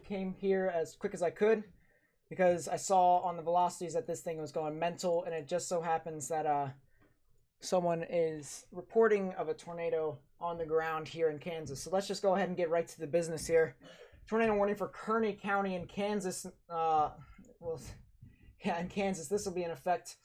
came here as quick as I could because I saw on the velocities that this thing was going mental, and it just so happens that someone is reporting of a tornado on the ground here in Kansas. So let's just go ahead and get right to the business here. Tornado warning for Kearney County in Kansas. In Kansas, this will be in effect.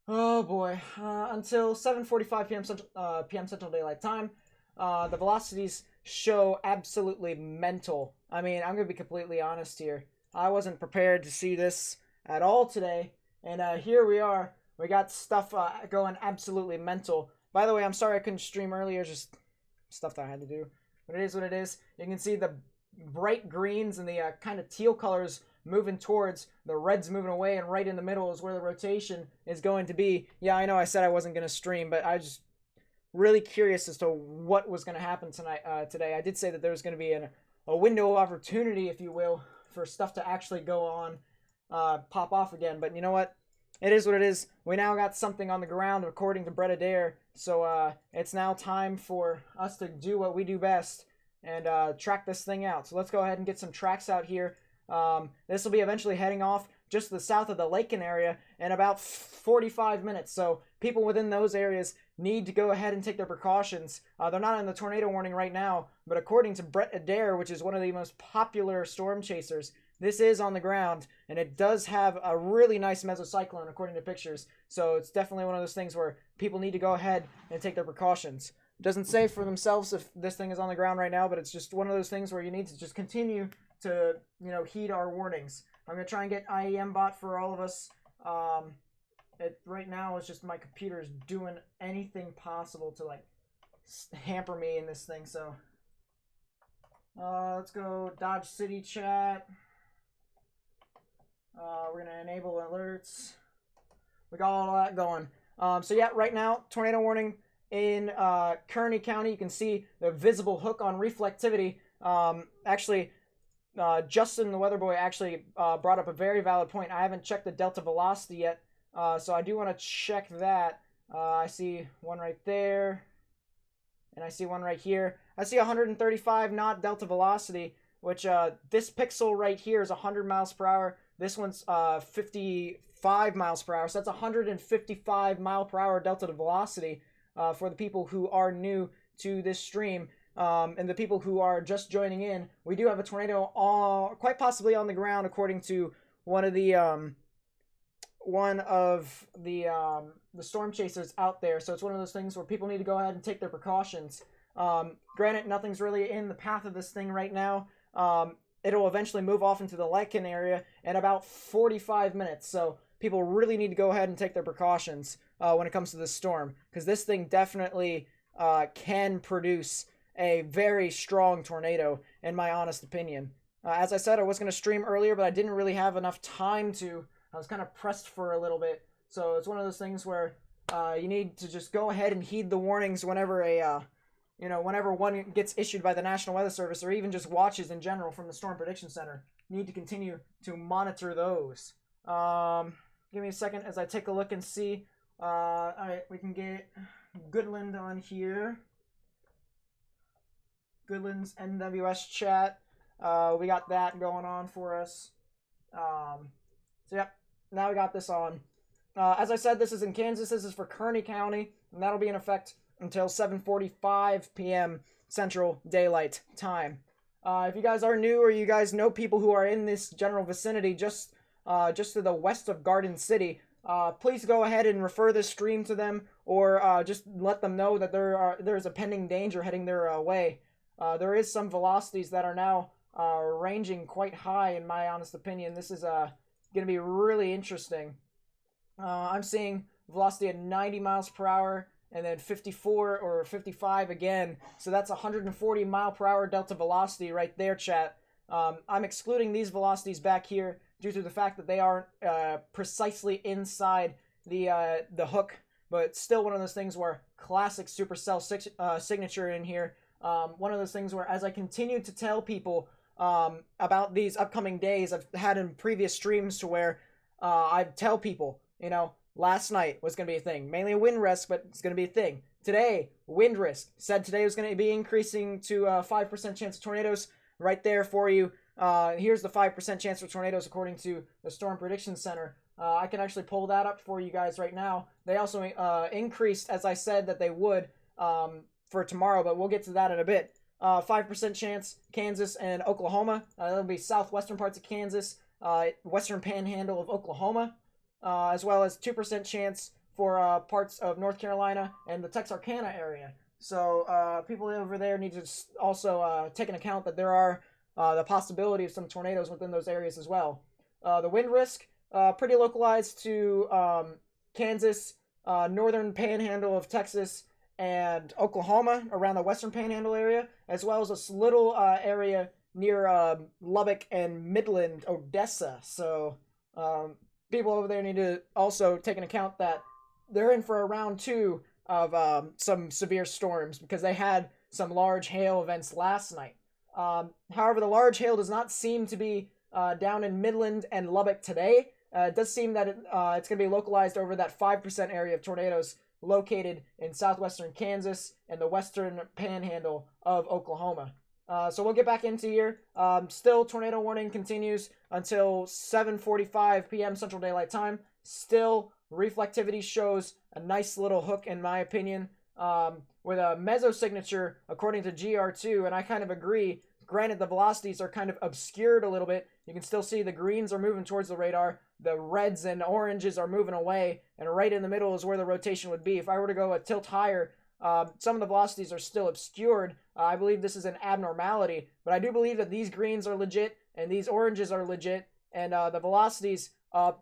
Oh boy, until 7:45 p.m. Central Daylight Time. The velocities show absolutely mental. I mean, I'm gonna be completely honest here. I wasn't prepared to see this at all today, and here we are. We got stuff going absolutely mental. By the way, I'm sorry I couldn't stream earlier. Just stuff that I had to do. But it is what it is. You can see the bright greens and the kind of teal colors moving towards the reds moving away, and right in the middle is where the rotation is going to be. Yeah, I know I said I wasn't going to stream, but I was just really curious as to what was going to happen today. I did say that there was going to be a window of opportunity, if you will, for stuff to actually go on, pop off again. But you know what? It is what it is. We now got something on the ground, according to Brett Adair. So it's now time for us to do what we do best and track this thing out. So let's go ahead and get some tracks out here. This will be eventually heading off just to the south of the Lakin area in about 45 minutes. So people within those areas need to go ahead and take their precautions. They're not in the tornado warning right now, but according to Brett Adair, which is one of the most popular storm chasers, this is on the ground, and it does have a really nice mesocyclone according to pictures. So it's definitely one of those things where people need to go ahead and take their precautions. It doesn't say for themselves if this thing is on the ground right now, but it's just one of those things where you need to just continue to, heed our warnings. I'm going to try and get IEM bot for all of us. Right now it's just my computer is doing anything possible to hamper me in this thing. So let's go Dodge City chat. We're going to enable alerts. We got all that going. So yeah, right now, tornado warning in Kearney County. You can see the visible hook on reflectivity. Justin, the weather boy, actually brought up a very valid point. I haven't checked the delta velocity yet, so I do want to check that. I see one right there, and I see one right here. I see 135 knot delta velocity, which this pixel right here is 100 miles per hour. This one's 55 miles per hour, so that's 155 mile per hour delta velocity for the people who are new to this stream. And the people who are just joining in, we do have a tornado quite possibly on the ground, according to one of the storm chasers out there. So it's one of those things where people need to go ahead and take their precautions. Granted, nothing's really in the path of this thing right now. It'll eventually move off into the Lakin area in about 45 minutes. So people really need to go ahead and take their precautions when it comes to this storm, because this thing definitely can produce a very strong tornado, in my honest opinion. As I said, I was going to stream earlier, but I didn't really have enough time to. I was kind of pressed for a little bit. So it's one of those things where you need to just go ahead and heed the warnings whenever whenever one gets issued by the National Weather Service, or even just watches in general from the Storm Prediction Center. You need to continue to monitor those. Give me a second as I take a look and see. All right, we can get Goodland on here. Goodland's NWS chat. We got that going on for us. So yep, now we got this on. As I said, this is in Kansas. This is for Kearney County, and that'll be in effect until 7:45 p.m. Central Daylight Time. If you guys are new, or you guys know people who are in this general vicinity, just to the west of Garden City, please go ahead and refer this stream to them, or just let them know that there's a pending danger heading their way. There is some velocities that are now ranging quite high, in my honest opinion. This is going to be really interesting. I'm seeing velocity at 90 miles per hour, and then 54 or 55 again. So that's 140 mile per hour delta velocity right there, chat. I'm excluding these velocities back here due to the fact that they aren't precisely inside the hook, but still one of those things where classic supercell signature in here. One of those things where, as I continue to tell people about these upcoming days, I've had in previous streams to where I tell people, last night was going to be a thing. Mainly a wind risk, but it's going to be a thing. Today, wind risk. Said today was going to be increasing to 5% chance of tornadoes. right there for you. Here's the 5% chance for tornadoes according to the Storm Prediction Center. I can actually pull that up for you guys right now. They also increased, as I said, that they would for tomorrow, but we'll get to that in a bit. 5% chance, Kansas and Oklahoma. That'll be southwestern parts of Kansas, western panhandle of Oklahoma, as well as 2% chance for parts of North Carolina and the Texarkana area. So people over there need to also take into account that there are the possibility of some tornadoes within those areas as well. The wind risk, pretty localized to Kansas, northern panhandle of Texas, and Oklahoma around the western panhandle area, as well as a little area near Lubbock and Midland, Odessa. So people over there need to also take into account that they're in for a round 2 of some severe storms because they had some large hail events last night. However, the large hail does not seem to be down in Midland and Lubbock today. It does seem that it's going to be localized over that 5% area of tornadoes located in southwestern Kansas and the western panhandle of Oklahoma. So we'll get back into here. Still, tornado warning continues until 7:45 p.m. Central Daylight Time. Still, reflectivity shows a nice little hook, in my opinion, with a mesosignature according to GR2, and I kind of agree. Granted, the velocities are kind of obscured a little bit. You can still see the greens are moving towards the radar. The reds and oranges are moving away, and right in the middle is where the rotation would be. If I were to go a tilt higher, some of the velocities are still obscured. I believe this is an abnormality, but I do believe that these greens are legit and these oranges are legit, and the velocities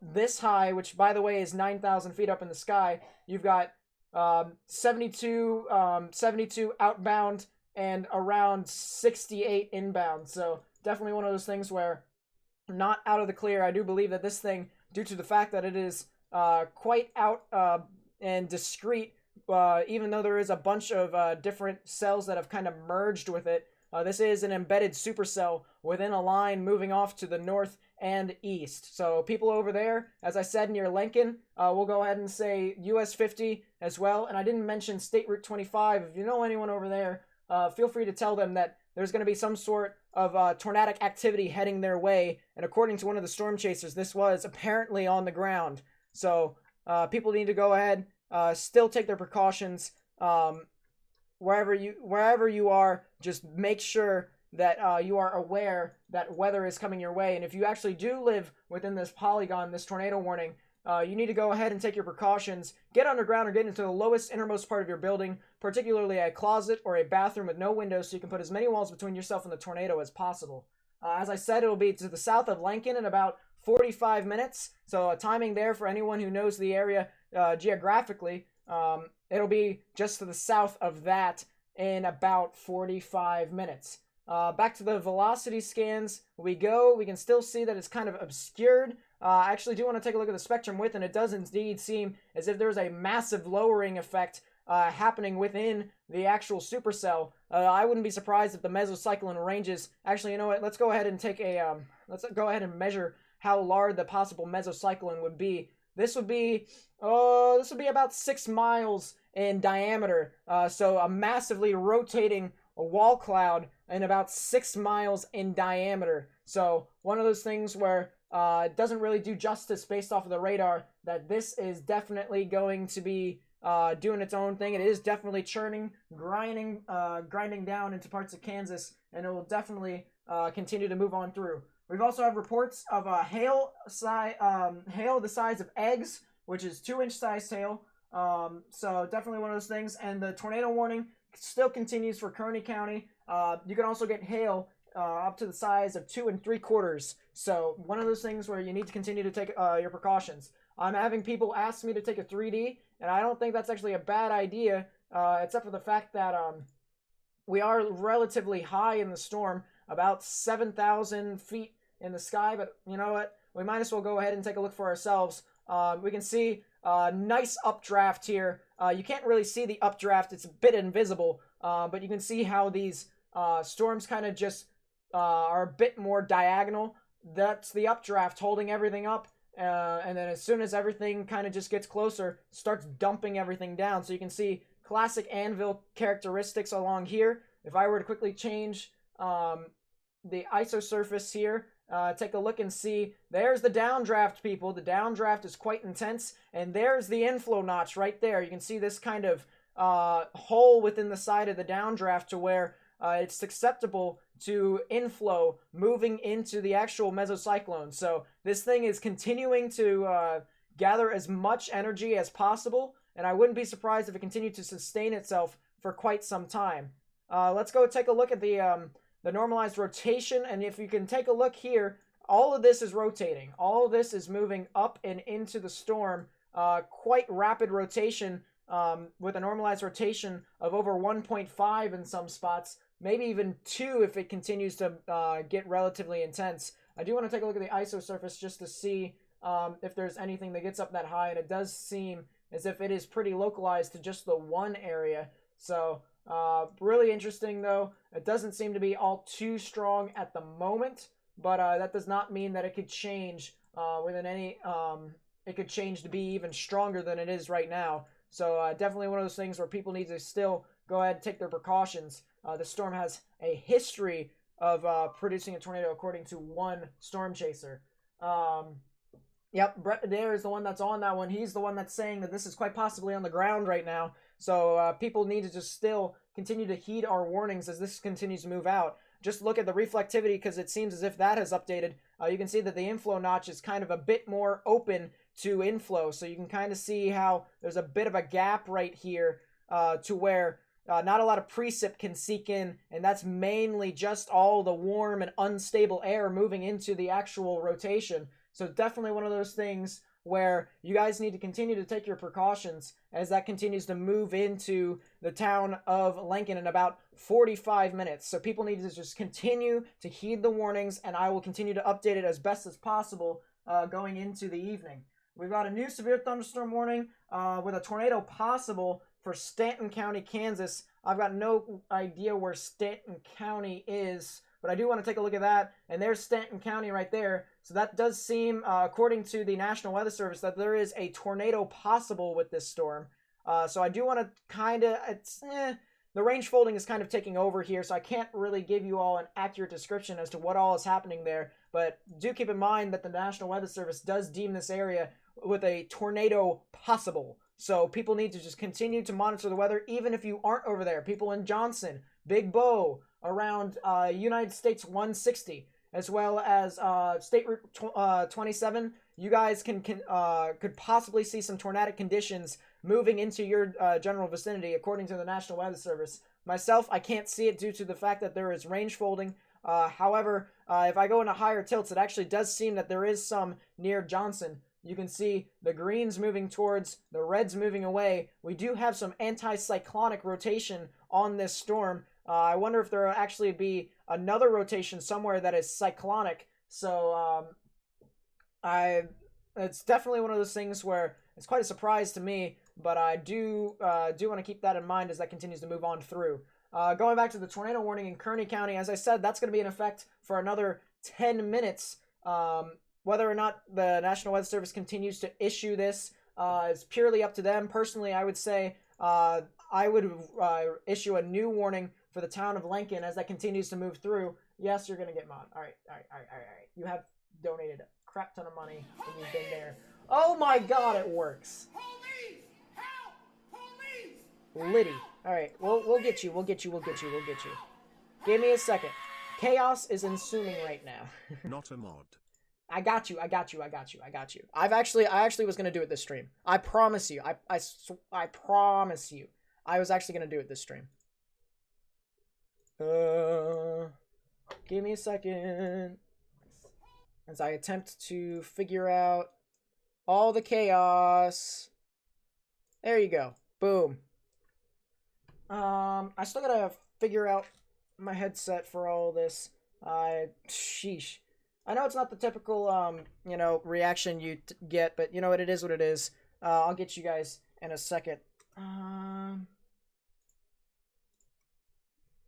this high, which by the way is 9,000 feet up in the sky, you've got 72 outbound and around 68 inbound. So definitely one of those things where not out of the clear. I do believe that this thing, due to the fact that it is quite out and discrete, even though there is a bunch of different cells that have kind of merged with it, this is an embedded supercell within a line moving off to the north and east. So people over there, as I said, near Lincoln, we'll go ahead and say US 50 as well. And I didn't mention State Route 25. If you know anyone over there, feel free to tell them that there's going to be some sort of tornadic activity heading their way. And according to one of the storm chasers, this was apparently on the ground. So people need to go ahead, still take their precautions. Wherever you are, just make sure that you are aware that weather is coming your way. And if you actually do live within this polygon, this tornado warning, you need to go ahead and take your precautions. Get underground or get into the lowest innermost part of your building, particularly a closet or a bathroom with no windows, so you can put as many walls between yourself and the tornado as possible. As I said, it'll be to the south of Lincoln in about 45 minutes. So timing there for anyone who knows the area geographically. It'll be just to the south of that in about 45 minutes. Back to the velocity scans we go. We can still see that it's kind of obscured. I actually do want to take a look at the spectrum width, and it does indeed seem as if there's a massive lowering effect happening within the actual supercell. I wouldn't be surprised if the mesocyclone ranges. Actually, you know what? Let's go ahead and take a let's go ahead and measure how large the possible mesocyclone would be. This would be about 6 miles in diameter. So a massively rotating wall cloud and about 6 miles in diameter. So one of those things where it doesn't really do justice based off of the radar that this is definitely going to be doing its own thing. It is definitely churning, grinding down into parts of Kansas, and it will definitely continue to move on through. We've also have reports of hail the size of eggs, which is 2-inch size hail. So definitely one of those things. And the tornado warning still continues for Kearney County. You can also get hail up to the size of 2 3/4. So one of those things where you need to continue to take your precautions. I'm having people ask me to take a 3D, and I don't think that's actually a bad idea, except for the fact that we are relatively high in the storm, about 7,000 feet in the sky. But you know what? We might as well go ahead and take a look for ourselves. We can see a nice updraft here. You can't really see the updraft. It's a bit invisible, but you can see how these storms kind of just are a bit more diagonal. That's the updraft holding everything up. And then as soon as everything kind of just gets closer, starts dumping everything down. So you can see classic anvil characteristics along here. If I were to quickly change the isosurface here, take a look and see. There's the downdraft, people. The downdraft is quite intense, and there's the inflow notch right there. You can see this kind of hole within the side of the downdraft to where it's susceptible to inflow moving into the actual mesocyclone. So this thing is continuing to gather as much energy as possible, and I wouldn't be surprised if it continued to sustain itself for quite some time. Let's go take a look at the normalized rotation, and if you can take a look here, all of this is rotating. All of this is moving up and into the storm. Quite rapid rotation with a normalized rotation of over 1.5 in some spots, maybe even 2 if it continues to get relatively intense. I do want to take a look at the isosurface just to see if there's anything that gets up that high, and it does seem as if it is pretty localized to just the one area. So really interesting though. It doesn't seem to be all too strong at the moment, but that does not mean that it could change within any it could change to be even stronger than it is right now. So definitely one of those things where people need to still go ahead and take their precautions. The storm has a history of producing a tornado, according to one storm chaser. Yep, Brett Adair is the one that's on that one. He's the one that's saying that this is quite possibly on the ground right now. So people need to just still continue to heed our warnings as this continues to move out. Just look at the reflectivity, because it seems as if that has updated. You can see that the inflow notch is kind of a bit more open to inflow. So you can kind of see how there's a bit of a gap right here to where not a lot of precip can seep in, and that's mainly just all the warm and unstable air moving into the actual rotation. So definitely one of those things where you guys need to continue to take your precautions as that continues to move into the town of Lincoln in about 45 minutes. So people need to just continue to heed the warnings, and I will continue to update it as best as possible going into the evening. We've got a new severe thunderstorm warning with a tornado possible for Stanton County, Kansas. I've got no idea where Stanton County is, but I do want to take a look at that. And there's Stanton County right there. So that does seem, according to the National Weather Service, that there is a tornado possible with this storm. So I do want to kind of, the range folding is kind of taking over here, so I can't really give you all an accurate description as to what all is happening there. But do keep in mind that the National Weather Service does deem this area with a tornado possible. So people need to just continue to monitor the weather, even if you aren't over there. People in Johnson, Big Bow, around United States 160, as well as State Route 27. You guys could possibly see some tornadic conditions moving into your general vicinity, according to the National Weather Service. Myself, I can't see it due to the fact that there is range folding. However, if I go into higher tilts, it actually does seem that there is some near Johnson. You can see the greens moving towards, the reds moving away. We do have some anticyclonic rotation on this storm. I wonder if there will actually be another rotation somewhere that is cyclonic. So it's definitely one of those things where it's quite a surprise to me, but I do want to keep that in mind as that continues to move on through. Going back to the tornado warning in Kearney County, as I said, that's going to be in effect for another 10 minutes. Whether or not the National Weather Service continues to issue this is purely up to them. Personally, I would say I would issue a new warning for the town of Lincoln as that continues to move through. Yes, you're going to get mod. All right. You have donated a crap ton of money and you've been there. Oh my God, it works. Police! Help! Police! Liddy. All right, we'll get you. Give me a second. Chaos is ensuing right now. Not a mod. I got you. I actually was gonna do it this stream. I promise you. I promise you. I was actually gonna do it this stream. Give me a second. As I attempt to figure out all the chaos. There you go. Boom. I still gotta figure out my headset for all this. Sheesh. I know it's not the typical, reaction you get, but you know what, it is what it is. I'll get you guys in a second.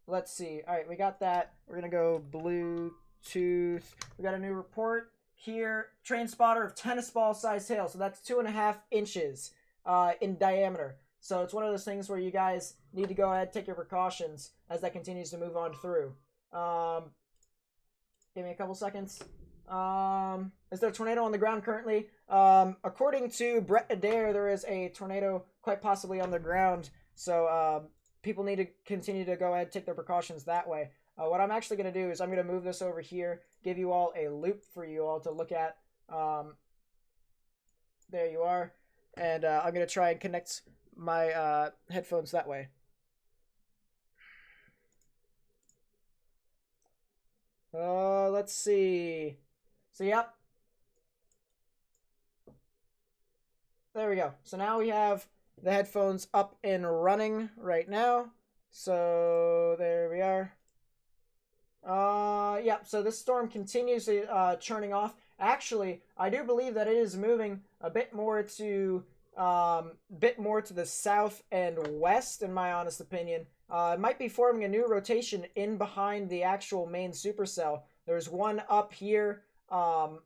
Let's see. All right, we got that. We're going to go Bluetooth. We got a new report here. Train spotter of tennis ball sized hail. So that's 2.5 inches in diameter. So it's one of those things where you guys need to go ahead, take your precautions as that continues to move on through. Give me a couple seconds. Is there a tornado on the ground currently? According to Brett Adair, there is a tornado quite possibly on the ground. So people need to continue to go ahead and take their precautions that way. What I'm actually going to do is I'm going to move this over here, give you all a loop for you all to look at. There you are. And I'm going to try and connect my headphones that way. Let's see. So, yep. There we go. So now we have the headphones up and running right now. So there we are. Yeah, so this storm continues churning off. Actually, I do believe that it is moving a bit more to the south and west, in my honest opinion. It might be forming a new rotation in behind the actual main supercell. There's one up here, the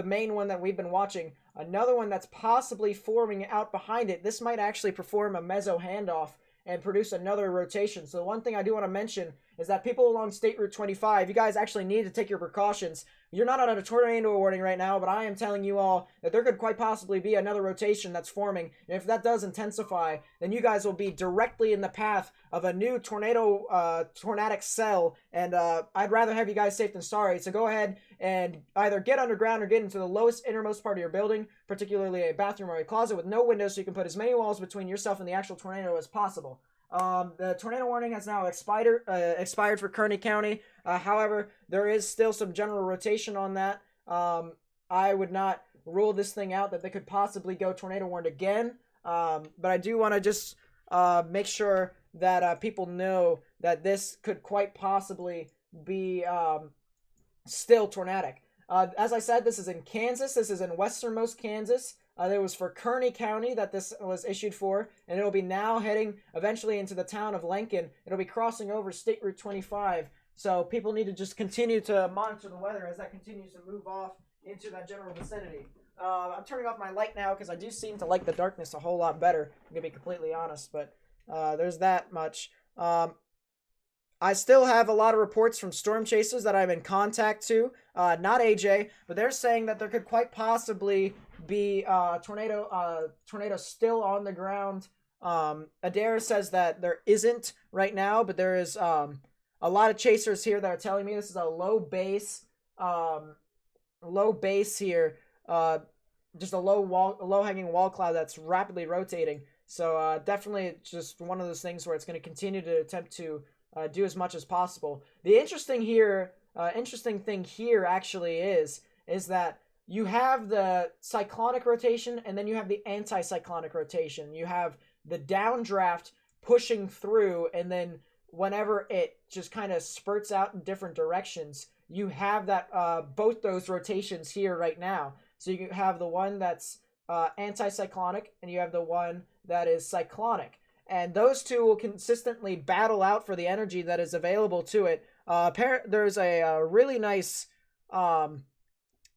main one that we've been watching. Another one that's possibly forming out behind it. This might actually perform a meso handoff and produce another rotation. So the one thing I do want to mention is that people along State Route 25, you guys actually need to take your precautions. You're not on a tornado warning right now, but I am telling you all that there could quite possibly be another rotation that's forming. And if that does intensify, then you guys will be directly in the path of a new tornadic cell. And I'd rather have you guys safe than sorry. So go ahead and either get underground or get into the lowest innermost part of your building, particularly a bathroom or a closet with no windows, so you can put as many walls between yourself and the actual tornado as possible. The tornado warning has now expired for Kearney County. However, there is still some general rotation on that. I would not rule this thing out that they could possibly go tornado warned again. But I do want to just make sure that people know that this could quite possibly be still tornadic. As I said, this is in Kansas. This is in westernmost Kansas. It was for Kearney County that this was issued for, and it'll be now heading eventually into the town of Lincoln. It'll be crossing over State Route 25, so people need to just continue to monitor the weather as that continues to move off into that general vicinity. I'm turning off my light now because I do seem to like the darkness a whole lot better, I'm going to be completely honest, but there's that much. I still have a lot of reports from storm chasers that I'm in contact to, not AJ, but they're saying that there could quite possibly be tornado still on the ground. Adair says that there isn't right now, but there is a lot of chasers here that are telling me this is a low base here, just a low hanging wall cloud that's rapidly rotating. So definitely just one of those things where it's going to continue to attempt to do as much as possible. The interesting thing here actually is that you have the cyclonic rotation and then you have the anticyclonic rotation. You have the downdraft pushing through, and then whenever it just kind of spurts out in different directions, you have that both those rotations here right now. So you have the one that's anticyclonic and you have the one that is cyclonic. And those two will consistently battle out for the energy that is available to it. There's a really nice...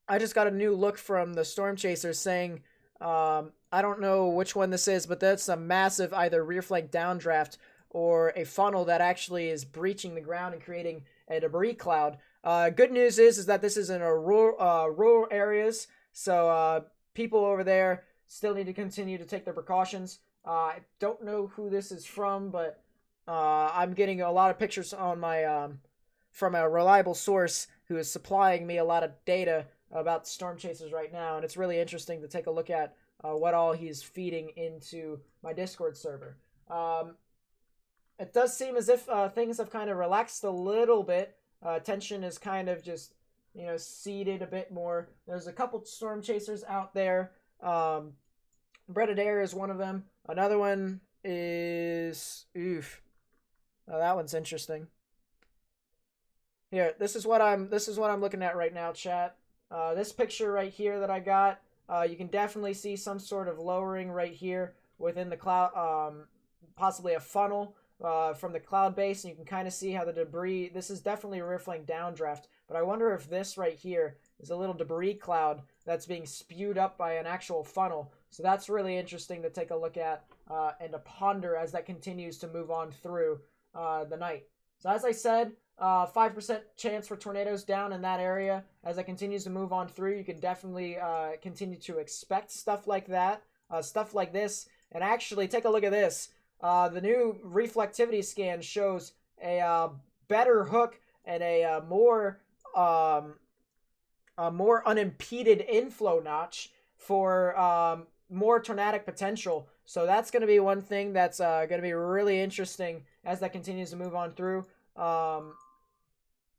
I just got a new look from the storm chasers saying, I don't know which one this is, but that's a massive either rear flank downdraft or a funnel that actually is breaching the ground and creating a debris cloud. Good news is that this is in a rural areas, so people over there still need to continue to take their precautions. I don't know who this is from, but I'm getting a lot of pictures on my from a reliable source who is supplying me a lot of data about storm chasers right now, and it's really interesting to take a look at what all he's feeding into my Discord server. It does seem as if things have kind of relaxed a little bit. Tension is kind of just, seeded a bit more. There's a couple storm chasers out there. Brett Adair is one of them. Another one is... Oof. Oh, that one's interesting. Here, this is what I'm looking at right now, chat. This picture right here that I got, you can definitely see some sort of lowering right here within the cloud, possibly a funnel from the cloud base, and you can kind of see how the debris, this is definitely a rear flank downdraft, but I wonder if this right here is a little debris cloud that's being spewed up by an actual funnel. So that's really interesting to take a look at and to ponder as that continues to move on through the night. So as I said, 5% chance for tornadoes down in that area. As it continues to move on through, you can definitely continue to expect stuff like that, stuff like this. And actually, take a look at this. The new reflectivity scan shows a better hook and a more unimpeded inflow notch for more tornadic potential. So that's going to be one thing that's going to be really interesting as that continues to move on through.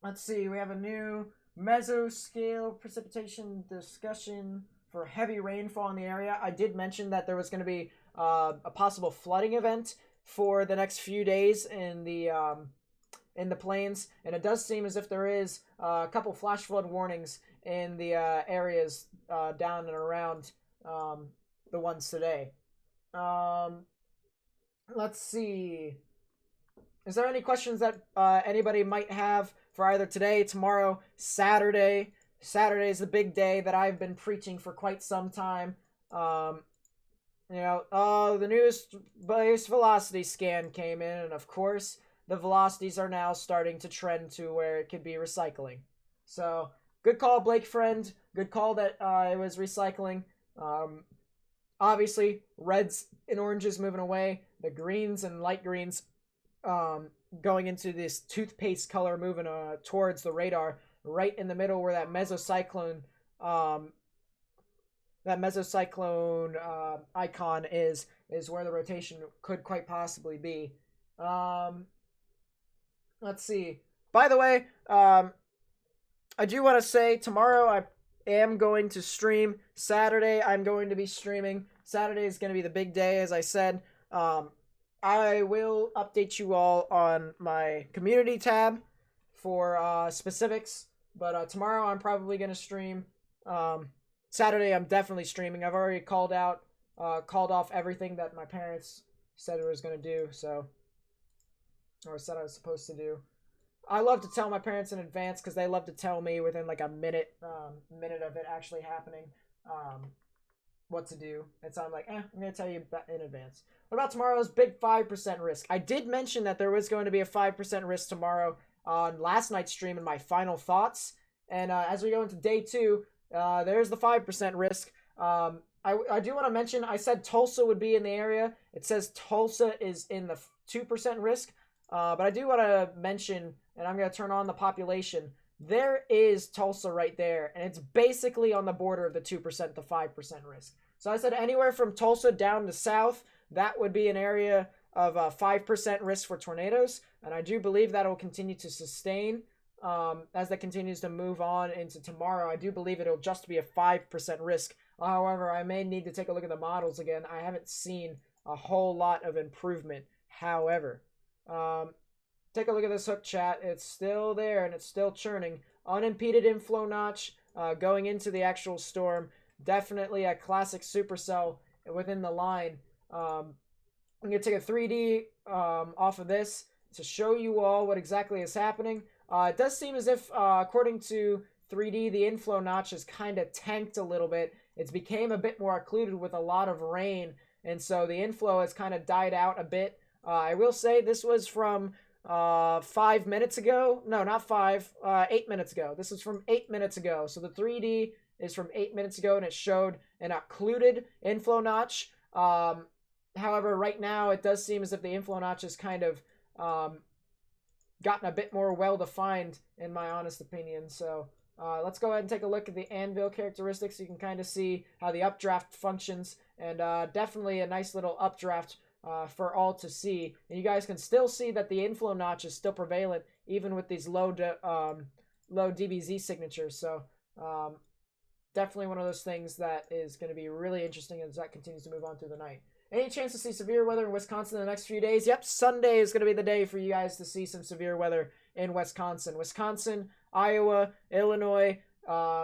Let's see, we have a new mesoscale precipitation discussion for heavy rainfall in the area. I did mention that there was going to be a possible flooding event for the next few days in the plains, and it does seem as if there is a couple flash flood warnings in the areas down and around the ones today. Let's see. Is there any questions that anybody might have for either today, tomorrow, Saturday? Saturday is the big day that I've been preaching for quite some time. The newest base velocity scan came in, and of course, the velocities are now starting to trend to where it could be recycling. So, good call, Blake friend. Good call that it was recycling. Obviously, reds and oranges moving away. The greens and light greens going into this toothpaste color, moving towards the radar, right in the middle where that mesocyclone icon is where the rotation could quite possibly be. Let's see. By the way, I do want to say tomorrow I am going to stream. Saturday I'm going to be streaming. Saturday is going to be the big day, as I said. I will update you all on my community tab for specifics. But tomorrow I'm probably going to stream. Saturday I'm definitely streaming. I've already called off everything that my parents said I was going to do. Or said I was supposed to do. I love to tell my parents in advance because they love to tell me within like a minute of it actually happening what to do. And so I'm like, I'm going to tell you in advance. What about tomorrow's big 5% risk? I did mention that there was going to be a 5% risk tomorrow on last night's stream in my final thoughts. And as we go into day 2, there's the 5% risk. I do want to mention, I said Tulsa would be in the area. It says Tulsa is in the 2% risk. But I do want to mention, and I'm going to turn on the population, there is Tulsa right there, and it's basically on the border of the 2% to 5% risk. So I said anywhere from Tulsa down to south, that would be an area of 5% risk for tornadoes, and I do believe that will continue to sustain as that continues to move on into tomorrow. I do believe it'll just be a 5% risk. However, I may need to take a look at the models again. I haven't seen a whole lot of improvement. However, take a look at this hook, chat. It's still there and it's still churning. Unimpeded inflow notch going into the actual storm. Definitely a classic supercell within the line. I'm going to take a 3D off of this to show you all what exactly is happening. It does seem as if, according to 3D, the inflow notch has kind of tanked a little bit. It's became a bit more occluded with a lot of rain, and so the inflow has kind of died out a bit. I will say this was from 5 minutes ago. No, not 5. 8 minutes ago. This is from 8 minutes ago. So the 3D is from 8 minutes ago, and it showed an occluded inflow notch. However, right now it does seem as if the inflow notch has kind of gotten a bit more well-defined, in my honest opinion. So let's go ahead and take a look at the anvil characteristics. You can kind of see how the updraft functions, and definitely a nice little updraft for all to see. And you guys can still see that the inflow notch is still prevalent, even with these low DBZ signatures. So definitely one of those things that is going to be really interesting as that continues to move on through the night. Any chance to see severe weather in Wisconsin in the next few days? Yep, Sunday is going to be the day for you guys to see some severe weather in Wisconsin. Wisconsin, Iowa, Illinois,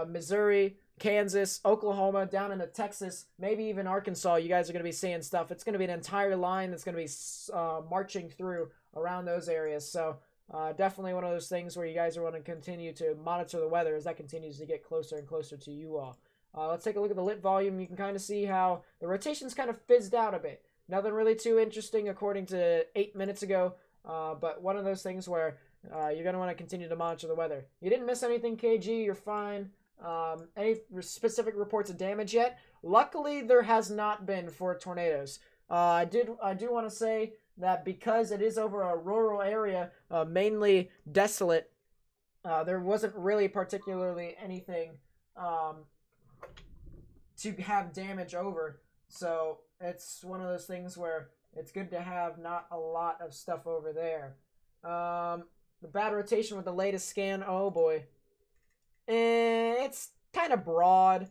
Missouri, Kansas, Oklahoma, down into Texas, maybe even Arkansas. You guys are going to be seeing stuff. It's going to be an entire line that's going to be marching through around those areas. So definitely one of those things where you guys are going to continue to monitor the weather as that continues to get closer and closer to you all. Let's take a look at the lit volume. You can kind of see how the rotation's kind of fizzed out a bit. Nothing really too interesting according to 8 minutes ago, but one of those things where you're going to want to continue to monitor the weather. You didn't miss anything, KG. You're fine. Any specific reports of damage yet? Luckily, there has not been for tornadoes. I do want to say that because it is over a rural area, mainly desolate, there wasn't really particularly anything to have damage over. So it's one of those things where it's good to have not a lot of stuff over there. The bad rotation with the latest scan, oh boy. It's kind of broad.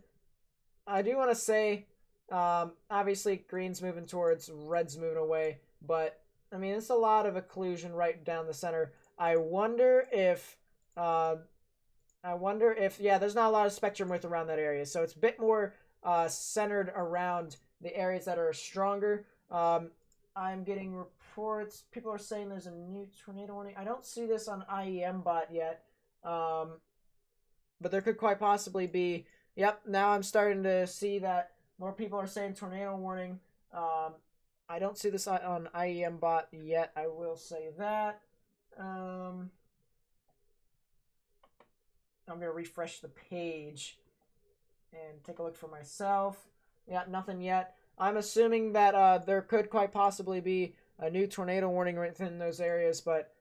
I do want to say, obviously green's moving towards, red's moving away, but I mean, it's a lot of occlusion right down the center. I wonder if, yeah, there's not a lot of spectrum width around that area, so it's a bit more centered around the areas that are stronger. I'm getting reports. People are saying there's a new tornado warning. I don't see this on IEM bot yet, but there could quite possibly be. Yep, now I'm starting to see that more people are saying tornado warning. I don't see this on IEM bot yet. I will say that. I'm going to refresh the page and take a look for myself. Yeah, nothing yet. I'm assuming that there could quite possibly be a new tornado warning within those areas, but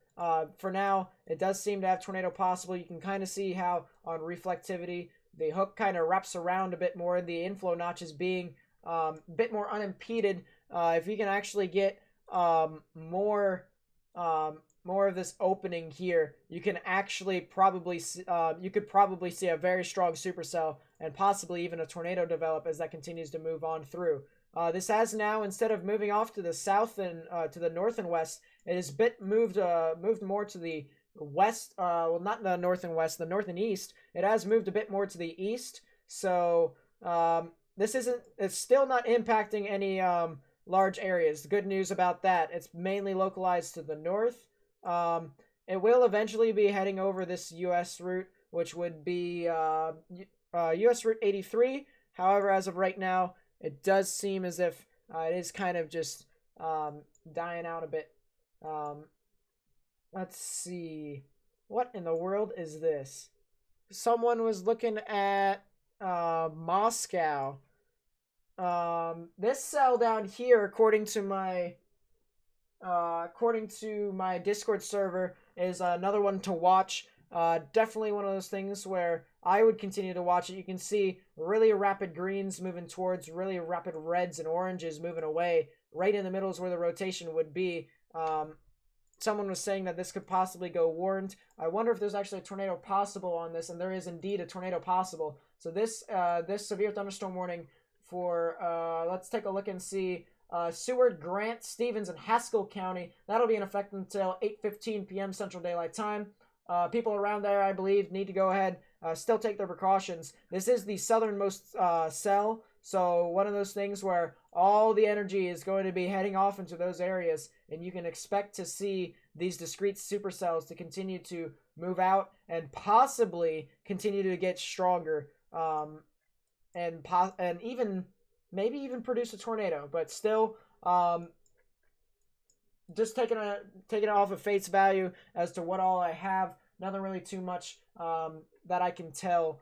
for now, it does seem to have tornado possible. You can kind of see how on reflectivity, the hook kind of wraps around a bit more, the inflow notches being a bit more unimpeded. If you can actually get more of this opening here, you can actually probably you could probably see a very strong supercell and possibly even a tornado develop as that continues to move on through. This has now, instead of moving off to the south and to the north and west, it has moved more to the west. Well, not the north and west, the north and east. It has moved a bit more to the east. So it's still not impacting any large areas. The good news about that, it's mainly localized to the north. It will eventually be heading over this U.S. route, which would be U.S. Route 83. However, as of right now, it does seem as if it is kind of just dying out a bit. Let's see. What in the world is this? Someone was looking at Moscow. This cell down here, according to my Discord server, is another one to watch. Definitely one of those things where I would continue to watch it. You can see really rapid greens moving towards, really rapid reds and oranges moving away. Right in the middle is where the rotation would be. Someone was saying that this could possibly go warned. I wonder if there's actually a tornado possible on this, and there is indeed a tornado possible. So this severe thunderstorm warning for, let's take a look and see, Seward, Grant, Stevens, and Haskell County. That'll be in effect until 8:15 p.m. Central Daylight Time. People around there, I believe, need to go ahead, still take their precautions. This is the southernmost cell, so one of those things where all the energy is going to be heading off into those areas, and you can expect to see these discrete supercells to continue to move out and possibly continue to get stronger, and even maybe even produce a tornado. But still, just taking it off of face value as to what all I have. Nothing really too much that I can tell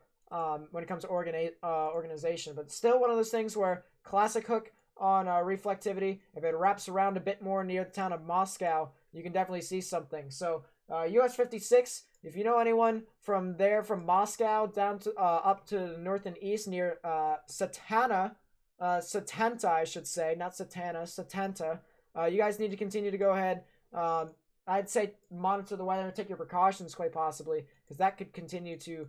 when it comes to organization. But still one of those things where classic hook on reflectivity. If it wraps around a bit more near the town of Moscow, you can definitely see something. So US 56, if you know anyone from there, from Moscow down to up to the north and east near Satanta, I should say, not Satana, Satanta. You guys need to continue to go ahead. I'd say monitor the weather and take your precautions quite possibly, because that could continue to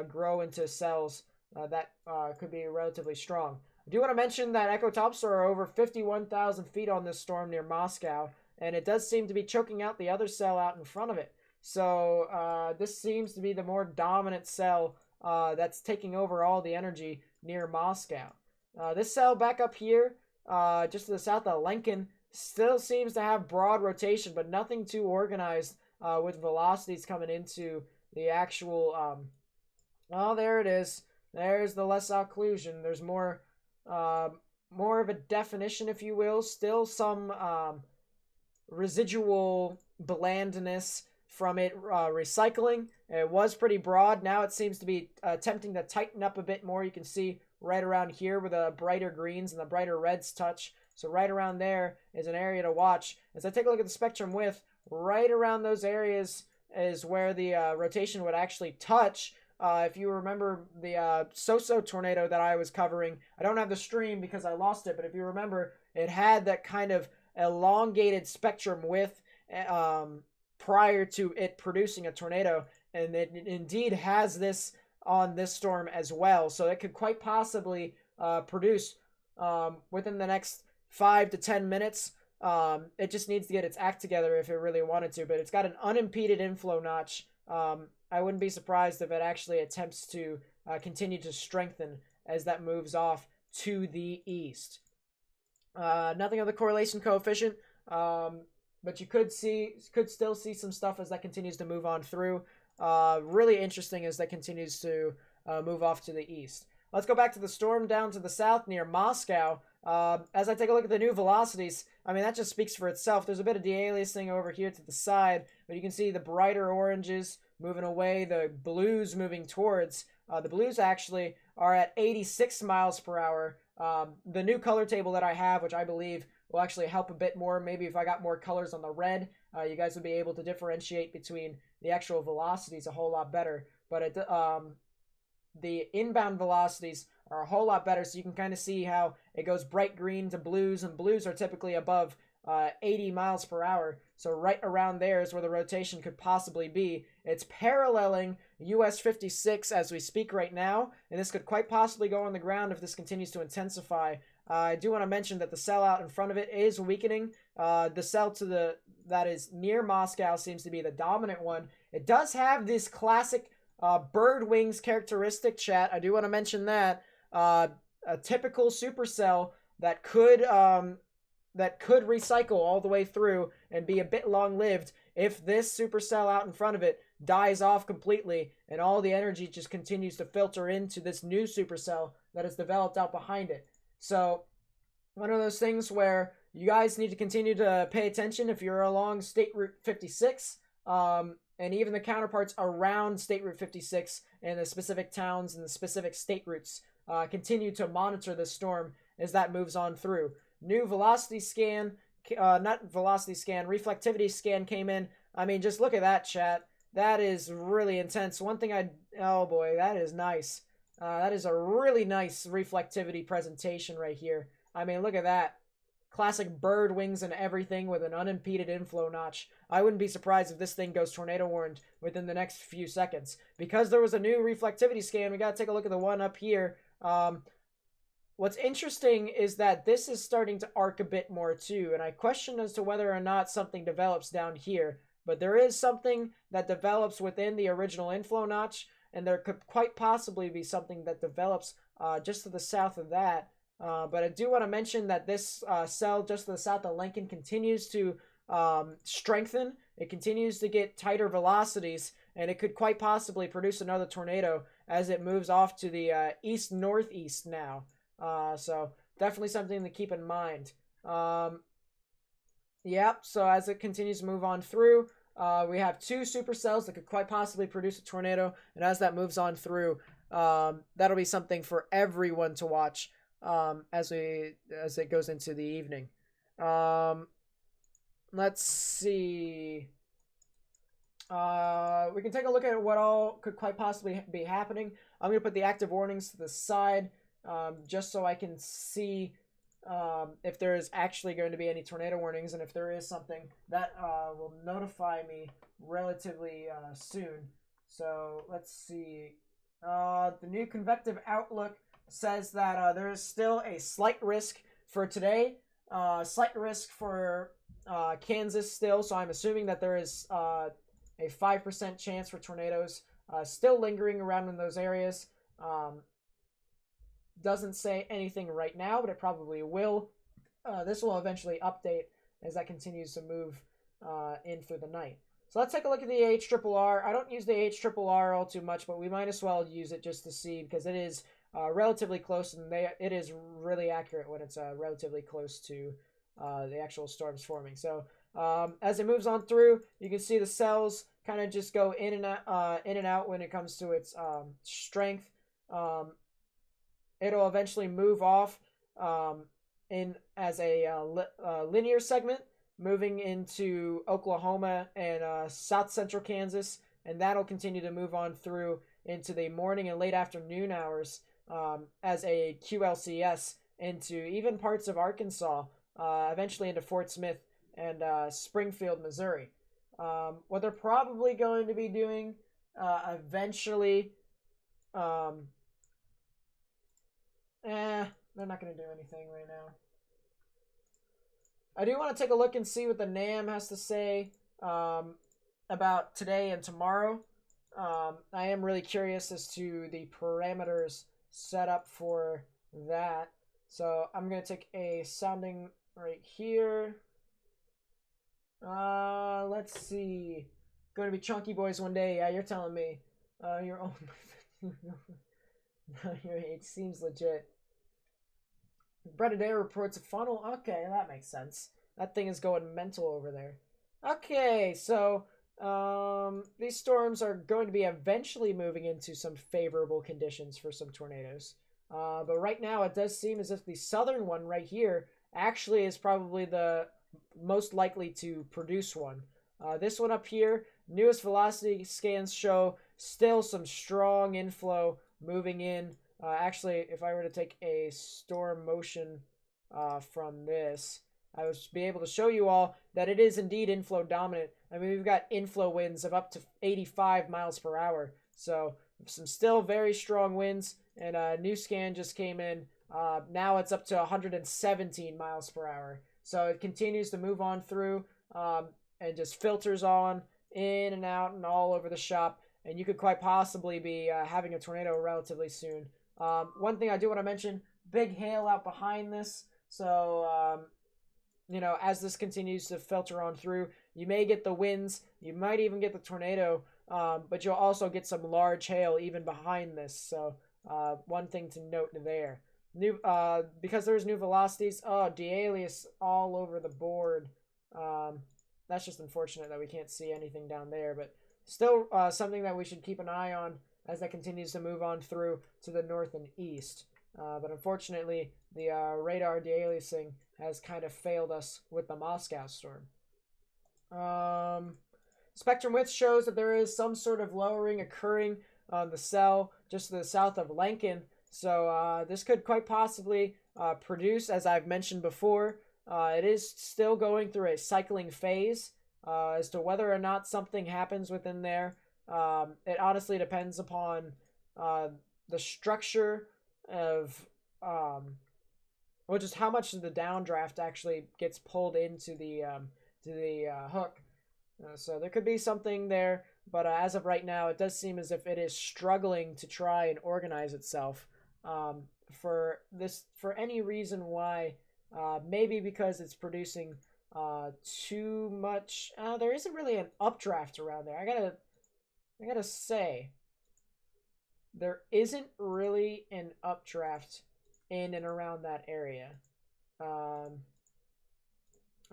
grow into cells that could be relatively strong. I do want to mention that ecotops are over 51,000 feet on this storm near Moscow, and it does seem to be choking out the other cell out in front of it. So this seems to be the more dominant cell that's taking over all the energy near Moscow. This cell back up here, just to the south of Lincoln, still seems to have broad rotation, but nothing too organized with velocities coming into the actual... oh, there it is. There's the less occlusion. There's more of a definition, if you will. Still some residual blandness from it recycling. It was pretty broad. Now it seems to be attempting to tighten up a bit more. You can see right around here where the brighter greens and the brighter reds touch. So right around there is an area to watch. As I take a look at the spectrum width, right around those areas is where the rotation would actually touch. If you remember the so-so tornado that I was covering, I don't have the stream because I lost it, but if you remember, it had that kind of elongated spectrum width prior to it producing a tornado, and it indeed has this on this storm as well. So it could quite possibly produce within the next 5 to 10 minutes. It just needs to get its act together if it really wanted to, but it's got an unimpeded inflow notch. I wouldn't be surprised if it actually attempts to continue to strengthen as that moves off to the east. Nothing on the correlation coefficient, but you could still see some stuff as that continues to move on through. Really interesting as that continues to move off to the east. Let's go back to the storm down to the south near Moscow. As I take a look at the new velocities, I mean, that just speaks for itself. There's a bit of de-aliasing over here to the side, but you can see the brighter oranges moving away, the blues moving towards. The blues actually are at 86 miles per hour. The new color table that I have, which I believe will actually help a bit more. Maybe if I got more colors on the red, you guys would be able to differentiate between the actual velocities a whole lot better. But the inbound velocities are a whole lot better, so you can kind of see how it goes bright green to blues, and blues are typically above 80 miles per hour. So right around there is where the rotation could possibly be. It's paralleling US 56 as we speak right now, and this could quite possibly go on the ground if this continues to intensify. I do want to mention that the cell out in front of it is weakening. The cell that is near Moscow seems to be the dominant one. It does have this classic bird wings characteristic, chat. I do want to mention that. A typical supercell that could recycle all the way through and be a bit long-lived if this supercell out in front of it dies off completely and all the energy just continues to filter into this new supercell that is developed out behind it. So one of those things where you guys need to continue to pay attention if you're along State Route 56, and even the counterparts around State Route 56 and the specific towns and the specific state routes. Continue to monitor this storm as that moves on through. New velocity scan, reflectivity scan came in. I mean, just look at that, chat. That is really intense. One thing oh boy, that is nice. That is a really nice reflectivity presentation right here. I mean, look at that. Classic bird wings and everything with an unimpeded inflow notch. I wouldn't be surprised if this thing goes tornado warned within the next few seconds. Because there was a new reflectivity scan, we got to take a look at the one up here. What's interesting is that this is starting to arc a bit more too, and I question as to whether or not something develops down here. But there is something that develops within the original inflow notch, and there could quite possibly be something that develops just to the south of that. But I do want to mention that this cell just to the south of Lincoln continues to strengthen. It continues to get tighter velocities, and it could quite possibly produce another tornado as it moves off to the east-northeast now. So definitely something to keep in mind. Yep, so as it continues to move on through, we have two supercells that could quite possibly produce a tornado, and as that moves on through, that'll be something for everyone to watch as it goes into the evening. Let's see. We can take a look at what all could quite possibly be happening. I'm going to put the active warnings to the side just so I can see if there is actually going to be any tornado warnings, and if there is something, that will notify me relatively soon. So let's see. The new convective outlook says that there is still a slight risk for today, slight risk for Kansas still, so I'm assuming that there is a 5% chance for tornadoes still lingering around in those areas. Doesn't say anything right now, but it probably will. This will eventually update as that continues to move in through the night. So let's take a look at the HRRR. I don't use the HRRR all too much, but we might as well use it just to see, because it is relatively close, and it is really accurate when it's relatively close to the actual storms forming. So as it moves on through, you can see the cells kind of just go in and out when it comes to its strength. It'll eventually move off in as a linear segment, moving into Oklahoma and south central Kansas, and that'll continue to move on through into the morning and late afternoon hours as a QLCS into even parts of Arkansas, eventually into Fort Smith and Springfield, Missouri. What they're probably going to be doing eventually, they're not going to do anything right now. I do want to take a look and see what the NAM has to say about today and tomorrow. I am really curious as to the parameters set up for that. So I'm going to take a sounding right here. Let's see. Going to be Chunky Boys one day. Yeah, you're telling me. Your own. It seems legit. Breaded reports a funnel. Okay, that makes sense. That thing is going mental over there. Okay, so these storms are going to be eventually moving into some favorable conditions for some tornadoes. But right now it does seem as if the southern one right here actually is probably the most likely to produce one. This one up here, newest velocity scans show still some strong inflow moving in. Actually, if I were to take a storm motion from this, I would be able to show you all that it is indeed inflow dominant. I mean, we've got inflow winds of up to 85 miles per hour. So some still very strong winds, and a new scan just came in. Now it's up to 117 miles per hour. So it continues to move on through and just filters on in and out and all over the shop. And you could quite possibly be having a tornado relatively soon. One thing I do want to mention, big hail out behind this. So, as this continues to filter on through, you may get the winds. You might even get the tornado. But you'll also get some large hail even behind this. So, one thing to note there. Because there's new velocities. Oh, de-alias all over the board. That's just unfortunate that we can't see anything down there. But still something that we should keep an eye on as that continues to move on through to the north and east. But unfortunately, the radar de-aliasing has kind of failed us with the Moscow storm. Spectrum width shows that there is some sort of lowering occurring on the cell just to the south of Lincoln. So this could quite possibly produce, as I've mentioned before, it is still going through a cycling phase. As to whether or not something happens within there, it honestly depends upon the structure of just how much of the downdraft actually gets pulled into the hook. So there could be something there, but as of right now, it does seem as if it is struggling to try and organize itself. For any reason why, maybe because it's producing too much. There isn't really an updraft around there. I gotta say, there isn't really an updraft in and around that area. I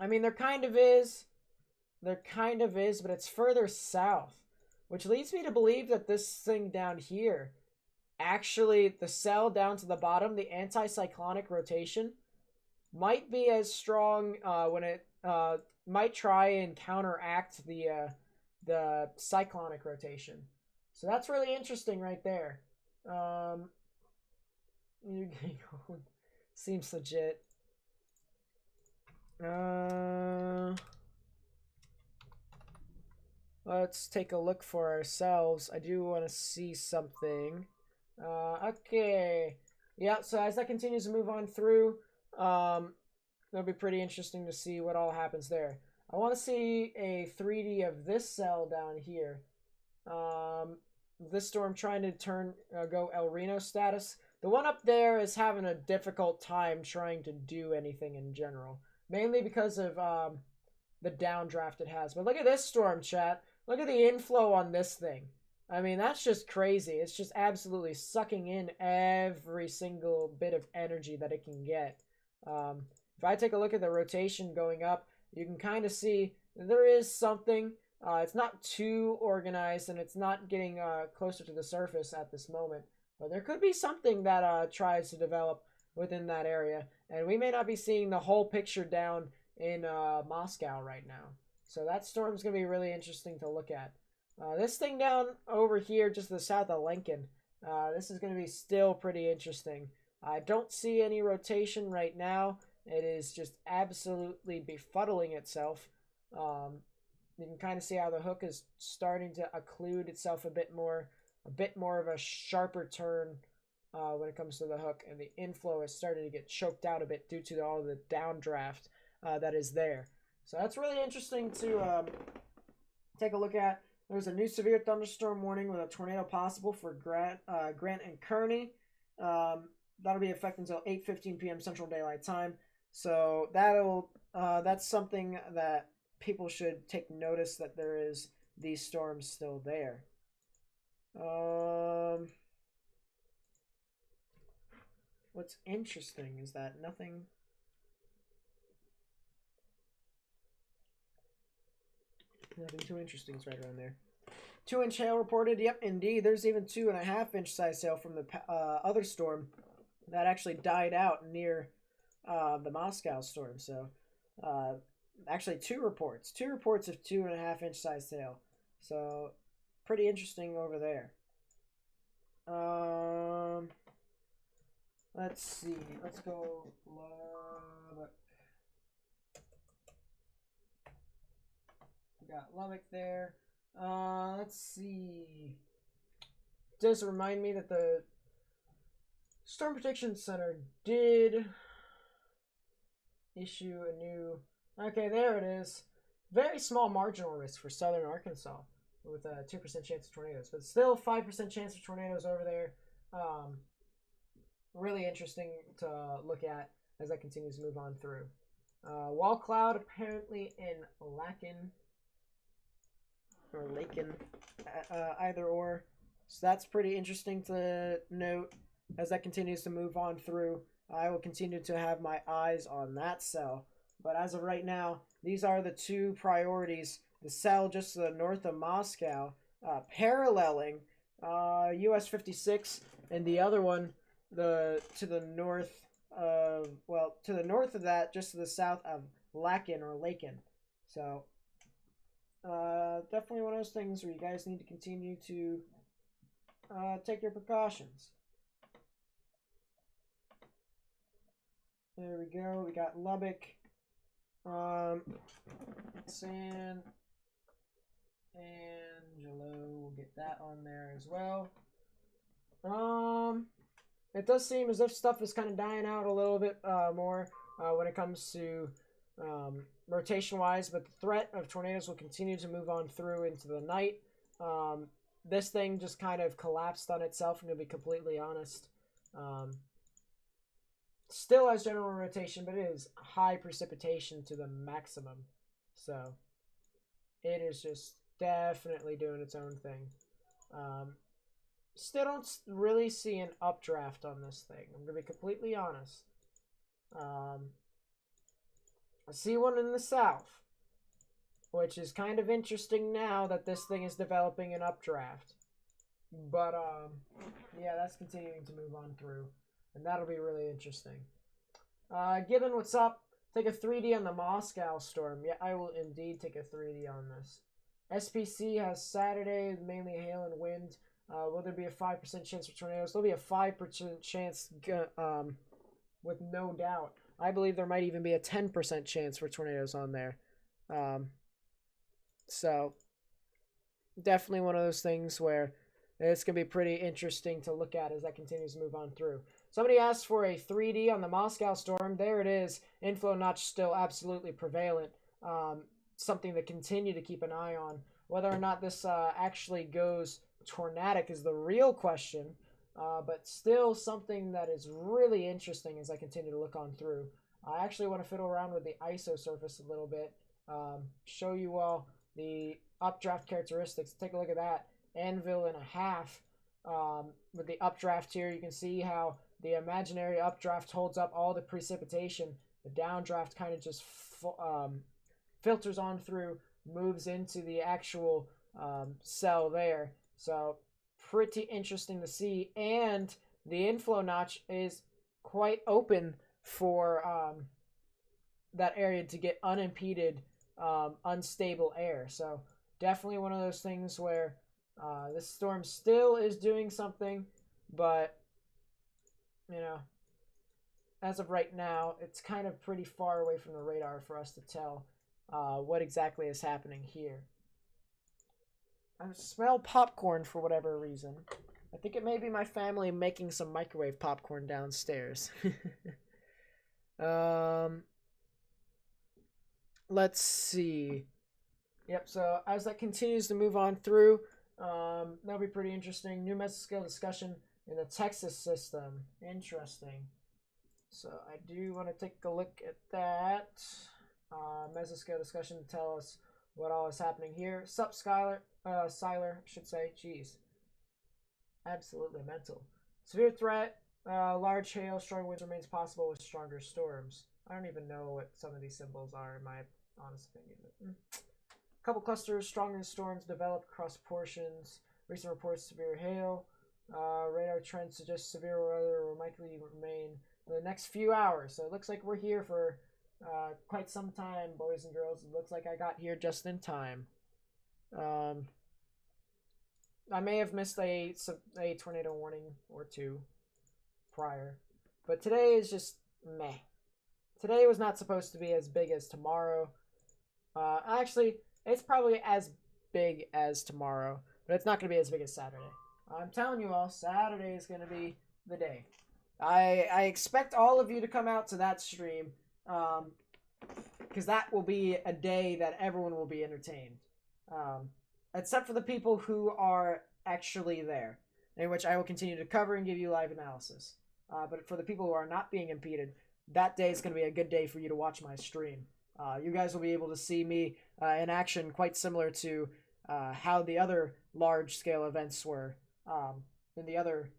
mean, there kind of is, but it's further south, which leads me to believe that this thing down here, actually, the cell down to the bottom, the anticyclonic rotation, might be as strong when it might try and counteract the cyclonic rotation. So that's really interesting right there. Seems legit. Let's take a look for ourselves. I do want to see something. Okay. Yeah, so as that continues to move on through, it'll be pretty interesting to see what all happens there. I want to see a 3D of this cell down here. This storm trying to go El Reno status. The one up there is having a difficult time trying to do anything in general. Mainly because of the downdraft it has. But look at this storm, chat. Look at the inflow on this thing. I mean, that's just crazy. It's just absolutely sucking in every single bit of energy that it can get. If I take a look at the rotation going up, you can kind of see there is something. It's not too organized, and it's not getting closer to the surface at this moment. But there could be something that tries to develop within that area, and we may not be seeing the whole picture down in Moscow right now. So that storm's going to be really interesting to look at. This thing down over here, just to the south of Lincoln, this is going to be still pretty interesting. I don't see any rotation right now. It is just absolutely befuddling itself. You can kind of see how the hook is starting to occlude itself a bit more of a sharper turn when it comes to the hook, and the inflow is starting to get choked out a bit due to all the downdraft that is there. So that's really interesting to take a look at. There's a new severe thunderstorm warning with a tornado possible for Grant and Kearney. That'll be effective until 8:15 p.m. Central Daylight Time. So that's something that people should take notice, that there is these storms still there. What's interesting is that nothing too interesting is right around there. 2-inch hail reported. Yep, indeed. There's even 2.5-inch size hail from the other storm that actually died out near the Moscow storm. So actually two reports of 2.5-inch size hail. So pretty interesting over there. Let's see. Let's go Lubbock. We got Lubbock there. Let's see. Does remind me that the Storm Protection Center did issue a new... Okay, there it is. Very small marginal risk for southern Arkansas with a 2% chance of tornadoes, but still 5% chance of tornadoes over there. Really interesting to look at as that continues to move on through. Wall cloud apparently in Lakin or Lakin, either or. So that's pretty interesting to note as that continues to move on through. I will continue to have my eyes on that cell. But as of right now, these are the two priorities. The cell just to the north of Moscow, paralleling US 56, and the other one to the north of that, just to the south of Lakin or Lakin. So definitely one of those things where you guys need to continue to take your precautions. There we go. We got Lubbock, San Angelo. We'll get that on there as well. It does seem as if stuff is kind of dying out a little bit more when it comes to rotation-wise, but the threat of tornadoes will continue to move on through into the night. This thing just kind of collapsed on itself, I'm going to be completely honest. Still has general rotation, but it is high precipitation to the maximum. So it is just definitely doing its own thing. Still don't really see an updraft on this thing. I'm going to be completely honest. I see one in the south, which is kind of interesting now that this thing is developing an updraft. But, yeah, that's continuing to move on through. And that'll be really interesting. Gibbon, what's up? Take a 3D on the Moscow storm. Yeah, I will indeed take a 3D on this. SPC has Saturday, mainly hail and wind. Will there be a 5% chance for tornadoes? There'll be a 5% chance with no doubt. I believe there might even be a 10% chance for tornadoes on there. So, definitely one of those things where it's going to be pretty interesting to look at as that continues to move on through. Somebody asked for a 3D on the Moscow storm. There it is. Inflow notch still absolutely prevalent. Something to continue to keep an eye on. Whether or not this actually goes tornadic is the real question. But still something that is really interesting as I continue to look on through. I actually want to fiddle around with the ISO surface a little bit. Show you all the updraft characteristics. Take a look at that. Anvil and a half. With the updraft here, you can see how the imaginary updraft holds up all the precipitation. The downdraft kind of just filters on through moves into the actual cell there. So pretty interesting to see. And the inflow notch is quite open for that area to get unimpeded, unstable air. So definitely one of those things where this storm still is doing something, but as of right now, it's kind of pretty far away from the radar for us to tell what exactly is happening here. I smell popcorn for whatever reason. I think it may be my family making some microwave popcorn downstairs. Let's see. Yep, so as that continues to move on through, that'll be pretty interesting. New mesoscale discussion in the Texas system. Interesting. So I do want to take a look at that. Mesoscale discussion to tell us what all is happening here. Sup, Skylar? Siler, I should say. Jeez. Absolutely mental. Severe threat. Large hail, strong winds remains possible with stronger storms. I don't even know what some of these symbols are, in my honest opinion. A couple clusters, stronger storms develop across portions. Recent reports severe hail. Radar trends suggest severe weather will likely remain for the next few hours. So it looks like we're here for quite some time, boys and girls. It looks like I got here just in time. I may have missed a tornado warning or two prior, but today is just meh. Today was not supposed to be as big as tomorrow. Actually, it's probably as big as tomorrow, but it's not going to be as big as Saturday. I'm telling you all, Saturday is going to be the day. I expect all of you to come out to that stream, because that will be a day that everyone will be entertained, except for the people who are actually there, in which I will continue to cover and give you live analysis. But for the people who are not being impeded, that day is going to be a good day for you to watch my stream. You guys will be able to see me in action, quite similar to how the other large-scale events were in the other,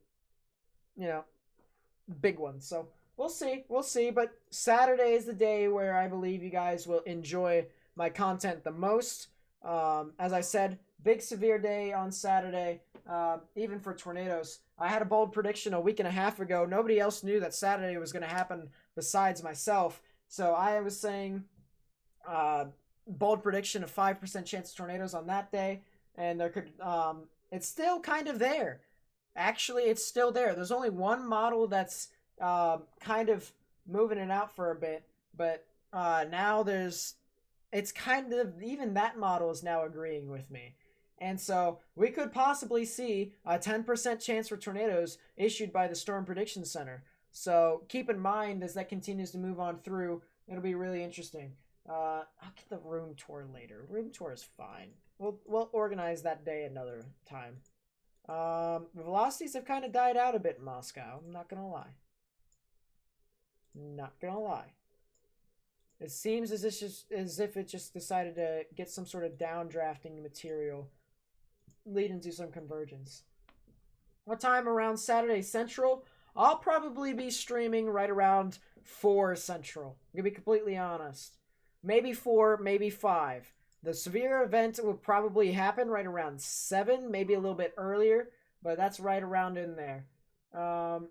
big ones. So we'll see. But Saturday is the day where I believe you guys will enjoy my content the most. As I said, big severe day on Saturday, even for tornadoes. I had a bold prediction a week and a half ago. Nobody else knew that Saturday was going to happen besides myself. So I was saying bold prediction of 5% chance of tornadoes on that day. And there could, it's still kind of there. Actually, it's still there. There's only one model that's kind of moving it out for a bit. But now it's kind of, even that model is now agreeing with me. And so we could possibly see a 10% chance for tornadoes issued by the Storm Prediction Center. So keep in mind as that continues to move on through, it'll be really interesting. I'll get the room tour later. Room tour is fine. We'll organize that day another time. The velocities have kind of died out a bit in Moscow. I'm not gonna lie. It seems as if it just decided to get some sort of downdrafting material, leading to some convergence. What time around Saturday Central? I'll probably be streaming right around 4 Central. I'm gonna be completely honest. Maybe 4, maybe 5. The severe event will probably happen right around 7, maybe a little bit earlier, but that's right around in there. Right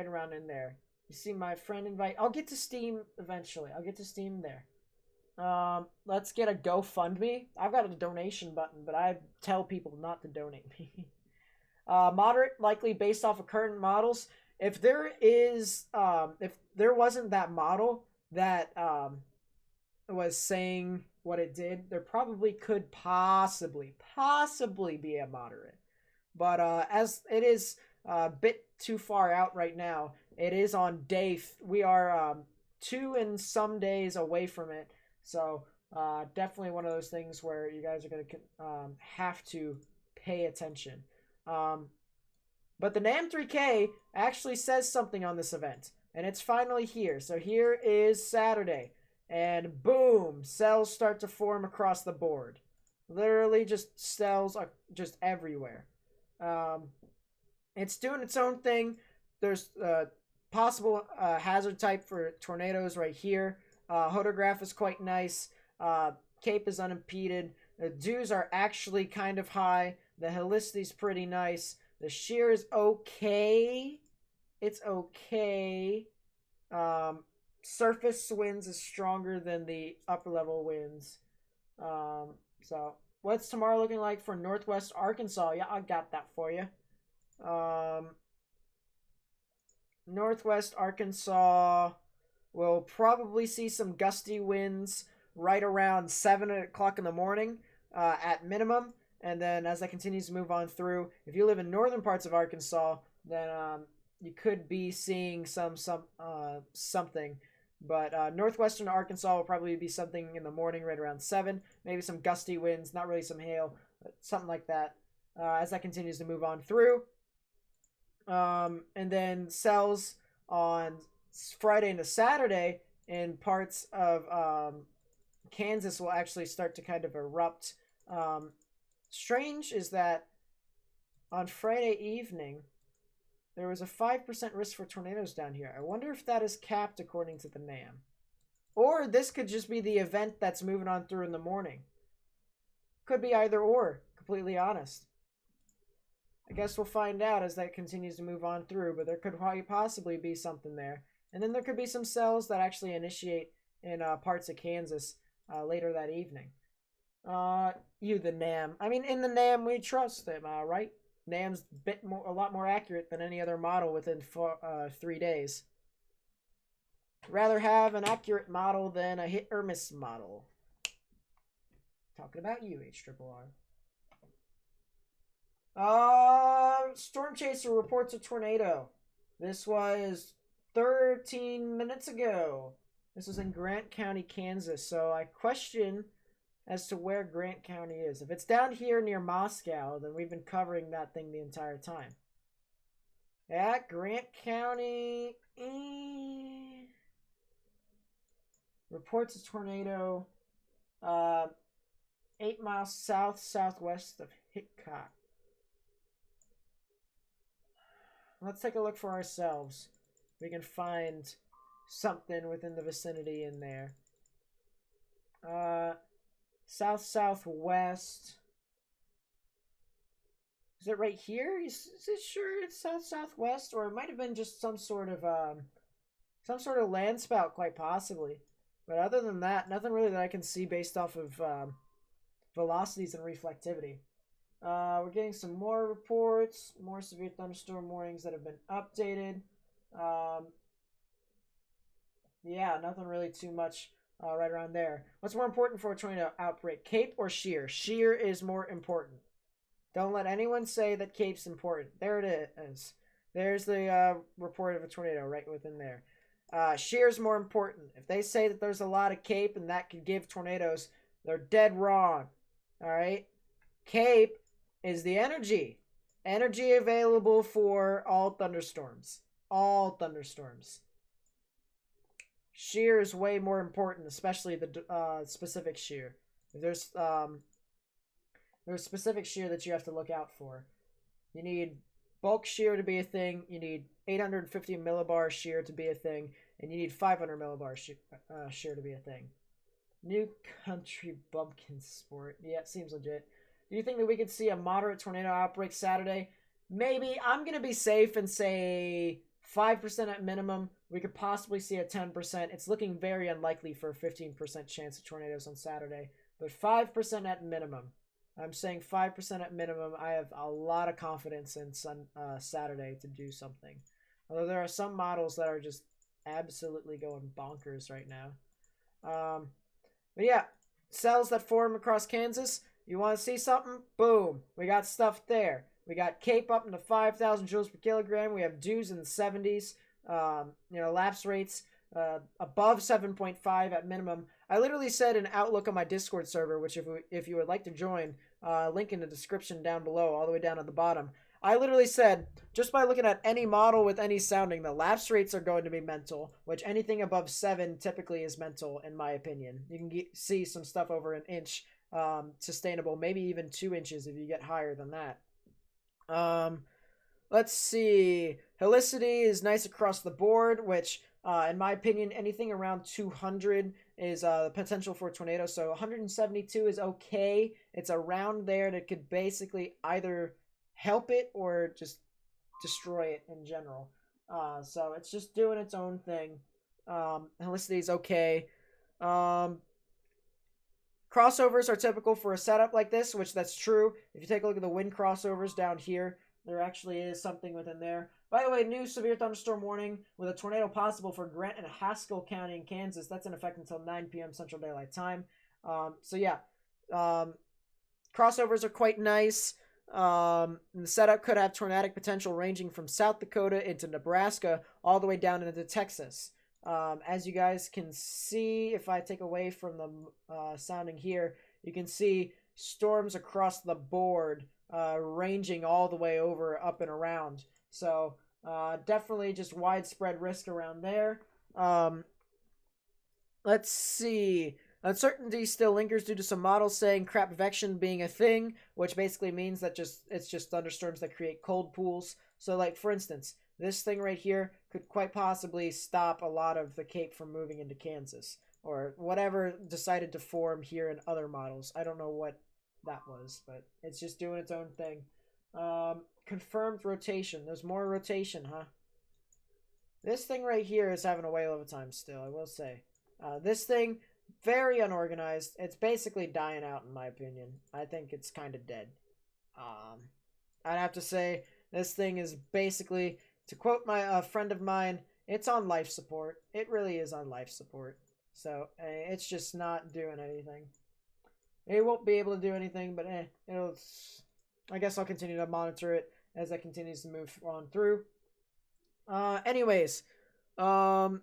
around in there. You see my friend invite. I'll get to Steam eventually. I'll get to Steam there. Let's get a GoFundMe. I've got a donation button, but I tell people not to donate me. Moderate, likely based off of current models. If there wasn't that model that was saying what it did, there probably could possibly be a moderate. But as it is a bit too far out right now, it is on day. We are 2 and some days away from it. So definitely one of those things where you guys are going to have to pay attention. But the NAM3K actually says something on this event. And it's finally here. So here is Saturday. And boom, cells start to form across the board. Literally just cells are just everywhere. It's doing its own thing. There's possible hazard type for tornadoes right here. Hodograph is quite nice. Cape is unimpeded. The dews are actually kind of high. The helicity's pretty nice. The shear is okay. It's okay. Surface winds is stronger than the upper level winds. So what's tomorrow looking like for Northwest Arkansas? Yeah, I got that for you. Northwest Arkansas will probably see some gusty winds right around 7 o'clock in the morning at minimum. And then as that continues to move on through, if you live in northern parts of Arkansas, then you could be seeing something. But northwestern Arkansas will probably be something in the morning right around 7. Maybe some gusty winds, not really some hail, but something like that as that continues to move on through. And then cells on Friday into Saturday in parts of Kansas will actually start to kind of erupt. Strange is that on Friday evening, there was a 5% risk for tornadoes down here. I wonder if that is capped according to the NAM. Or this could just be the event that's moving on through in the morning. Could be either or, completely honest. I guess we'll find out as that continues to move on through, but there could possibly be something there. And then there could be some cells that actually initiate in parts of Kansas later that evening. The NAM. I mean, in the NAM, we trust them, right? NAM's a lot more accurate than any other model within 3 days. Rather have an accurate model than a hit or miss model. Talking about you, HRRR. Storm Chaser reports a tornado. This was 13 minutes ago. This was in Grant County, Kansas. So I question as to where Grant County is. If it's down here near Moscow, then we've been covering that thing the entire time. Yeah, Grant County reports a tornado 8 miles southwest of Hickok. Let's take a look for ourselves. We can find something within the vicinity in there. Southwest. Is it right here? Is it sure it's southwest, or it might have been just some sort of land spout, quite possibly. But other than that, nothing really that I can see based off of velocities and reflectivity. We're getting some more reports, more severe thunderstorm warnings that have been updated. Yeah, nothing really too much right around there. What's more important for a tornado outbreak, cape or shear? Shear is more important. Don't let anyone say that cape's important. There it is. There's the report of a tornado right within there. Shear is more important. If they say that there's a lot of cape and that could give tornadoes, they're dead wrong. All right? Cape is the energy. Energy available for all thunderstorms. All thunderstorms. Shear is way more important, especially the specific shear. There's specific shear that you have to look out for. You need bulk shear to be a thing. You need 850 millibar shear to be a thing, and you need 500 millibar shear to be a thing. New country bumpkin sport. Yeah, it seems legit. Do you think that we could see a moderate tornado outbreak Saturday? Maybe. I'm gonna be safe and say 5% at minimum. We could possibly see a 10%. It's looking very unlikely for a 15% chance of tornadoes on Saturday, but 5% at minimum. I'm saying 5% at minimum. I have a lot of confidence in Saturday to do something. Although there are some models that are just absolutely going bonkers right now. But yeah, cells that form across Kansas. You want to see something? Boom. We got stuff there. We got cape up into 5,000 joules per kilogram. We have dews in the 70s. Lapse rates above 7.5 at minimum. I literally said in Outlook on my Discord server, which if you would like to join, link in the description down below, all the way down at the bottom. I literally said, just by looking at any model with any sounding, the lapse rates are going to be mental, which anything above 7 typically is mental, in my opinion. You can see some stuff over an inch sustainable, maybe even 2 inches if you get higher than that. Let's see. Helicity is nice across the board, which, in my opinion, anything around 200 is the potential for a tornado. So 172 is okay. It's around there that could basically either help it or just destroy it in general. So it's just doing its own thing. Helicity is okay. Crossovers are typical for a setup like this, which that's true. If you take a look at the wind crossovers down here, there actually is something within there. By the way, new severe thunderstorm warning with a tornado possible for Grant and Haskell County in Kansas. That's in effect until 9 p.m. Central Daylight Time. So yeah, crossovers are quite nice. The setup could have tornadic potential ranging from South Dakota into Nebraska all the way down into Texas. As you guys can see, if I take away from the sounding here, you can see storms across the board, ranging all the way over, up and around. So definitely just widespread risk around there. Let's see. Uncertainty still lingers due to some models saying crapvection being a thing, which basically means that it's just thunderstorms that create cold pools. So like for instance, this thing right here could quite possibly stop a lot of the Cape from moving into Kansas, or whatever decided to form here in other models. I don't know what that was, but it's just doing its own thing. Confirmed rotation. There's more rotation, huh? This thing right here is having a whale of a time still, I will say. This thing, very unorganized. It's basically dying out in my opinion. I think it's kind of dead. I'd have to say this thing is basically, to quote my friend of mine, it's on life support. It really is on life support. So it's just not doing anything. It won't be able to do anything, but it'll. I guess I'll continue to monitor it as it continues to move on through. Anyways, the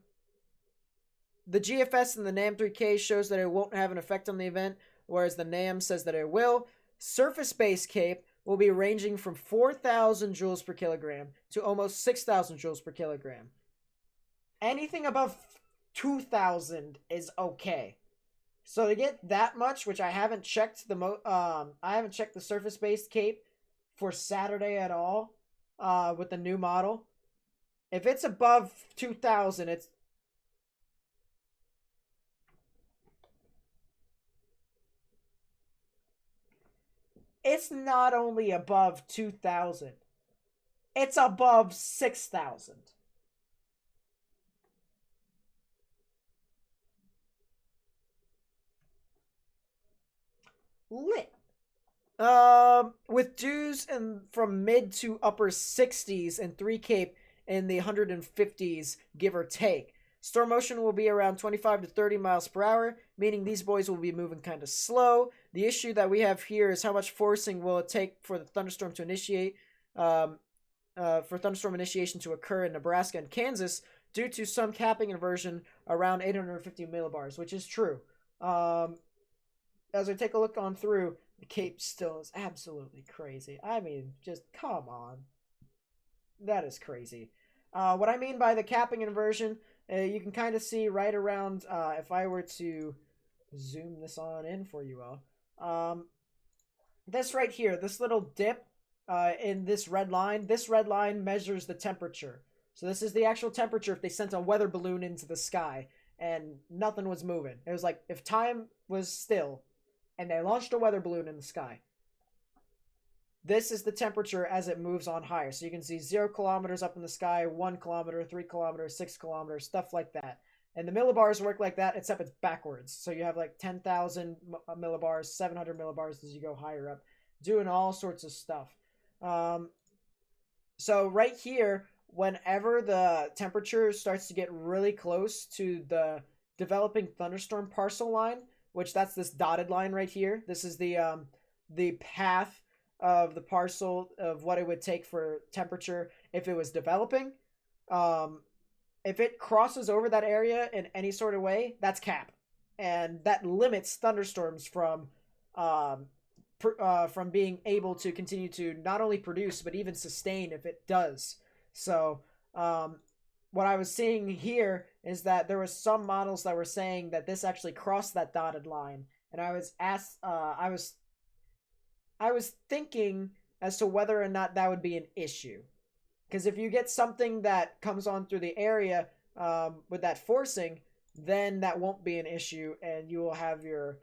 GFS and the NAM3K shows that it won't have an effect on the event, whereas the NAM says that it will. Surface-based CAPE will be ranging from 4,000 joules per kilogram to almost 6,000 joules per kilogram. Anything above 2,000 is okay. So to get that much, which I haven't checked I haven't checked the surface-based CAPE for Saturday at all, with the new model. If it's above 2,000, it's not only above 2,000, it's above 6,000. Lit. With dews from mid to upper 60s and 3 Cape in the 150s, give or take. Storm motion will be around 25 to 30 miles per hour, meaning these boys will be moving kind of slow. The issue that we have here is how much forcing will it take for the thunderstorm to initiate, for thunderstorm initiation to occur in Nebraska and Kansas due to some capping inversion around 850 millibars, which is true. As I take a look on through, the Cape still is absolutely crazy. I mean, just come on. That is crazy. What I mean by the capping inversion, you can kind of see right around, if I were to zoom this on in for you all, this right here, this little dip in this red line measures the temperature. So this is the actual temperature if they sent a weather balloon into the sky and nothing was moving. It was like if time was still and they launched a weather balloon in the sky. This is the temperature as it moves on higher. So you can see 0 kilometers up in the sky, 1 kilometer, 3 kilometers, 6 kilometers, stuff like that. And the millibars work like that, except it's backwards. So you have like 10,000 millibars, 700 millibars as you go higher up, doing all sorts of stuff. So right here, whenever the temperature starts to get really close to the developing thunderstorm parcel line, which that's this dotted line right here. This is the path of the parcel of what it would take for temperature if it was developing. If it crosses over that area in any sort of way, that's cap, and that limits thunderstorms from being able to continue to not only produce but even sustain if it does. So what I was seeing here is that there was some models that were saying that this actually crossed that dotted line, and I was asked, I was thinking as to whether or not that would be an issue, because if you get something that comes on through the area with that forcing, then that won't be an issue, and you will have your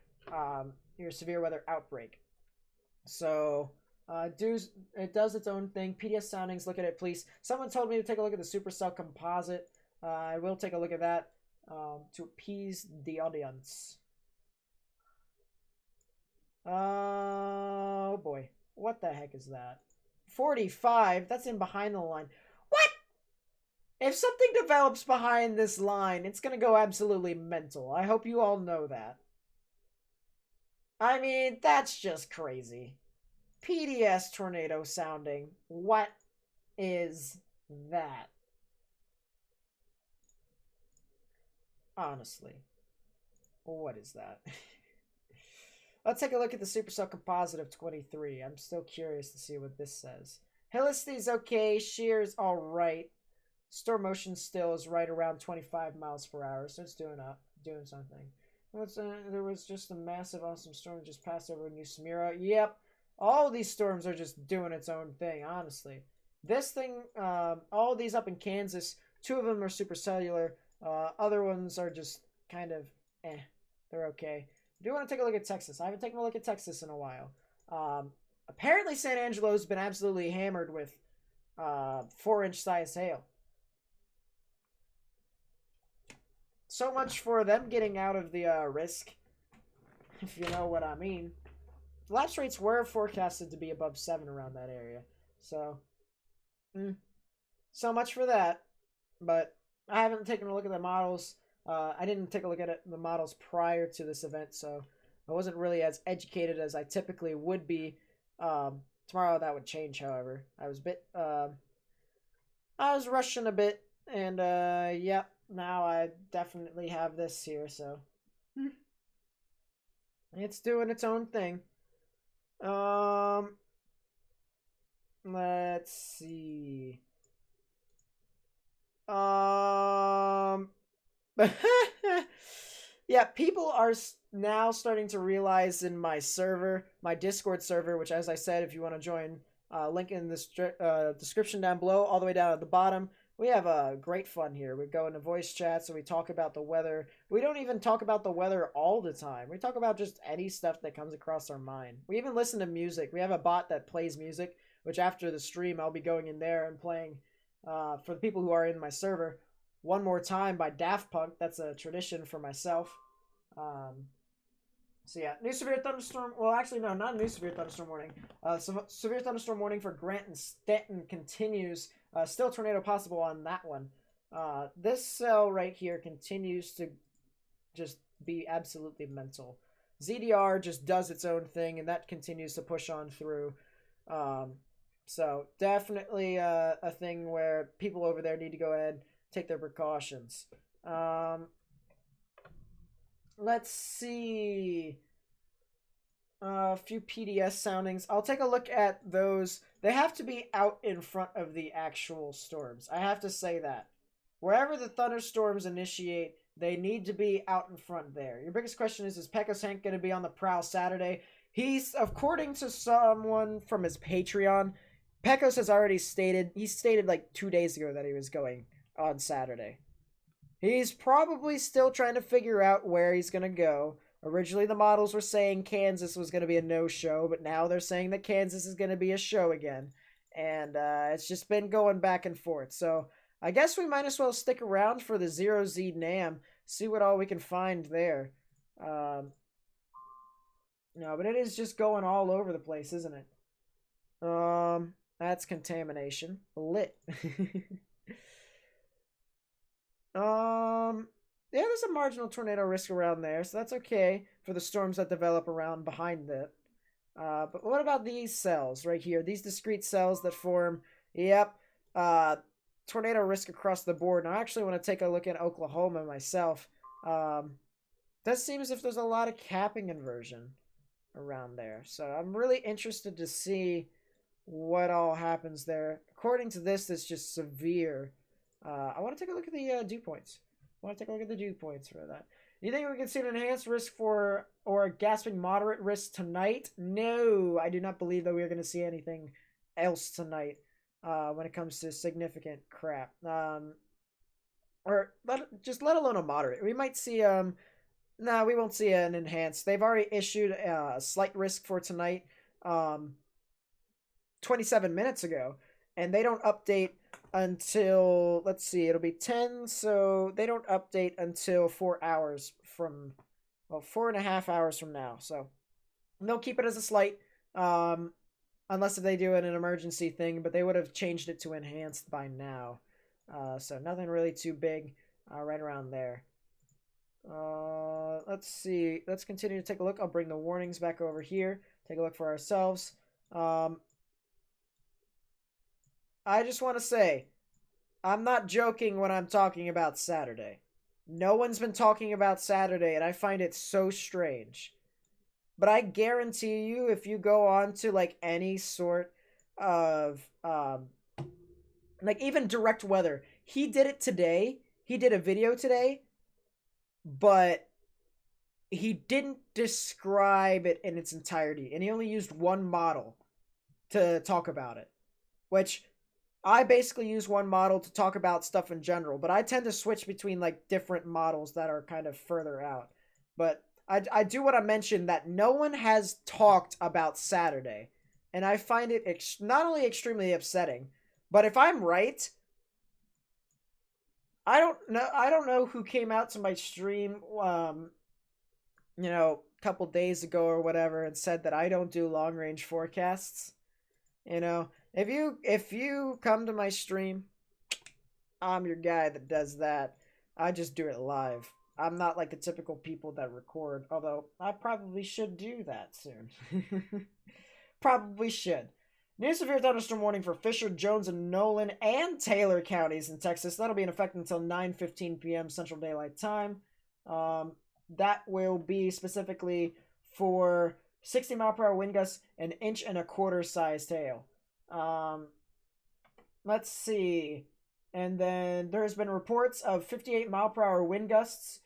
severe weather outbreak. So it does its own thing. PDS soundings, look at it, please. Someone told me to take a look at the supercell composite. I will take a look at that to appease the audience. Oh boy, what the heck is that? 45. That's in behind the line. What? If something develops behind this line, it's gonna go absolutely mental. I hope you all know that. I mean, that's just crazy. PDS tornado sounding. What is that? Honestly, what is that? Let's take a look at the supercell composite of 23. I'm still curious to see what this says. Helicity's okay. Shear's all right. Storm motion still is right around 25 miles per hour, so it's doing something. There was just a massive, awesome storm that just passed over New Smyrna. Yep, all these storms are just doing its own thing, honestly. This thing, all these up in Kansas, 2 of them are supercellular. Other ones are just kind of, they're okay. I do want to take a look at Texas. I haven't taken a look at Texas in a while. Apparently San Angelo's been absolutely hammered with 4-inch size hail. So much for them getting out of the risk, if you know what I mean. Lapse rates were forecasted to be above 7 around that area. So, so much for that. But I haven't taken a look at the models. I didn't take a look at the models prior to this event, so I wasn't really as educated as I typically would be. Tomorrow that would change, however. I was rushing a bit, and yeah, now I definitely have this here, so it's doing its own thing. Let's see. Yeah, people are now starting to realize in my server, my Discord server, which, as I said, if you want to join, link in the description down below, all the way down at the bottom. We have great fun here. We go into voice chat, so we talk about the weather. We don't even talk about the weather all the time. We talk about just any stuff that comes across our mind. We even listen to music. We have a bot that plays music, which after the stream, I'll be going in there and playing, for the people who are in my server, One More Time by Daft Punk. That's a tradition for myself. So yeah, new severe thunderstorm. Well, actually, no, not a new severe thunderstorm warning. Severe thunderstorm warning for Grant and Stanton continues. Still tornado possible on that one. This cell right here continues to just be absolutely mental. ZDR just does its own thing, and that continues to push on through. So definitely a thing where people over there need to go ahead, take their precautions. Let's see. A few PDS soundings. I'll take a look at those. They have to be out in front of the actual storms. I have to say that. Wherever the thunderstorms initiate, they need to be out in front there. Your biggest question is Pecos Hank going to be on the prowl Saturday? He's, according to someone from his Patreon, Pecos has already stated, he stated like 2 days ago that he was going on Saturday. He's probably still trying to figure out where he's going to go. Originally, the models were saying Kansas was going to be a no-show, but now they're saying that Kansas is going to be a show again. And it's just been going back and forth. So I guess we might as well stick around for the 0Z NAM, see what all we can find there. No, but it is just going all over the place, isn't it? That's contamination. Lit. Yeah, there's a marginal tornado risk around there, so that's okay for the storms that develop around behind it. But what about these cells right here? These discrete cells that form, yep, tornado risk across the board. And I actually want to take a look at Oklahoma myself. That seems as if there's a lot of capping inversion around there. So I'm really interested to see what all happens there. According to this, it's just severe. I want to take a look at the dew points. I want to take a look at the dew points for that. You think we can see an enhanced risk for, or a gasping moderate risk tonight? No, I do not believe that we are going to see anything else tonight when it comes to significant crap. or let alone a moderate. We might see no, we won't see an enhanced. They've already issued a slight risk for tonight, 27 minutes ago, and they don't update until, let's see, it'll be 10, so they don't update until 4 hours from, well, 4.5 hours from now. So they'll keep it as a slight, unless if they do an emergency thing, but they would have changed it to enhanced by now. So nothing really too big, right around there. Let's see. Let's continue to take a look. I'll bring the warnings back over here. Take a look for ourselves. I just want to say, I'm not joking when I'm talking about Saturday. No one's been talking about Saturday, and I find it so strange. But I guarantee you, if you go on to like any sort of like even direct weather, he did it today. He did a video today, but he didn't describe it in its entirety, and he only used one model to talk about it, which I basically use one model to talk about stuff in general, but I tend to switch between like different models that are kind of further out. But I do want to mention that no one has talked about Saturday, and I find it not only extremely upsetting, but if I'm right, I don't know who came out to my stream a couple days ago or whatever and said that I don't do long range forecasts. If you come to my stream, I'm your guy that does that. I just do it live. I'm not like the typical people that record, although I probably should do that soon. Probably should. Near severe thunderstorm warning for Fisher, Jones, and Nolan and Taylor counties in Texas. That'll be in effect until 9:15 p.m. Central Daylight Time. That will be specifically for 60-mile-per-hour wind gusts, an 1.25-inch size hail. Let's see. And then there's been reports of 58-mile-per-hour wind gusts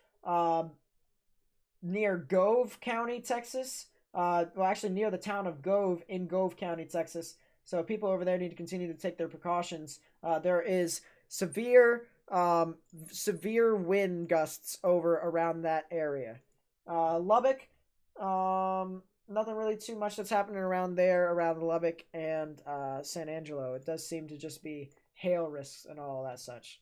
near Gove County, Texas. Well, actually near the town of Gove in Gove County, Texas. So people over there need to continue to take their precautions. There is severe wind gusts over around that area. Lubbock, nothing really too much that's happening around there, around Lubbock and San Angelo. It does seem to just be hail risks and all that such.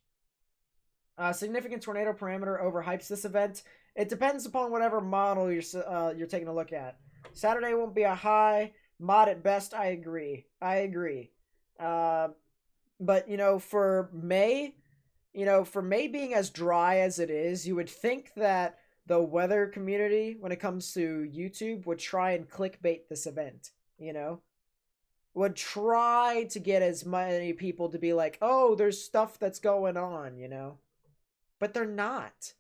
Significant tornado parameter overhypes this event. It depends upon whatever model you're taking a look at. Saturday won't be a high. Mod at best, I agree. But for May, being as dry as it is, you would think that the weather community, when it comes to YouTube, would try and clickbait this event, would try to get as many people to be like, oh, there's stuff that's going on, but they're not.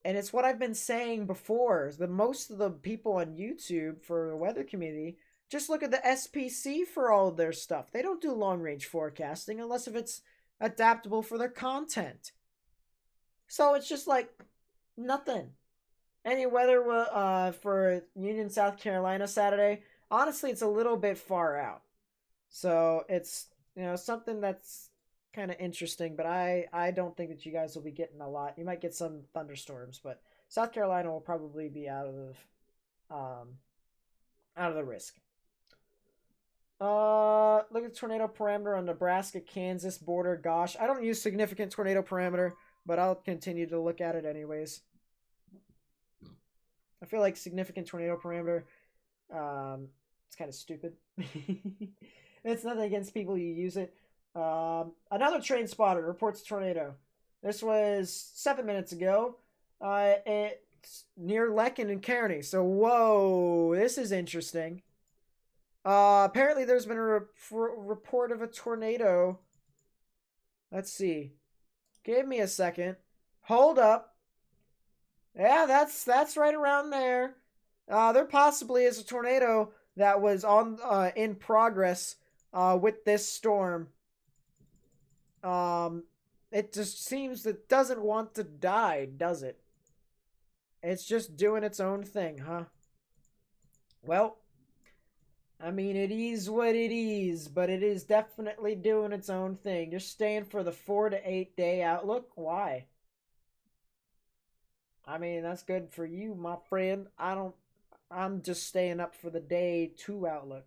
And it's what I've been saying before. Most of the people on YouTube for the weather community just look at the SPC for all of their stuff. They don't do long range forecasting unless if it's adaptable for their content. So it's just like nothing. Any weather for Union, South Carolina Saturday, honestly, it's a little bit far out. So it's, something that's kind of interesting, but I don't think that you guys will be getting a lot. You might get some thunderstorms, but South Carolina will probably be out of the risk. Look at the tornado parameter on Nebraska, Kansas border. Gosh, I don't use significant tornado parameter, but I'll continue to look at it anyways. I feel like significant tornado parameter, it's kind of stupid. It's nothing against people who use it. Another train spotter reports tornado. This was 7 minutes ago. It's near Lecken and Kearney. So, whoa, this is interesting. Apparently there's been a report of a tornado. Let's see. Give me a second. Hold up. Yeah, that's right around there. There possibly is a tornado that was in progress with this storm. It just seems it doesn't want to die, does it? It's just doing its own thing, huh? Well, I mean, it is what it is, but it is definitely doing its own thing. You're staying for the 4 to 8 day outlook? Why? I mean, that's good for you, my friend. I'm just staying up for the day 2 outlook.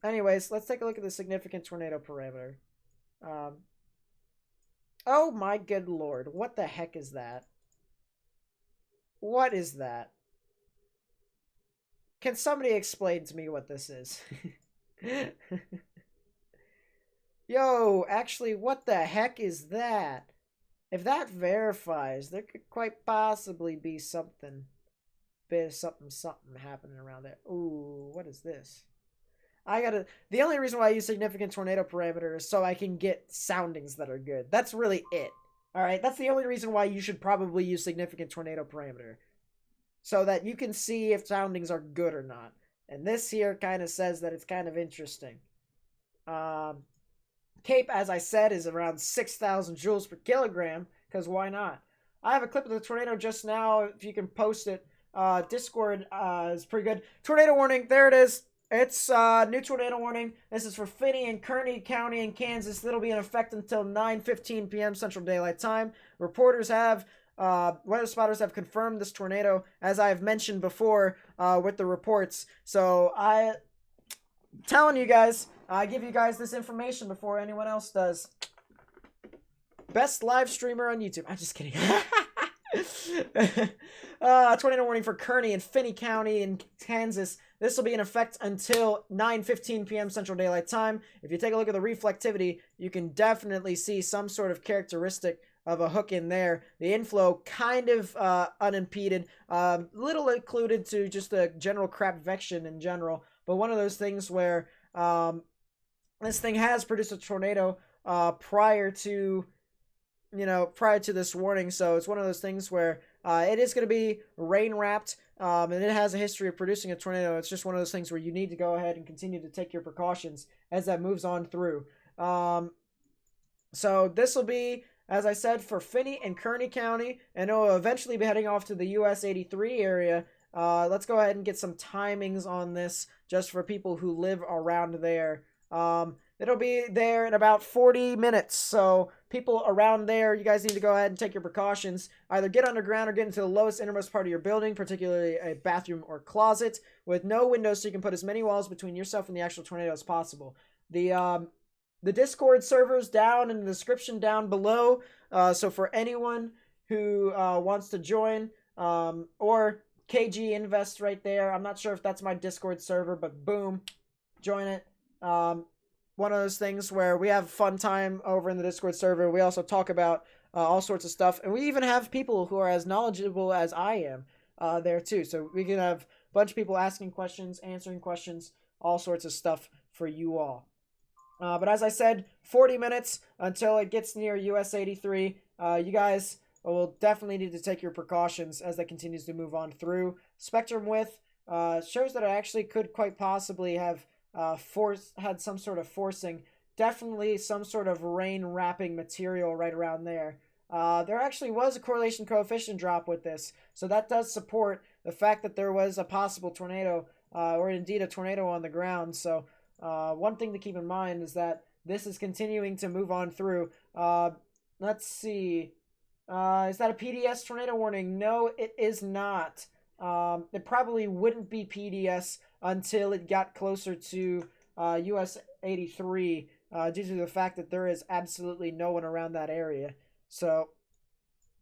Anyways, let's take a look at the significant tornado parameter. Oh my good lord, what the heck is that? What is that? Can somebody explain to me what this is? Yo, actually, what the heck is that? If that verifies, there could quite possibly be something happening around there. Ooh, what is this? The only reason why I use significant tornado parameter is so I can get soundings that are good. That's really it. Alright, that's the only reason why you should probably use significant tornado parameter. So that you can see if soundings are good or not. And this here kind of says that it's kind of interesting. Cape, as I said, is around 6,000 joules per kilogram, because why not? I have a clip of the tornado just now, if you can post it. Discord is pretty good. Tornado warning, there it is. It's new tornado warning. This is for Finney and Kearney County in Kansas. That'll be in effect until 9:15 p.m. Central Daylight Time. Weather spotters have confirmed this tornado, as I have mentioned before with the reports. So I'm telling you guys, I give you guys this information before anyone else does. Best live streamer on YouTube. I'm just kidding. Tornado warning for Kearney and Finney County in Kansas. This will be in effect until 9:15 p.m. Central Daylight Time. If you take a look at the reflectivity, you can definitely see some sort of characteristic of a hook in there. The inflow kind of unimpeded, little included to just the general crapvection in general, but one of those things where this thing has produced a tornado prior to this warning. So it's one of those things where it is going to be rain wrapped, and it has a history of producing a tornado. It's just one of those things where you need to go ahead and continue to take your precautions as that moves on through. So this will be, as I said, for Finney and Kearney County, and it'll eventually be heading off to the US 83 area. Let's go ahead and get some timings on this just for people who live around there. It'll be there in about 40 minutes. So people around there, you guys need to go ahead and take your precautions. Either get underground or get into the lowest innermost part of your building, particularly a bathroom or closet, with no windows so you can put as many walls between yourself and the actual tornado as possible. The Discord server's down in the description down below. So for anyone who wants to join, or KG Invest right there. I'm not sure if that's my Discord server, but boom, join it. One of those things where we have fun time over in the Discord server. We also talk about all sorts of stuff, and we even have people who are as knowledgeable as I am there too. So we can have a bunch of people asking questions, answering questions, all sorts of stuff for you all. But as I said, 40 minutes until it gets near US 83. You guys will definitely need to take your precautions as that continues to move on through. Spectrum width shows that it actually could quite possibly have had some sort of forcing. Definitely some sort of rain wrapping material right around there. There actually was a correlation coefficient drop with this, so that does support the fact that there was a possible tornado, or indeed a tornado on the ground. So one thing to keep in mind is that this is continuing to move on through. Let's see. Is that a PDS tornado warning? No, it is not. It probably wouldn't be PDS until it got closer to US 83 due to the fact that there is absolutely no one around that area. So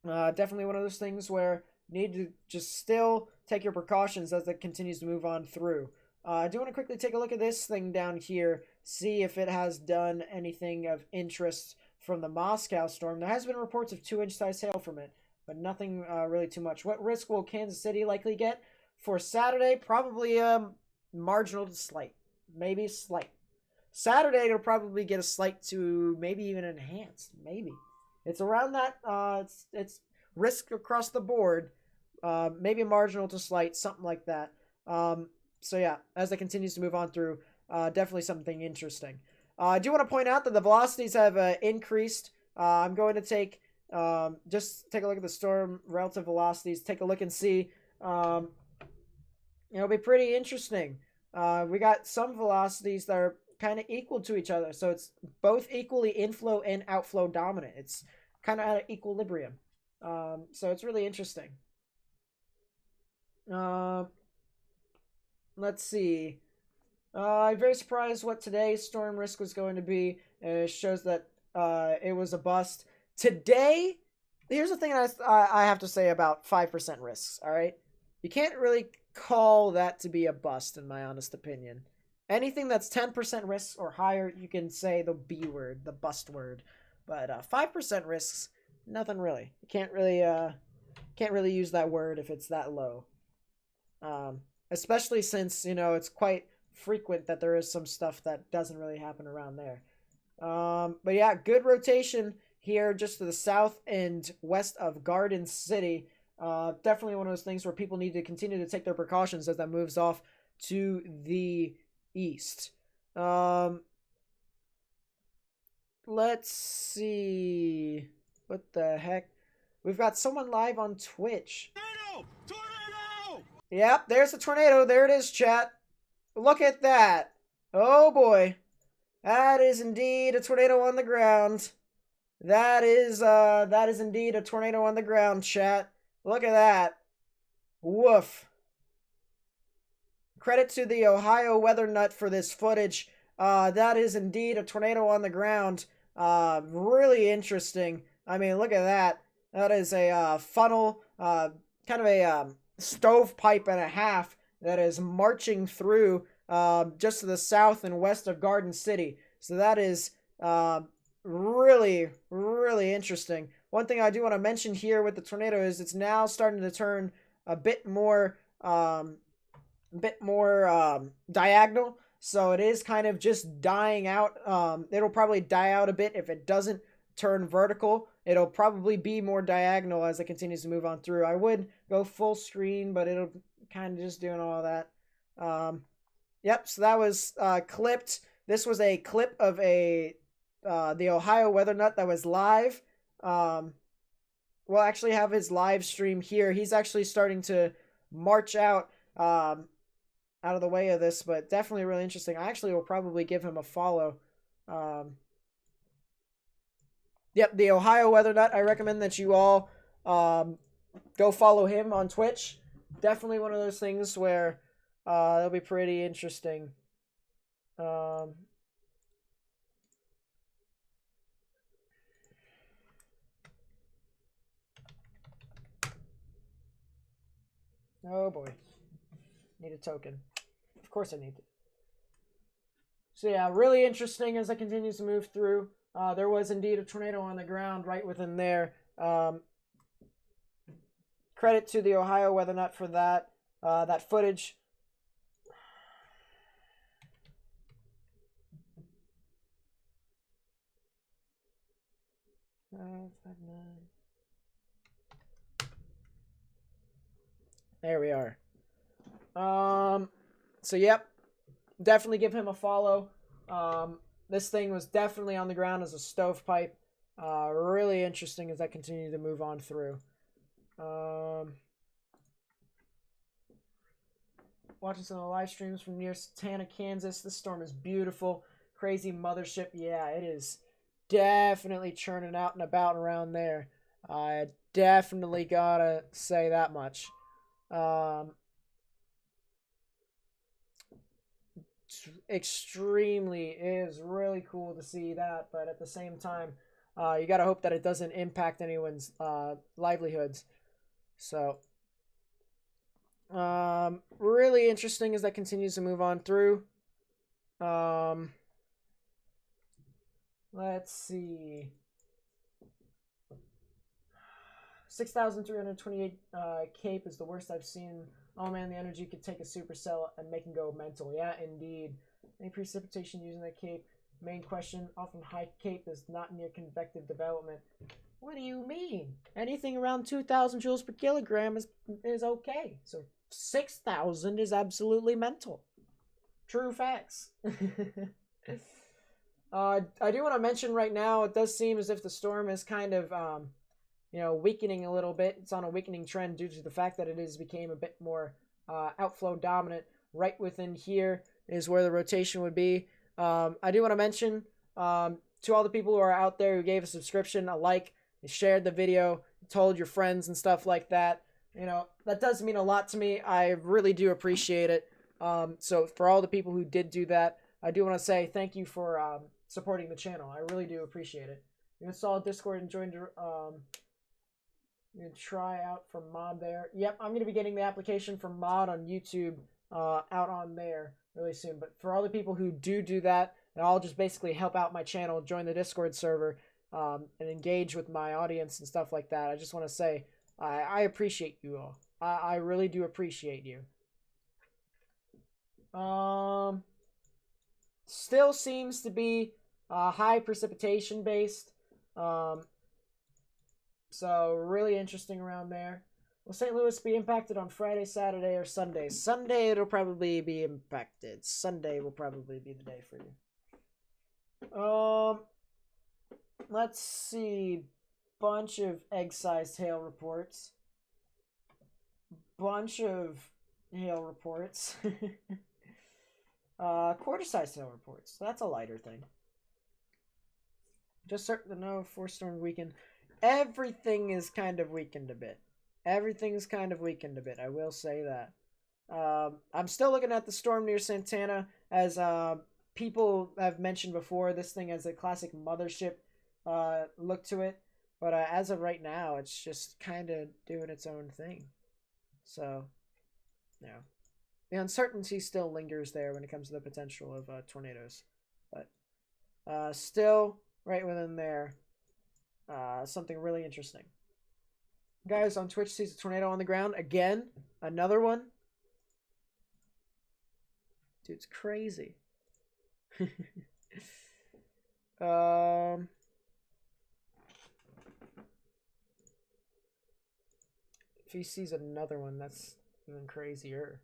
definitely one of those things where you need to just still take your precautions as it continues to move on through. I do want to quickly take a look at this thing down here, see if it has done anything of interest from the Moscow storm. There has been reports of 2-inch size hail from it, but nothing really too much. What risk will Kansas City likely get for Saturday? Probably marginal to slight, maybe slight. Saturday it'll probably get a slight to maybe even enhanced, maybe. It's around that. It's risk across the board, maybe marginal to slight, something like that. So yeah, as it continues to move on through, definitely something interesting. I do want to point out that the velocities have increased. I'm going to just take a look at the storm relative velocities, take a look and see. It'll be pretty interesting. We got some velocities that are kind of equal to each other. So it's both equally inflow and outflow dominant. It's kind of at equilibrium. So it's really interesting. Let's see. I'm very surprised what today's storm risk was going to be. It shows that it was a bust. Today, here's the thing I have to say about 5% risks, all right? You can't really call that to be a bust, in my honest opinion. Anything that's 10% risks or higher, you can say the B word, the bust word. But 5% risks, nothing really. You can't really use that word if it's that low. Especially since, it's quite frequent that there is some stuff that doesn't really happen around there. But yeah, good rotation here just to the south and west of Garden City. Definitely one of those things where people need to continue to take their precautions as that moves off to the east. Let's see. What the heck? We've got someone live on Twitch. Tornado! Tornado! Yep, there's a tornado. There it is, chat. Look at that. Oh boy. That is indeed a tornado on the ground. That is indeed a tornado on the ground, chat. Look at that. Woof. Credit to the Ohio weather nut for this footage. That is indeed a tornado on the ground. Really interesting. I mean, look at that. That is a funnel, kind of a stovepipe and a half that is marching through just to the south and west of Garden City. So that is really, really interesting. One thing I do want to mention here with the tornado is it's now starting to turn a bit more diagonal. So it is kind of just dying out. It'll probably die out a bit if it doesn't turn vertical. It'll probably be more diagonal as it continues to move on through. I would go full screen, but it'll kind of just doing all that. Yep, so that was clipped. This was a clip of the Ohio weather nut that was live. We'll actually have his live stream here. He's actually starting to march out of the way of this, but definitely really interesting. I actually will probably give him a follow. Yep, the Ohio weather nut. I recommend that you all go follow him on Twitch. Definitely one of those things where it'll be pretty interesting. Oh boy. Need a token. Of course I need to. So yeah, really interesting as it continues to move through. There was indeed a tornado on the ground right within there. Credit to the Ohio weather nut for that footage. There we are. So yep, definitely give him a follow. This thing was definitely on the ground as a stovepipe. Really interesting as I continue to move on through. Watching some of the live streams from near Stanton, Kansas. This storm is beautiful. Crazy mothership. Yeah, it is definitely churning out and about around there. I definitely gotta say that much. Extremely is really cool to see that, but at the same time, you gotta hope that it doesn't impact anyone's livelihoods. So really interesting as that continues to move on through. Let's see. 6,328 cape is the worst I've seen. Oh man, the energy could take a supercell and make him go mental. Yeah, indeed. Any precipitation using that cape? Main question, often high cape is not near convective development. What do you mean? Anything around 2,000 joules per kilogram is okay. So 6,000 is absolutely mental. True facts. I do want to mention right now, it does seem as if the storm is kind of, weakening a little bit. It's on a weakening trend due to the fact that it has became a bit more outflow dominant right within here is where the rotation would be. I do want to mention to all the people who are out there who gave a subscription, a like, shared the video, told your friends and stuff like that. That does mean a lot to me. I really do appreciate it. So for all the people who did do that, I do want to say thank you for supporting the channel. I really do appreciate it. You installed Discord and joined you can try out for mod there. Yep, I'm going to be getting the application for mod on YouTube out on there really soon. But for all the people who do that, and I'll just basically help out my channel, join the Discord server, and engage with my audience and stuff like that, I just want to say I appreciate you all. I really do appreciate you. Still seems to be high precipitation based. So really interesting around there. Will St. Louis be impacted on Friday, Saturday, or Sunday? Sunday it'll probably be impacted. Sunday will probably be the day for you. Let's see. Bunch of egg-sized hail reports. Bunch of hail reports. Quarter-sized hail reports. So that's a lighter thing. Just certain to know 4-storm weekend. Everything is kind of weakened a bit. Everything's kind of weakened a bit. I will say that. I'm still looking at the storm near Santana. As people have mentioned before, this thing has a classic mothership look to it. But as of right now, it's just kind of doing its own thing. So, yeah. The uncertainty still lingers there when it comes to the potential of tornadoes. But still, right within there, something really interesting. Guys on Twitch sees a tornado on the ground. Again, another one. Dude's crazy. If he sees another one, that's even crazier.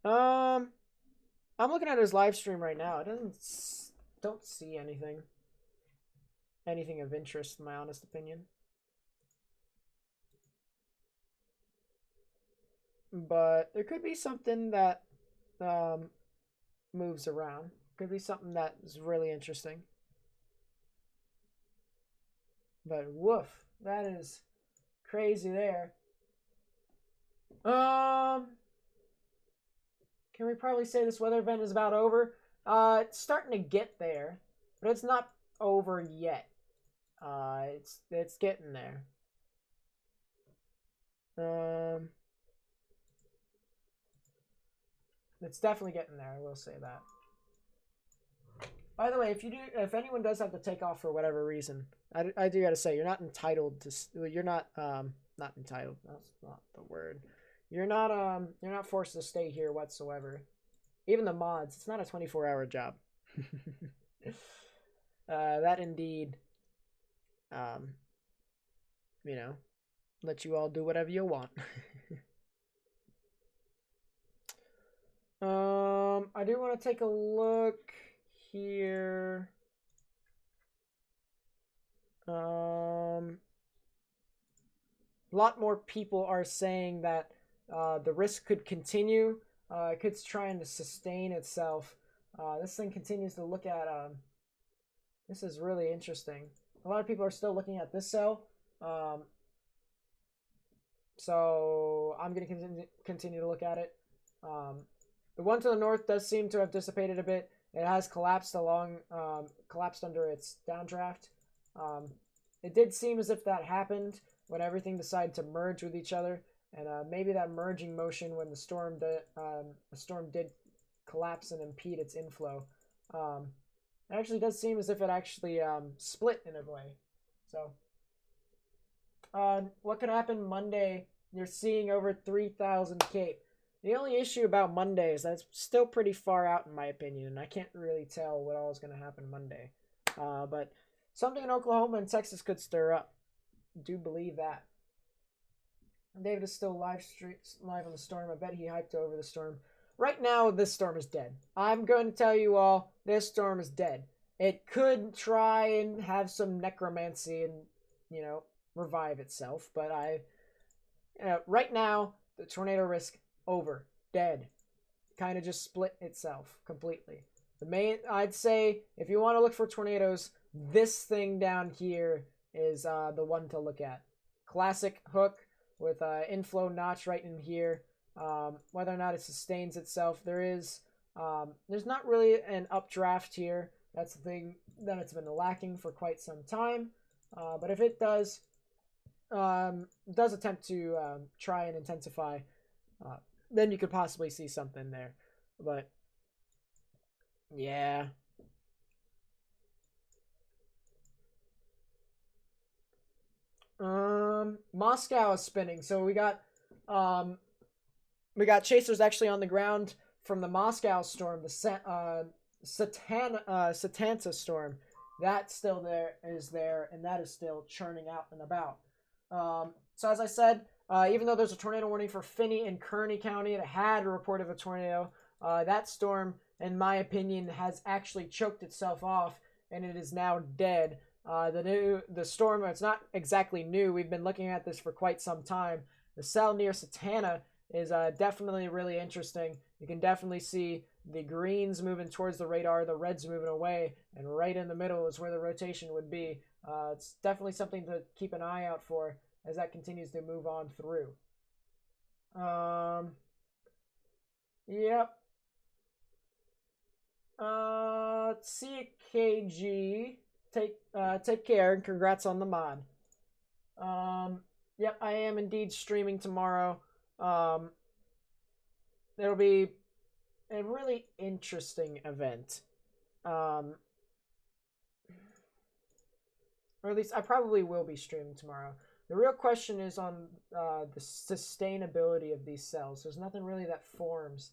I'm looking at his live stream right now. It don't see anything of interest, in my honest opinion. But there could be something that moves around. Could be something that is really interesting. But woof, that is crazy there. Can we probably say this weather event is about over? It's starting to get there, but it's not over yet. It's getting there. It's definitely getting there. I will say that. By the way, if anyone does have to take off for whatever reason, I do gotta say you're not entitled to. You're not entitled. That's not the word. You're not forced to stay here whatsoever. Even the mods, it's not a 24-hour job. That indeed, let you all do whatever you want. I do want to take a look here. A lot more people are saying that the risk could continue. It could trying to sustain itself. This thing continues to look at. This is really interesting. A lot of people are still looking at this cell. So I'm going to continue to look at it. The one to the north does seem to have dissipated a bit. It has collapsed collapsed under its downdraft. It did seem as if that happened when everything decided to merge with each other, and maybe that merging motion when the storm did collapse and impede its inflow. It actually does seem as if it actually split in a way. So, what could happen Monday? You're seeing over 3,000 Cape. The only issue about Monday is that it's still pretty far out in my opinion, and I can't really tell what all is going to happen Monday. But something in Oklahoma and Texas could stir up. I do believe that. David is still live on the storm. I bet he hyped over the storm. Right now, this storm is dead. I'm going to tell you all, this storm is dead. It could try and have some necromancy and, revive itself. But right now, the tornado risk over. Dead. kind of just split itself completely. I'd say, if you want to look for tornadoes, this thing down here is the one to look at. Classic hook with inflow notch right in here. Whether or not it sustains itself, there's not really an updraft here. That's the thing that it's been lacking for quite some time. But if it does attempt to try and intensify, then you could possibly see something there. But yeah. Moscow is spinning, so we got chasers actually on the ground from the Moscow storm, the Satanta storm. That still is there, and that is still churning out and about. So as I said, even though there's a tornado warning for Finney and Kearney County, it had a report of a tornado. That storm, in my opinion, has actually choked itself off, and it is now dead. The storm, it's not exactly new. We've been looking at this for quite some time. The cell near Satana is definitely really interesting. You can definitely see the greens moving towards the radar, the reds moving away, and right in the middle is where the rotation would be. It's definitely something to keep an eye out for as that continues to move on through. Yep. CKG, take care and congrats on the mod. Yep, I am indeed streaming tomorrow. It'll be a really interesting event. Or at least I probably will be streaming tomorrow. The real question is on the sustainability of these cells. There's nothing really that forms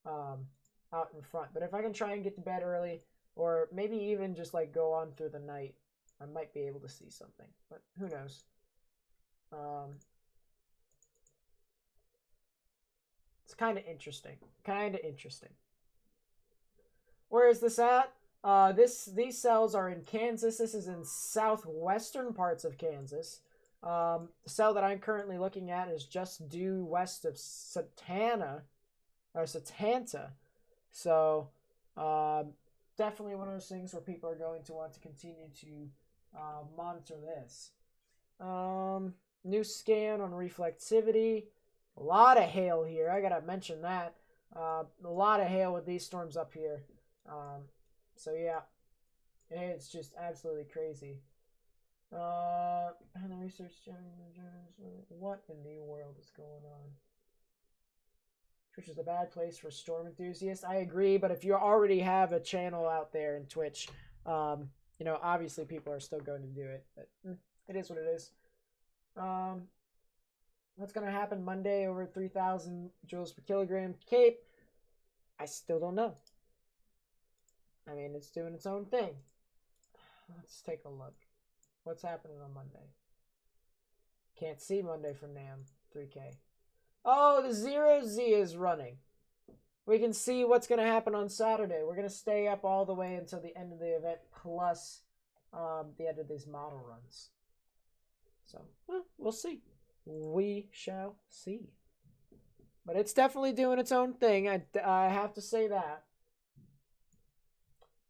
out in front. But if I can try and get to bed early, or maybe even just like go on through the night, I might be able to see something. But who knows? It's kind of interesting. Where is this at? These cells are in Kansas. This is in southwestern parts of Kansas. The cell that I'm currently looking at is just due west of Satanta. So, definitely one of those things where people are going to want to continue to monitor this. New scan on reflectivity. A lot of hail here. I gotta mention that. A lot of hail with these storms up here. So yeah, it's just absolutely crazy. And the research, what in the world is going on? Twitch is a bad place for storm enthusiasts. I agree, but if you already have a channel out there in Twitch, obviously people are still going to do it. But it is what it is. What's going to happen Monday over 3,000 joules per kilogram Cape? I still don't know. I mean, it's doing its own thing. Let's take a look. What's happening on Monday? Can't see Monday for NAM 3K. Oh, the 0Z is running. We can see what's going to happen on Saturday. We're going to stay up all the way until the end of the event, plus the end of these model runs. So, well, we'll see. We shall see. But it's definitely doing its own thing. I have to say that.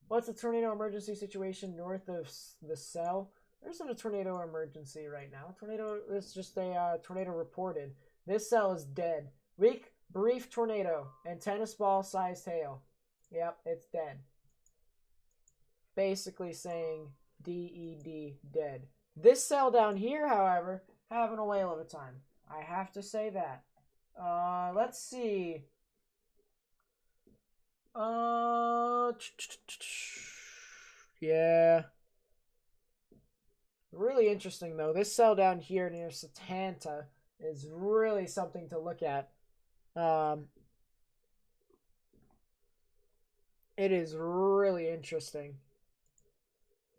What's the tornado emergency situation north of the cell? There's not a tornado emergency right now. It's just a tornado reported. This cell is dead. Weak, brief tornado and tennis ball sized hail. Yep, it's dead. Basically saying DED, dead. This cell down here, however, having a whale of a time. I have to say that. Let's see. Yeah. Really interesting, though. This cell down here near Satanta is really something to look at. It is really interesting.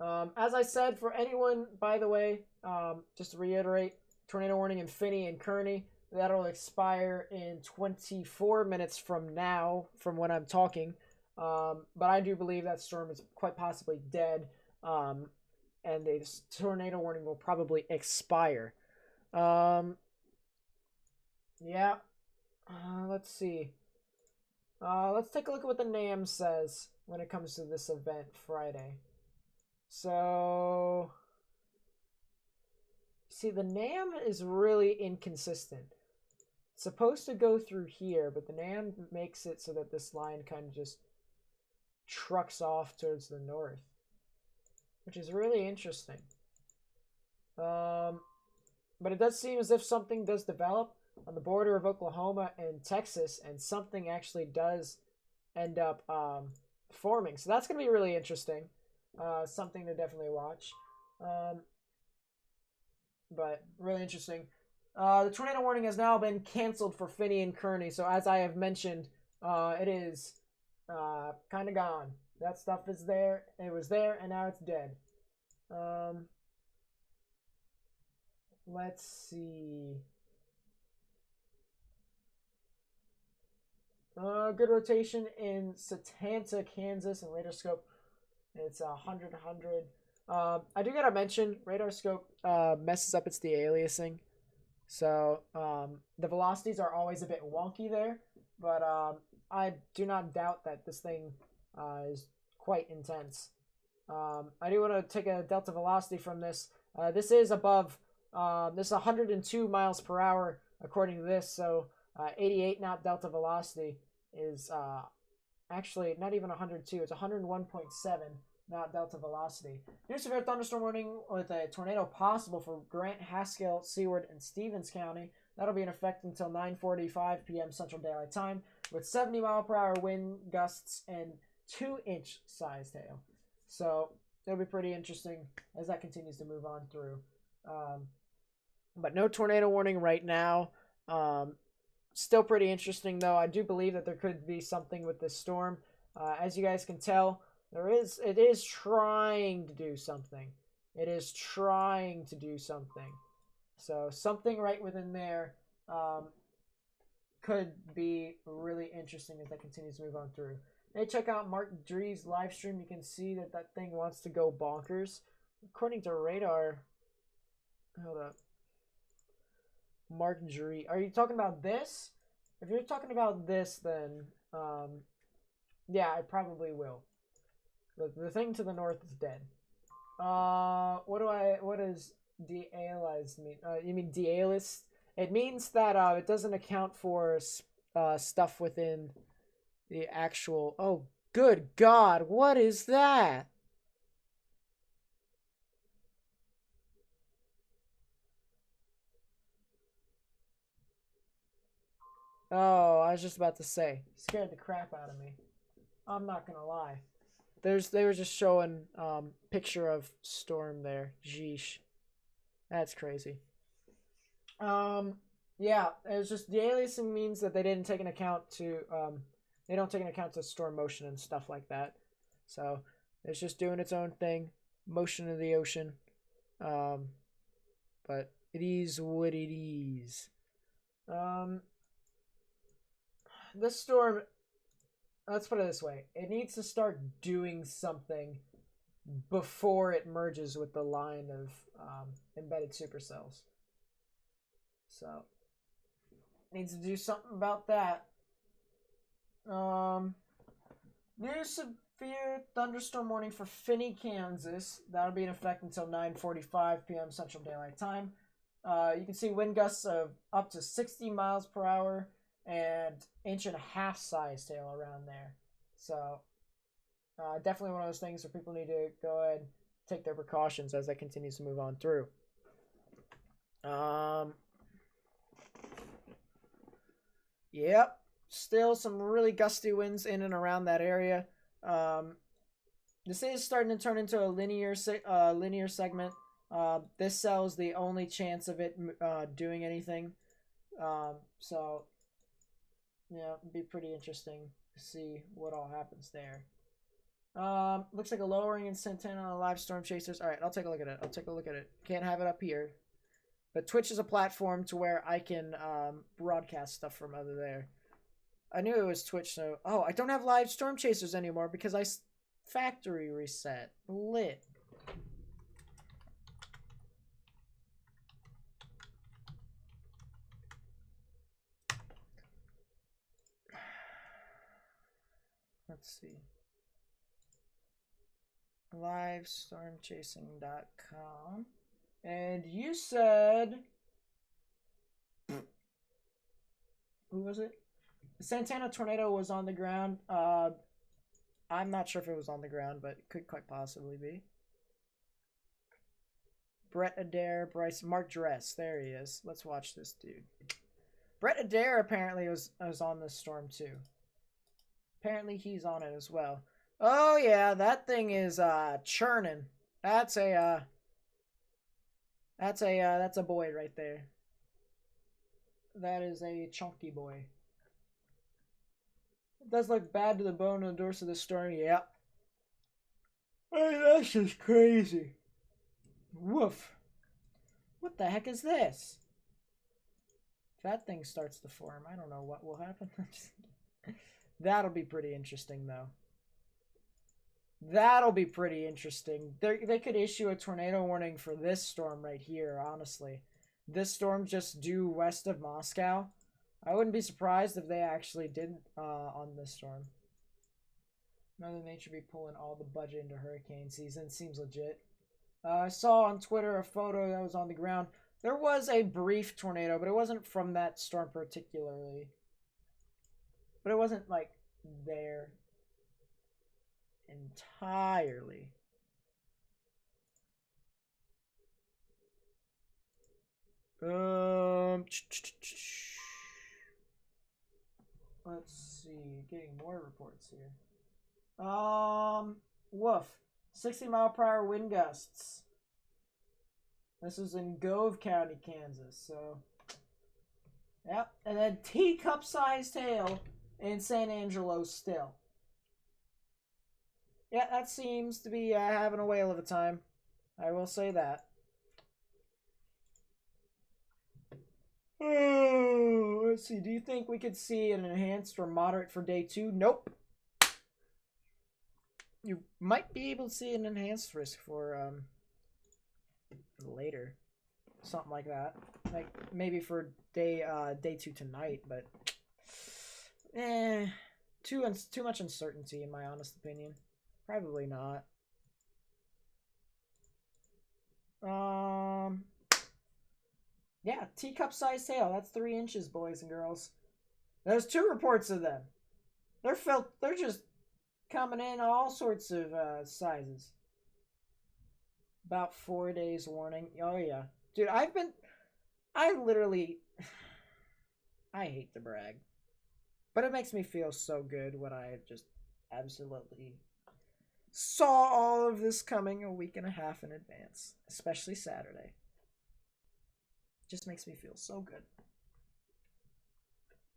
As I said, for anyone, by the way, just to reiterate, tornado warning in Finney and Kearney, that'll expire in 24 minutes from now, from when I'm talking. But I do believe that storm is quite possibly dead. And a tornado warning will probably expire. Yeah. Let's see. Let's take a look at what the NAM says when it comes to this event Friday. So, see, the NAM is really inconsistent. It's supposed to go through here, but the NAM makes it so that this line kind of just trucks off towards the north, which is really interesting. But it does seem as if something does develop on the border of Oklahoma and Texas, and something actually does end up forming. So that's going to be really interesting. Something to definitely watch. But really interesting. The tornado warning has now been canceled for Finney and Kearney. So as I have mentioned, it is kind of gone. That stuff is there. It was there, and now it's dead. Let's see. Good rotation in Satanta, Kansas, and radar scope. It's 100. I do gotta mention, radar scope messes up its de-aliasing. So the velocities are always a bit wonky there, but I do not doubt that this thing is quite intense. I do want to take a delta velocity from this. This is above, this is 102 miles per hour according to this, so 88 knot delta velocity is actually not even 102, it's 101.7 knot delta velocity. New severe thunderstorm warning with a tornado possible for Grant, Haskell, Seward, and Stevens County. That'll be in effect until 9:45 p.m. Central Daylight Time with 70 mile per hour wind gusts and 2-inch size hail. So it'll be pretty interesting as that continues to move on through. But no tornado warning right now. Still pretty interesting though. I do believe that there could be something with this storm. As you guys can tell, it is trying to do something. It is trying to do something. So something right within there could be really interesting as that continues to move on through. Hey, check out Mark Dree's live stream. You can see that that thing wants to go bonkers. According to radar, hold up. Mark Dree. Are you talking about this? If you're talking about this, then yeah, I probably will. The thing to the north is dead. What does de-aliased mean? You mean de-aliased? It means that it doesn't account for stuff within the actual. Oh, good God! What is that? Oh, I was just about to say, scared the crap out of me. I'm not gonna lie. They were just showing picture of storm there. Jeesh, that's crazy. Yeah, it's just the aliasing means that they didn't take into account to they don't take into account to storm motion and stuff like that. So it's just doing its own thing, motion of the ocean. But it is what it is. This storm, let's put it this way, it needs to start doing something before it merges with the line of embedded supercells. So needs to do something about that. New severe thunderstorm warning for Finney, Kansas. That'll be in effect until 9:45 p.m. Central Daylight Time. You can see wind gusts of up to 60 miles per hour and 1.5-inch size hail around there. So definitely one of those things where people need to go ahead and take their precautions as that continues to move on through. Yep, still some really gusty winds in and around that area. This is starting to turn into a linear segment. This cell is the only chance of it doing anything. So yeah, it'd be pretty interesting to see what all happens there. Looks like a lowering in Santana on live storm chasers. All right, I'll take a look at it. Can't have it up here, but Twitch is a platform to where I can broadcast stuff from over there. I knew it was Twitch, so I don't have live storm chasers anymore because I factory reset. Lit. Let's see. Livestormchasing.com. And you said... Who was it? The Santana tornado was on the ground. I'm not sure if it was on the ground, but it could quite possibly be. Brett Adair, Bryce, Mark Dress. There he is. Let's watch this dude. Brett Adair apparently was on this storm too. Apparently he's on it as well. Oh yeah, that thing is churning. That's a boy right there. That is a chunky boy. It does look bad to the bone on the doors of the storm. Yep. Hey, that's just crazy. Woof. What the heck is this? If that thing starts to form, I don't know what will happen. That'll be pretty interesting, though. That'll be pretty interesting. They could issue a tornado warning for this storm right here, honestly. This storm just due west of Moscow. I wouldn't be surprised if they actually did on this storm. Mother Nature be pulling all the budget into hurricane season. Seems legit. I saw on Twitter a photo that was on the ground. There was a brief tornado, but it wasn't from that storm particularly. But it wasn't, like, there entirely. Let's see. Getting more reports here. Woof. 60-mile-per-hour wind gusts. This is in Gove County, Kansas. So, yep. And then teacup-sized hail in San Angelo still. Yeah, that seems to be having a whale of a time. I will say that. Oh, let's see. Do you think we could see an enhanced or moderate for day 2? Nope. You might be able to see an enhanced risk for later, something like that. Like maybe for day 2 tonight, but too much uncertainty in my honest opinion. Probably not. Yeah, teacup-sized hail. That's 3 inches, boys and girls. There's 2 reports of them. They're just coming in all sorts of sizes. About 4 days warning. Oh yeah, dude. I hate to brag, but it makes me feel so good when I just absolutely saw all of this coming a week and a half in advance, especially Saturday. Just makes me feel so good.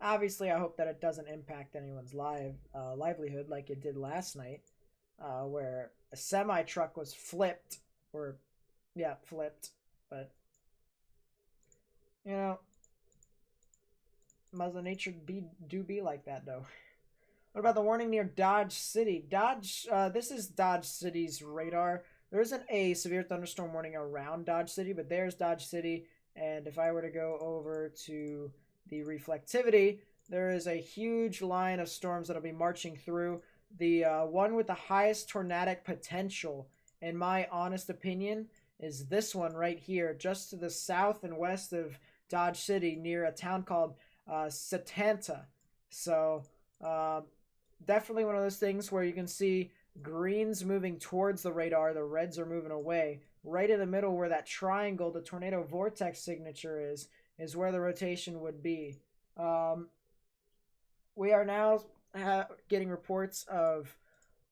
Obviously, I hope that it doesn't impact anyone's livelihood like it did last night, where a semi-truck was flipped. Flipped. But, you know, Mother Nature do be like that, though. What about the warning near Dodge City? This is Dodge City's radar. There isn't a severe thunderstorm warning around Dodge City, but there's Dodge City. And if I were to go over to the reflectivity, there is a huge line of storms that'll be marching through. The one with the highest tornadic potential, in my honest opinion, is this one right here, just to the south and west of Dodge City, near a town called Setanta. So, definitely one of those things where you can see greens moving towards the radar, the reds are moving away. Right in the middle where that triangle, the tornado vortex signature is where the rotation would be. We are now getting reports of,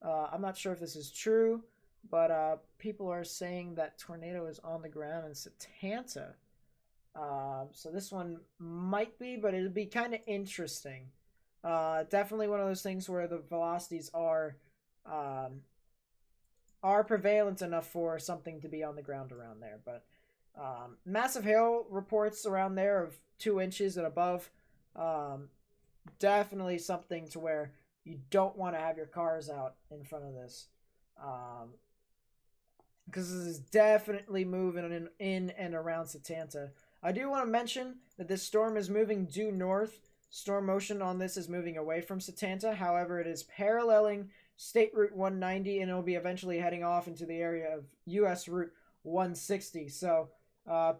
I'm not sure if this is true, but people are saying that tornado is on the ground in Setanta. So this one might be, but it'll be kind of interesting. Definitely one of those things where the velocities are prevalent enough for something to be on the ground around there. But massive hail reports around there of 2 inches and above. Definitely something to where you don't want to have your cars out in front of this. Because this is definitely moving in and around Setanta. I do want to mention that this storm is moving due north. storm motion on this is moving away from Setanta. However, it is paralleling State Route 190, and it'll be eventually heading off into the area of US Route 160. So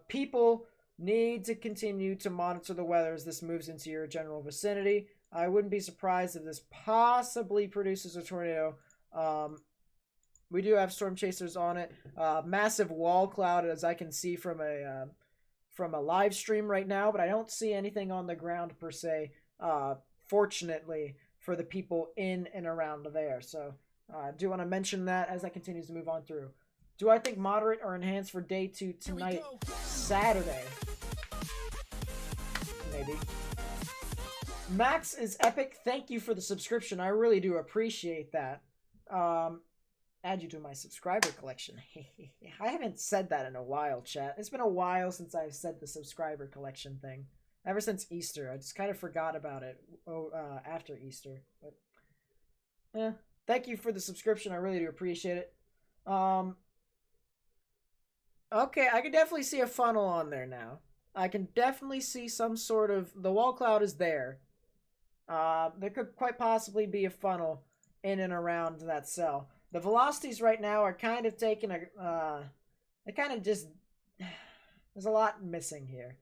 people need to continue to monitor the weather as this moves into your general vicinity. I wouldn't be surprised if this possibly produces a tornado. We do have storm chasers on it. Massive wall cloud, as I can see from a live stream right now, but I don't see anything on the ground per se, fortunately for the people in and around there. So I do want to mention that as that continues to move on through. Do I think moderate or enhanced for day 2 tonight, Saturday? Maybe. Max is epic. Thank you for the subscription. I really do appreciate that. Add you to my subscriber collection. I haven't said that in a while, chat. It's been a while since I've said the subscriber collection thing. Ever since Easter. I just kind of forgot about it after Easter. But, thank you for the subscription. I really do appreciate it. Okay, I can definitely see a funnel on there now. I can definitely see some sort of... The wall cloud is there. There could quite possibly be a funnel in and around that cell. The velocities right now are kind of taking a... they kind of just... There's a lot missing here.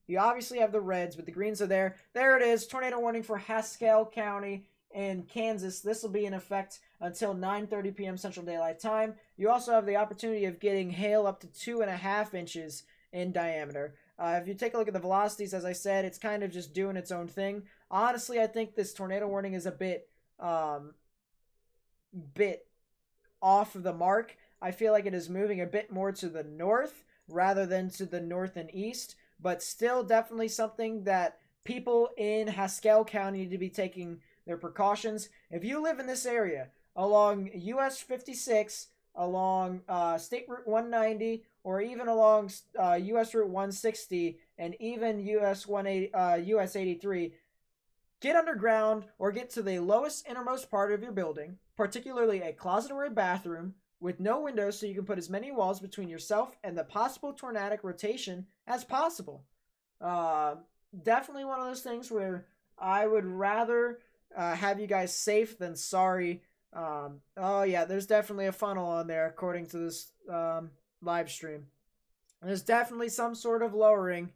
You obviously have the reds, but the greens are there. There it is. Tornado warning for Haskell County in Kansas. This will be in effect until 9:30 p.m. Central Daylight Time. You also have the opportunity of getting hail up to 2.5 inches in diameter. If you take a look at the velocities, as I said, it's kind of just doing its own thing. Honestly, I think this tornado warning is a bit off of the mark. I feel like it is moving a bit more to the north rather than to the north and east, but still definitely something that people in Haskell County need to be taking their precautions. If you live in this area along US 56, along State Route 190, or even along US Route 160, and even US 83, get underground or get to the lowest innermost part of your building, particularly a closet or a bathroom, with no windows so you can put as many walls between yourself and the possible tornadic rotation as possible. Definitely one of those things where I would rather have you guys safe than sorry. Oh yeah, there's definitely a funnel on there according to this live stream. There's definitely some sort of lowering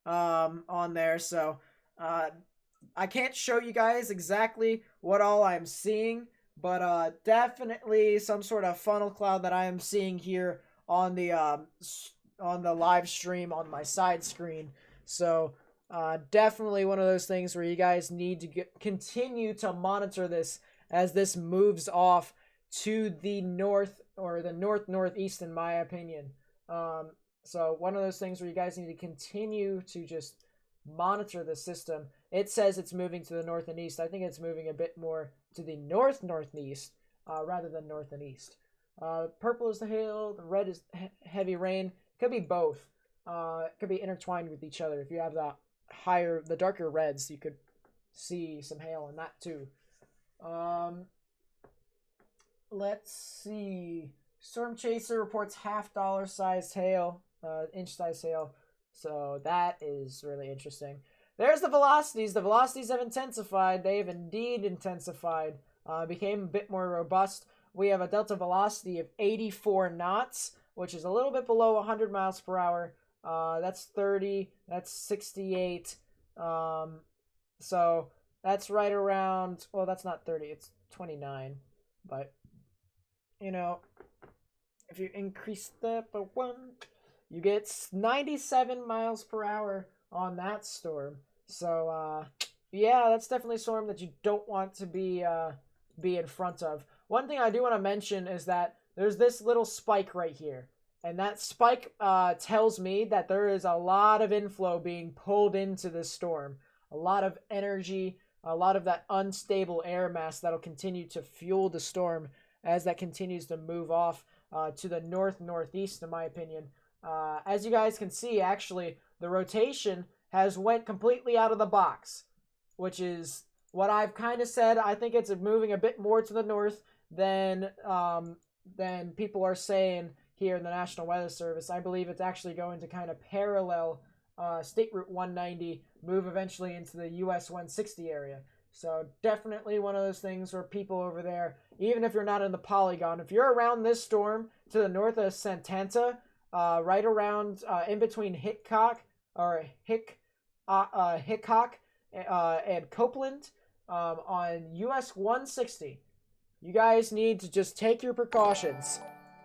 on there, so I can't show you guys exactly what all I'm seeing, but definitely some sort of funnel cloud that I am seeing here on the live stream on my side screen. So definitely one of those things where you guys need to continue to monitor this as this moves off to the north or the northeast, in my opinion. So one of those things where you guys need to continue to just monitor the system. It says it's moving to the north and east. I think it's moving a bit more to the northeast rather than north and east. Purple is the hail. The red is heavy rain. Could be both. It could be intertwined with each other. If you have the darker reds, you could see some hail in that too. Let's see. Storm Chaser reports $half sized hail, inch sized hail. So that is really interesting. There's the velocities. The velocities have intensified. They have indeed intensified. Became a bit more robust. We have a delta velocity of 84 knots, which is a little bit below 100 miles per hour. That's 30. That's 68. So that's right around, well, that's not 30. It's 29. But, if you increase that by 1, you get 97 miles per hour on that storm. So, yeah, that's definitely a storm that you don't want to be in front of. One thing I do want to mention is that there's this little spike right here. And that spike tells me that there is a lot of inflow being pulled into this storm. A lot of energy, a lot of that unstable air mass that'll continue to fuel the storm as that continues to move off to the northeast, in my opinion. As you guys can see, actually, the rotation has went completely out of the box, which is what I've kind of said. I think it's moving a bit more to the north than people are saying here in the National Weather Service. I believe it's actually going to kind of parallel State Route 190 move eventually into the US 160 area. So definitely one of those things where people over there, even if you're not in the polygon, if you're around this storm to the north of Santanta, right around in between Hickok and Copeland on US 160, you guys need to just take your precautions.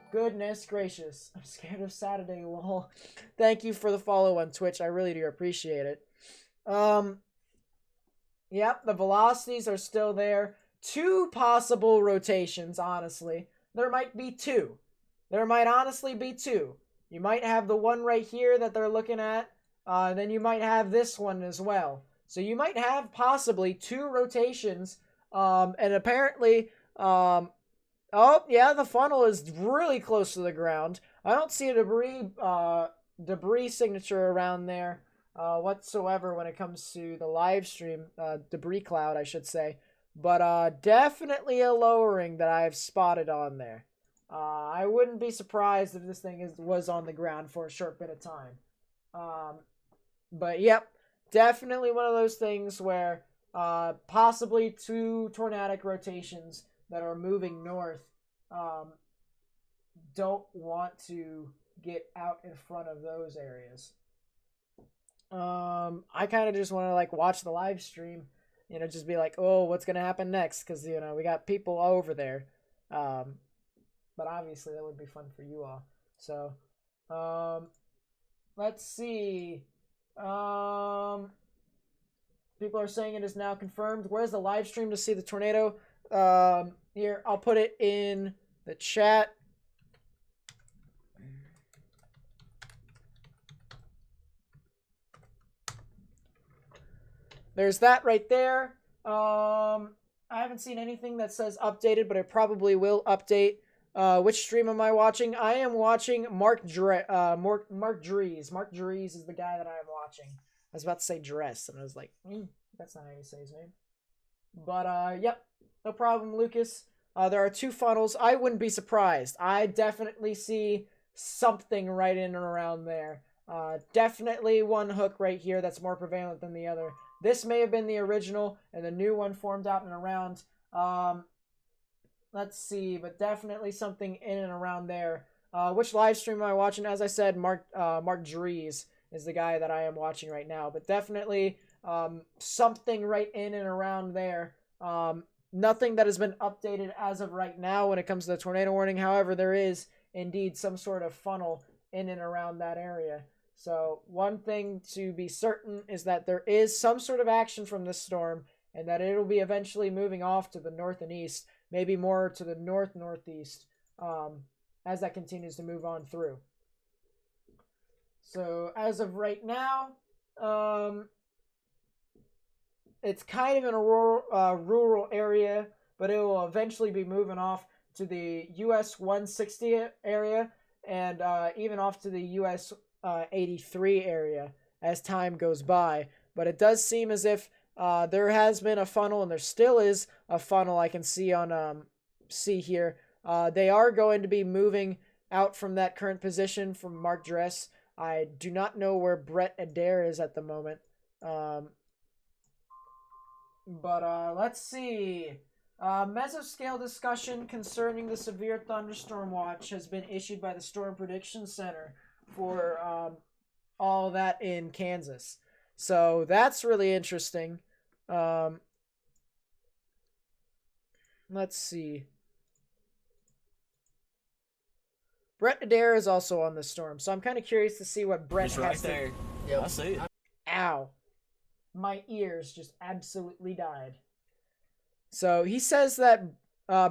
Goodness gracious. I'm scared of Saturday, lol. Thank you for the follow on Twitch. I really do appreciate it. Yep, the velocities are still there. 2 possible rotations, honestly. There might be 2. There might honestly be 2. You might have the one right here that they're looking at. Then you might have this one as well. So you might have possibly 2 rotations. And apparently, oh, yeah, the funnel is really close to the ground. I don't see a debris signature around there whatsoever when it comes to the live stream, debris cloud, I should say. But definitely a lowering that I've spotted on there. I wouldn't be surprised if this thing was on the ground for a short bit of time. But yep, definitely one of those things where possibly 2 tornadic rotations that are moving north don't want to get out in front of those areas. I kind of just want to like watch the live stream, just be like, oh, what's gonna happen next? Because we got people over there. But obviously that would be fun for you all. So, let's see. People are saying it is now confirmed. Where's the live stream to see the tornado? Here, I'll put it in the chat. There's that right there. I haven't seen anything that says updated, but it probably will update. Which stream am I watching? I am watching Mark Dries. Mark Dries is the guy that I am watching. I was about to say Dress, and I was like, that's not how you say his name. But, yep, no problem, Lucas. There are 2 funnels. I wouldn't be surprised. I definitely see something right in and around there. Definitely one hook right here that's more prevalent than the other. This may have been the original, and the new one formed out and around. Let's see, but definitely something in and around there. Which live stream am I watching? As I said, Mark Dries is the guy that I am watching right now. But definitely something right in and around there. Nothing that has been updated as of right now when it comes to the tornado warning. However, there is indeed some sort of funnel in and around that area. So one thing to be certain is that there is some sort of action from this storm, and that it'll be eventually moving off to the north and east, maybe more to the northeast, as that continues to move on through. So as of right now, it's kind of in a rural area, but it will eventually be moving off to the US 160 area, and even off to the US 83 area as time goes by. But it does seem as if there has been a funnel, and there still is a funnel I can see on see here. They are going to be moving out from that current position from Mark Dress. I do not know where Brett Adair is at the moment. But let's see. Mesoscale discussion concerning the severe thunderstorm watch has been issued by the Storm Prediction Center for all that in Kansas. So that's really interesting. Let's see. Brett Adair is also on the storm, so I'm kind of curious to see what Brett has right there. Yep. I see it. Ow. My ears just absolutely died. So he says that,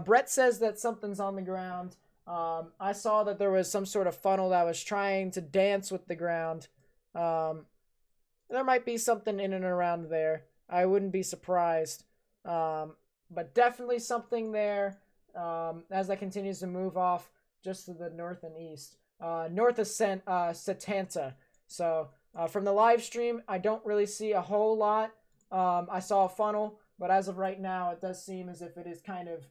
Brett says that something's on the ground. I saw that there was some sort of funnel that was trying to dance with the ground. There might be something in and around there. I wouldn't be surprised. But definitely something there as that continues to move off just to the north and east. North of Satanta. So from the live stream, I don't really see a whole lot. I saw a funnel, but as of right now, it does seem as if it is kind of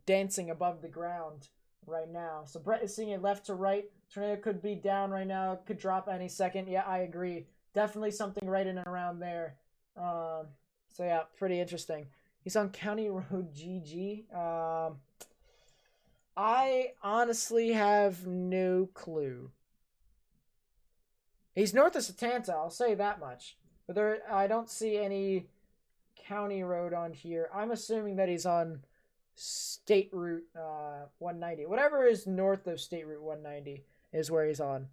dancing above the ground right now. So Brett is seeing it left to right. Tornado could be down right now. It could drop any second. Yeah, I agree. definitely something right in and around there. So yeah, pretty interesting. He's on County Road GG. I honestly have no clue. He's north of Satanta, I'll say that much. But I don't see any county road on here. I'm assuming that he's on State Route 190. Whatever is north of State Route 190 is where he's on.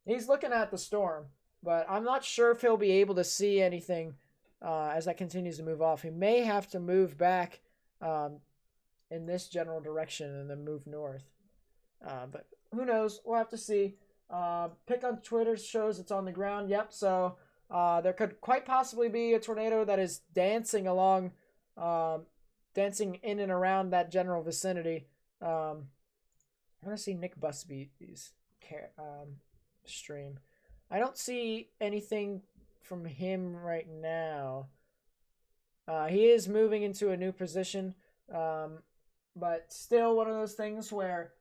He's looking at the storm, but I'm not sure if he'll be able to see anything as that continues to move off. He may have to move back in this general direction and then move north. But who knows? We'll have to see. Pick on Twitter shows it's on the ground. Yep, so there could quite possibly be a tornado that is dancing along, dancing in and around that general vicinity. I want to see Nick Busby's stream. I don't see anything from him right now. He is moving into a new position, but still one of those things where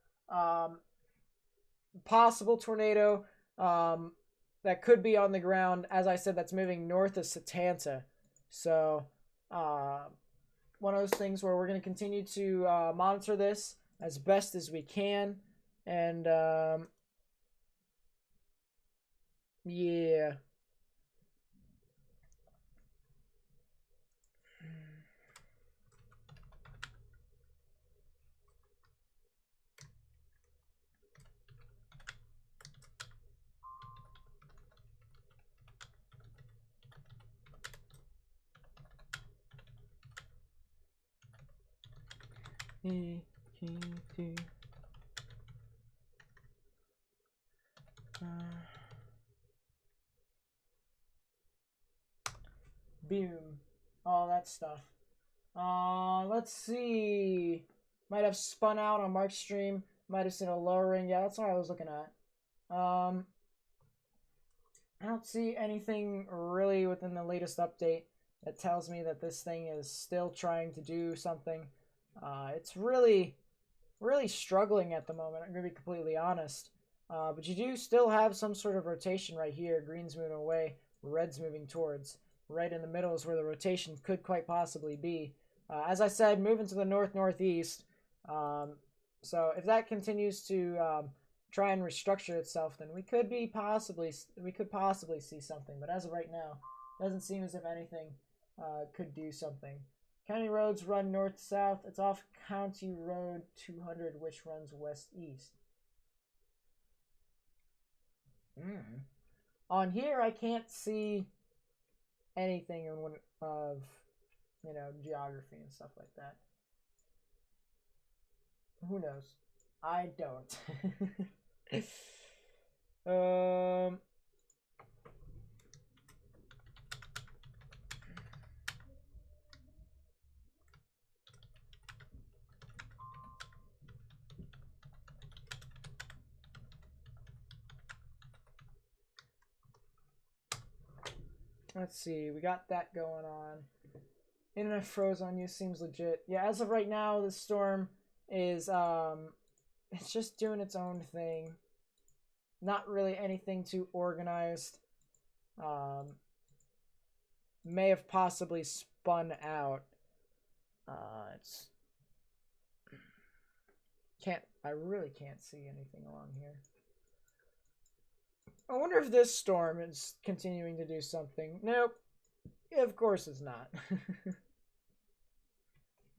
possible tornado that could be on the ground. As I said, that's moving north of Satanta. So one of those things where we're going to continue to monitor this as best as we can. And yeah. Boom. All that stuff. Let's see. Might have spun out on Mark's stream. Might have seen a lowering. Yeah, that's what I was looking at. I don't see anything really within the latest update that tells me that this thing is still trying to do something. It's really struggling at the moment. I'm going to be completely honest. But you do still have some sort of rotation right here. Green's moving away, red's moving towards. Right in the middle is where the rotation could quite possibly be. As I said, moving to the north-northeast. So if that continues to try and restructure itself, then we could possibly see something. But as of right now, it doesn't seem as if anything could do something. County roads run north-south. It's off County Road 200, which runs west-east. On here, I can't see anything of, geography and stuff like that. Who knows? I don't. Let's see, we got that going on. Internet froze on you, seems legit. Yeah, as of right now, the storm is, it's just doing its own thing. Not really anything too organized. May have possibly spun out. I really can't see anything along here. I wonder if this storm is continuing to do something. Nope. Of course it's not.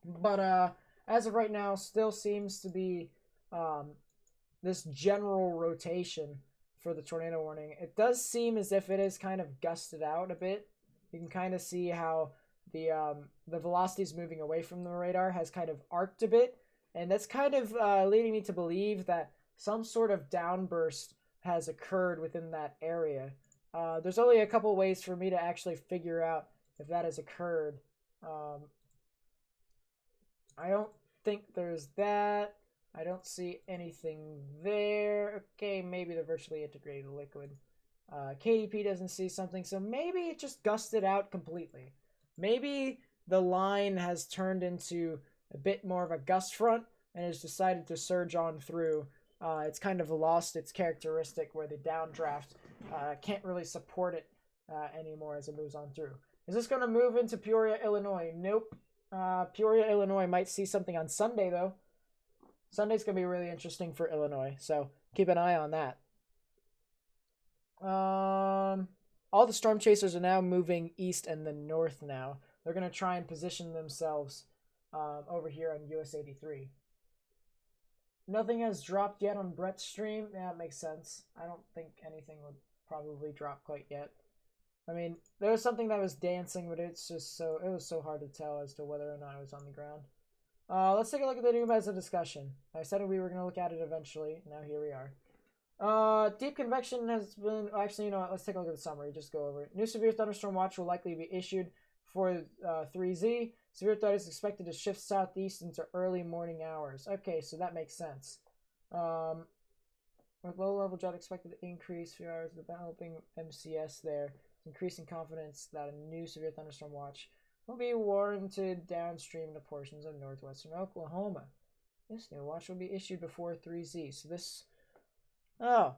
But as of right now, still seems to be this general rotation for the tornado warning. It does seem as if it is kind of gusted out a bit. You can kind of see how the velocities moving away from the radar has kind of arced a bit. And that's kind of leading me to believe that some sort of downburst has occurred within that area. There's only a couple ways for me to actually figure out if that has occurred. I don't think there's that. I don't see anything there. Okay, maybe the virtually integrated liquid. KDP doesn't see something, so maybe it just gusted out completely. Maybe the line has turned into a bit more of a gust front and has decided to surge on through It's kind of lost its characteristic where the downdraft can't really support it anymore as it moves on through. Is this going to move into Peoria, Illinois? Nope. Peoria, Illinois might see something on Sunday, though. Sunday's going to be really interesting for Illinois, so keep an eye on that. All the storm chasers are now moving east and then north now. They're going to try and position themselves over here on US 83. Nothing has dropped yet on Brett's stream. Yeah, it makes sense. I don't think anything would probably drop quite yet. I mean, there was something that was dancing, but it was so hard to tell as to whether or not it was on the ground. Let's take a look at the new meta discussion. I said we were going to look at it eventually. Now here we are. Deep convection has been... Actually, you know what? Let's take a look at the summary. Just go over it. New severe thunderstorm watch will likely be issued for 3Z. Severe threat is expected to shift southeast into early morning hours. Okay, so that makes sense. With low-level jet expected to increase few hours, developing MCS there. Increasing confidence that a new severe thunderstorm watch will be warranted downstream into portions of northwestern Oklahoma. This new watch will be issued before 3Z. So this... Oh.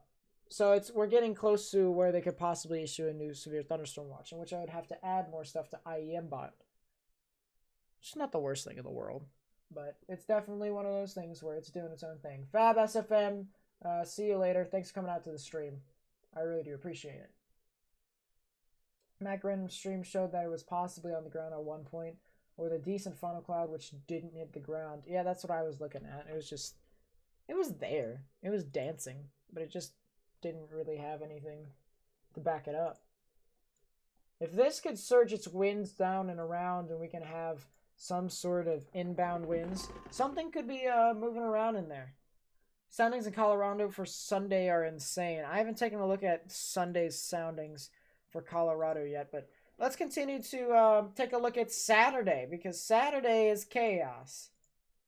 So we're getting close to where they could possibly issue a new severe thunderstorm watch, in which I would have to add more stuff to IEM bot. It's not the worst thing in the world, but it's definitely one of those things where it's doing its own thing. Fab SFM, see you later. Thanks for coming out to the stream. I really do appreciate it. Mac Random stream showed that it was possibly on the ground at one point, with a decent funnel cloud which didn't hit the ground. Yeah, that's what I was looking at. It was just, it was there. It was dancing, but it just didn't really have anything to back it up. If this could surge its winds down and around and we can have some sort of inbound winds, something could be moving around in there. Soundings in Colorado for Sunday are insane. I haven't taken a look at Sunday's soundings for Colorado yet, but let's continue to take a look at Saturday, because Saturday is chaos.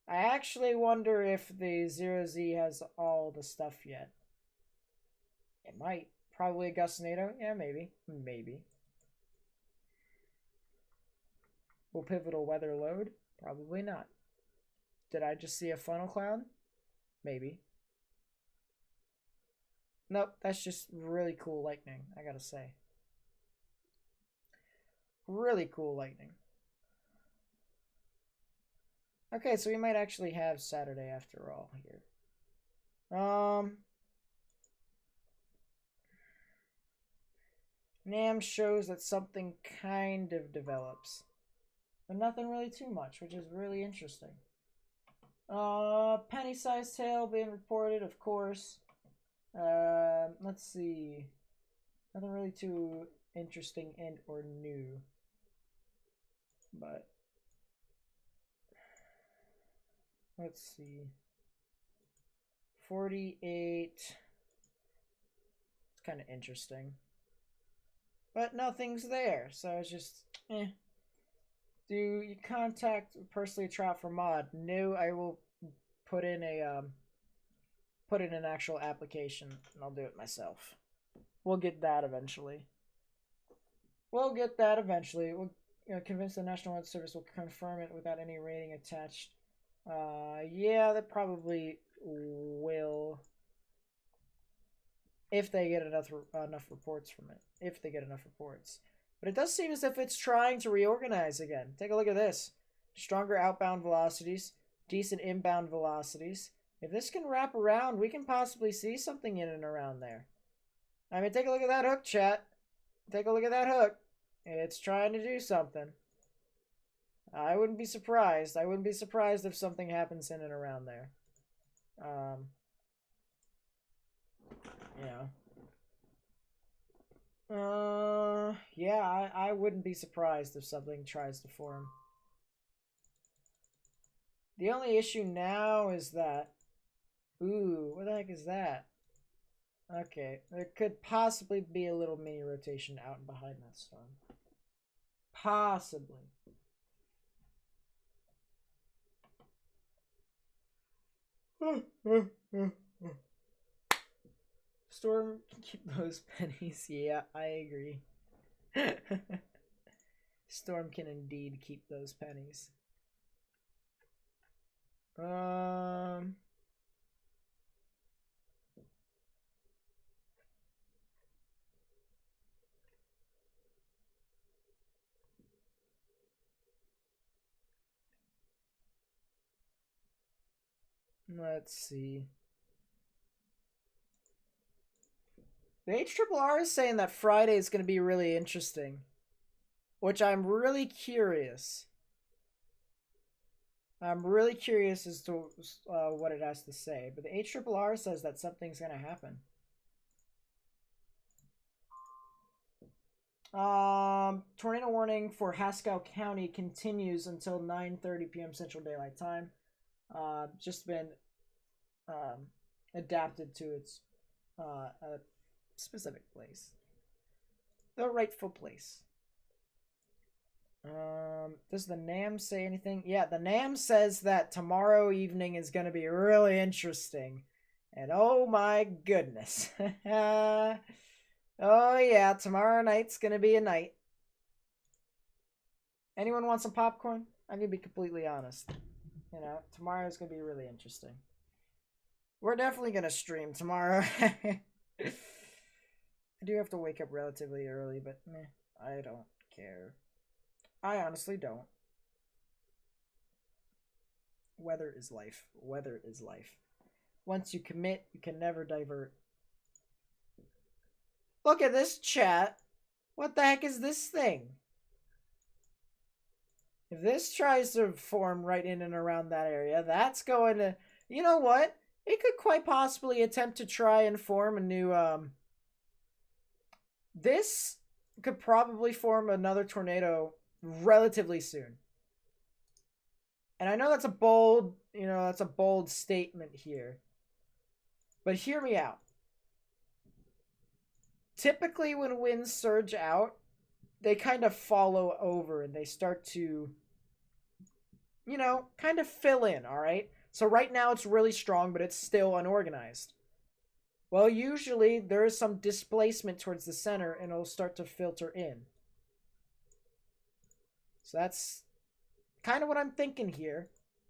I actually wonder if the 0Z has all the stuff yet. It might. Probably a gustnado. Yeah, maybe. Maybe. Will pivotal weather load? Probably not. Did I just see a funnel cloud? Maybe. Nope, that's just really cool lightning, I gotta say. Really cool lightning. Okay, so we might actually have Saturday after all here. NAM shows that something kind of develops, but nothing really too much, which is really interesting. Penny-sized tail being reported, of course. Let's see. Nothing really too interesting and or new. But let's see. 48. It's kind of interesting. But nothing's there, so it's just eh. Do you contact personally a trout for mod? No, I will put in an actual application and I'll do it myself. We'll get that eventually. We'll convince the National Weather Service will confirm it without any rating attached. Yeah, that probably will. If they get enough reports from it. If they get enough reports. But it does seem as if it's trying to reorganize again. Take a look at this. Stronger outbound velocities. Decent inbound velocities. If this can wrap around, we can possibly see something in and around there. I mean, take a look at that hook, chat. Take a look at that hook. It's trying to do something. I wouldn't be surprised. I wouldn't be surprised if something happens in and around there. Yeah, I wouldn't be surprised if something tries to form. The only issue now is that... Ooh, what the heck is that? Okay, there could possibly be a little mini rotation out and behind that storm. Possibly. Storm can keep those pennies. Yeah, I agree. Storm can indeed keep those pennies. Let's see. The HRRR is saying that Friday is going to be really interesting, which I'm really curious. I'm really curious as to what it has to say. But the HRRR says that something's going to happen. Tornado warning for Haskell County continues until 9:30 p.m. Central Daylight Time. Just been adapted to its a specific place. The rightful place. Does the NAM say anything? Yeah, the NAM says that tomorrow evening is going to be really interesting. And oh my goodness. Oh yeah, tomorrow night's going to be a night. Anyone want some popcorn? I'm going to be completely honest. You know, tomorrow's going to be really interesting. We're definitely going to stream tomorrow. I do have to wake up relatively early, but meh, I don't care. I honestly don't. Weather is life. Weather is life. Once you commit, you can never divert. Look at this chat. What the heck is this thing? If this tries to form right in and around that area, that's going to... You know what? It could quite possibly attempt to try and form a new... This could probably form another tornado relatively soon. And I know that's a bold, that's a bold statement here. But hear me out. Typically when winds surge out, they kind of follow over and they start to, kind of fill in, all right? So right now it's really strong, but it's still unorganized. Well, usually there is some displacement towards the center and it'll start to filter in. So that's kind of what I'm thinking here.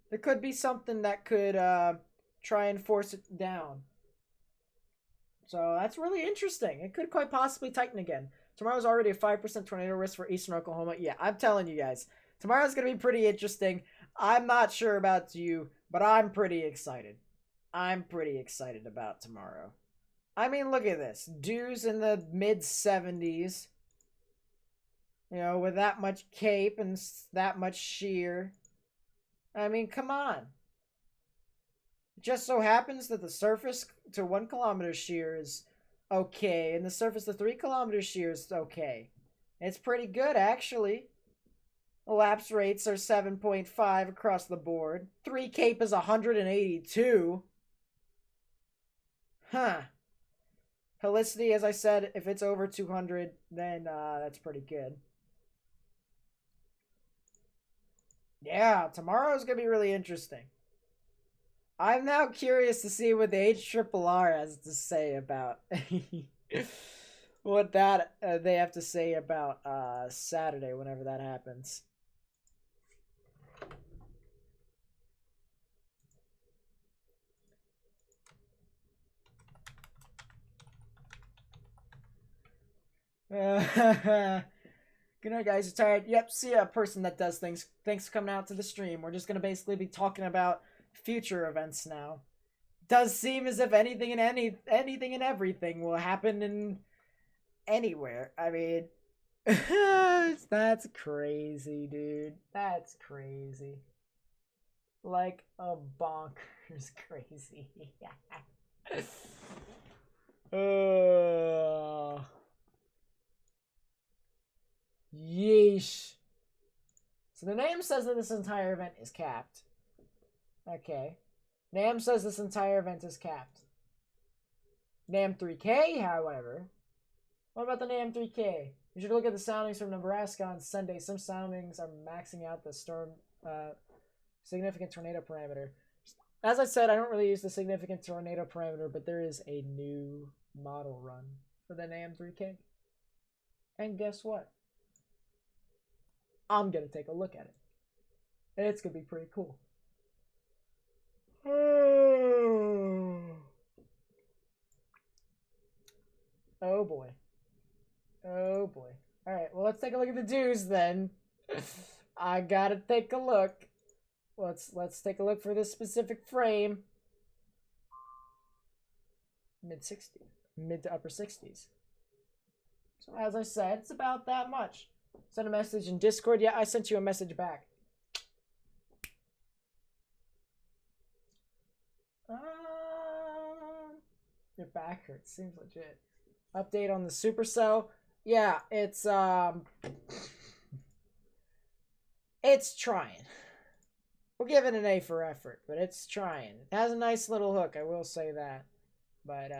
There could be something that could try and force it down. So that's really interesting. It could quite possibly tighten again. Tomorrow's already a 5% tornado risk for eastern Oklahoma. Yeah, I'm telling you guys. Tomorrow's going to be pretty interesting. I'm not sure about you, but I'm pretty excited. I'm pretty excited about tomorrow. I mean, look at this. Dews in the mid-70s. With that much cape and that much shear. I mean, come on. It just so happens that the surface to 1 kilometer shear is okay, and the surface to 3 kilometer shear is okay. It's pretty good, actually. Elapse rates are 7.5 across the board. 3 cape is 182. Huh. Helicity, as I said, if it's over 200, then that's pretty good. Yeah, tomorrow's going to be really interesting. I'm now curious to see what the HRRR has to say about what that they have to say about Saturday, whenever that happens. Good night, guys. You're tired. Yep, see a person that does things. Thanks for coming out to the stream. We're just gonna basically be talking about future events now. Does seem as if anything and everything will happen in anywhere. I mean, that's crazy, dude. That's crazy. Like a bonkers crazy. Yeesh. So the name says that this entire event is capped. Okay. NAM says this entire event is capped. NAM 3K, however. What about the NAM 3K? You should look at the soundings from Nebraska on Sunday. Some soundings are maxing out the storm significant tornado parameter. As I said, I don't really use the significant tornado parameter, but there is a new model run for the NAM 3K. And guess what? I'm going to take a look at it. And it's going to be pretty cool. Oh boy. Oh boy. Alright, well, let's take a look at the dews then. I gotta take a look. Let's take a look for this specific frame. mid to upper 60s. So as I said, it's about that much. Send a message in Discord. Yeah, I sent you a message back. Your back hurts. Seems legit. Update on the supercell. Yeah, it's trying. We'll give it an A for effort, but it's trying. It has a nice little hook, I will say that. But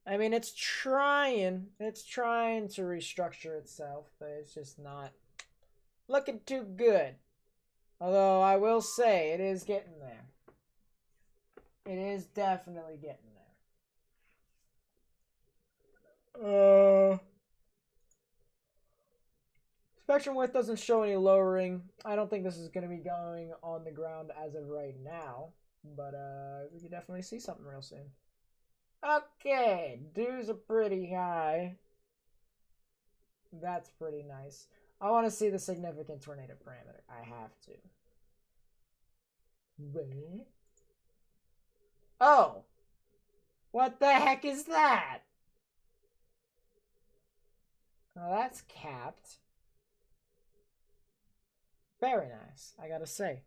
I mean, it's trying. It's trying to restructure itself, but it's just not looking too good. Although I will say it is getting there. It is definitely getting there. Spectrum width doesn't show any lowering. I don't think this is going to be going on the ground as of right now, but we can definitely see something real soon. Okay, dues are pretty high. That's pretty nice. I want to see the significant tornado parameter. I have to. Wait. Oh! What the heck is that? Oh, that's capped. Very nice, I gotta say.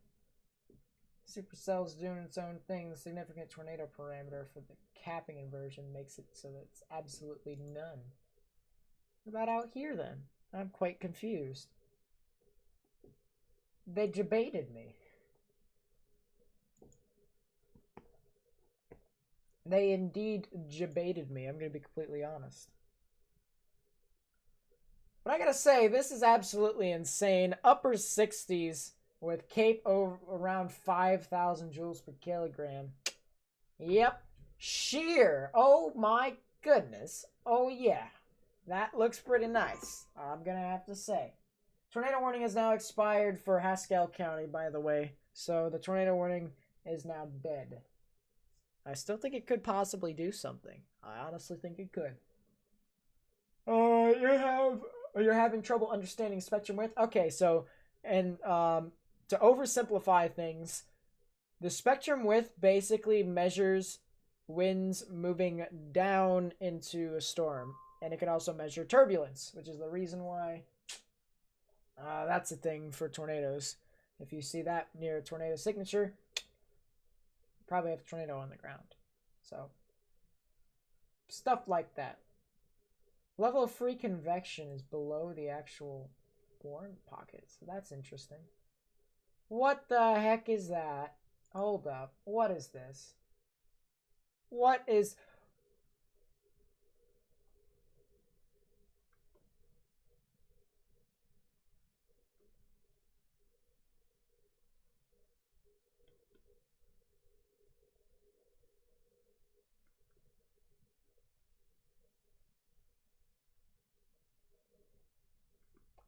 Supercell's doing its own thing. The significant tornado parameter for the capping inversion makes it so that it's absolutely none. What about out here then? I'm quite confused. They debated me. They indeed debated me. I'm going to be completely honest. But I gotta say, this is absolutely insane. Upper 60s with cape over around 5,000 joules per kilogram. Yep. Sheer. Oh my goodness. Oh yeah. That looks pretty nice, I'm gonna have to say. Tornado warning has now expired for Haskell County, by the way. So the tornado warning is now dead. I still think it could possibly do something. I honestly think it could. You're having trouble understanding spectrum width? Okay, so, and to oversimplify things, the spectrum width basically measures winds moving down into a storm. And it can also measure turbulence, which is the reason why that's a thing for tornadoes. If you see that near a tornado signature, probably have a tornado on the ground. So, stuff like that. Level of free convection is below the actual warm pocket, so that's interesting. What the heck is that? Hold up. What is this? What is...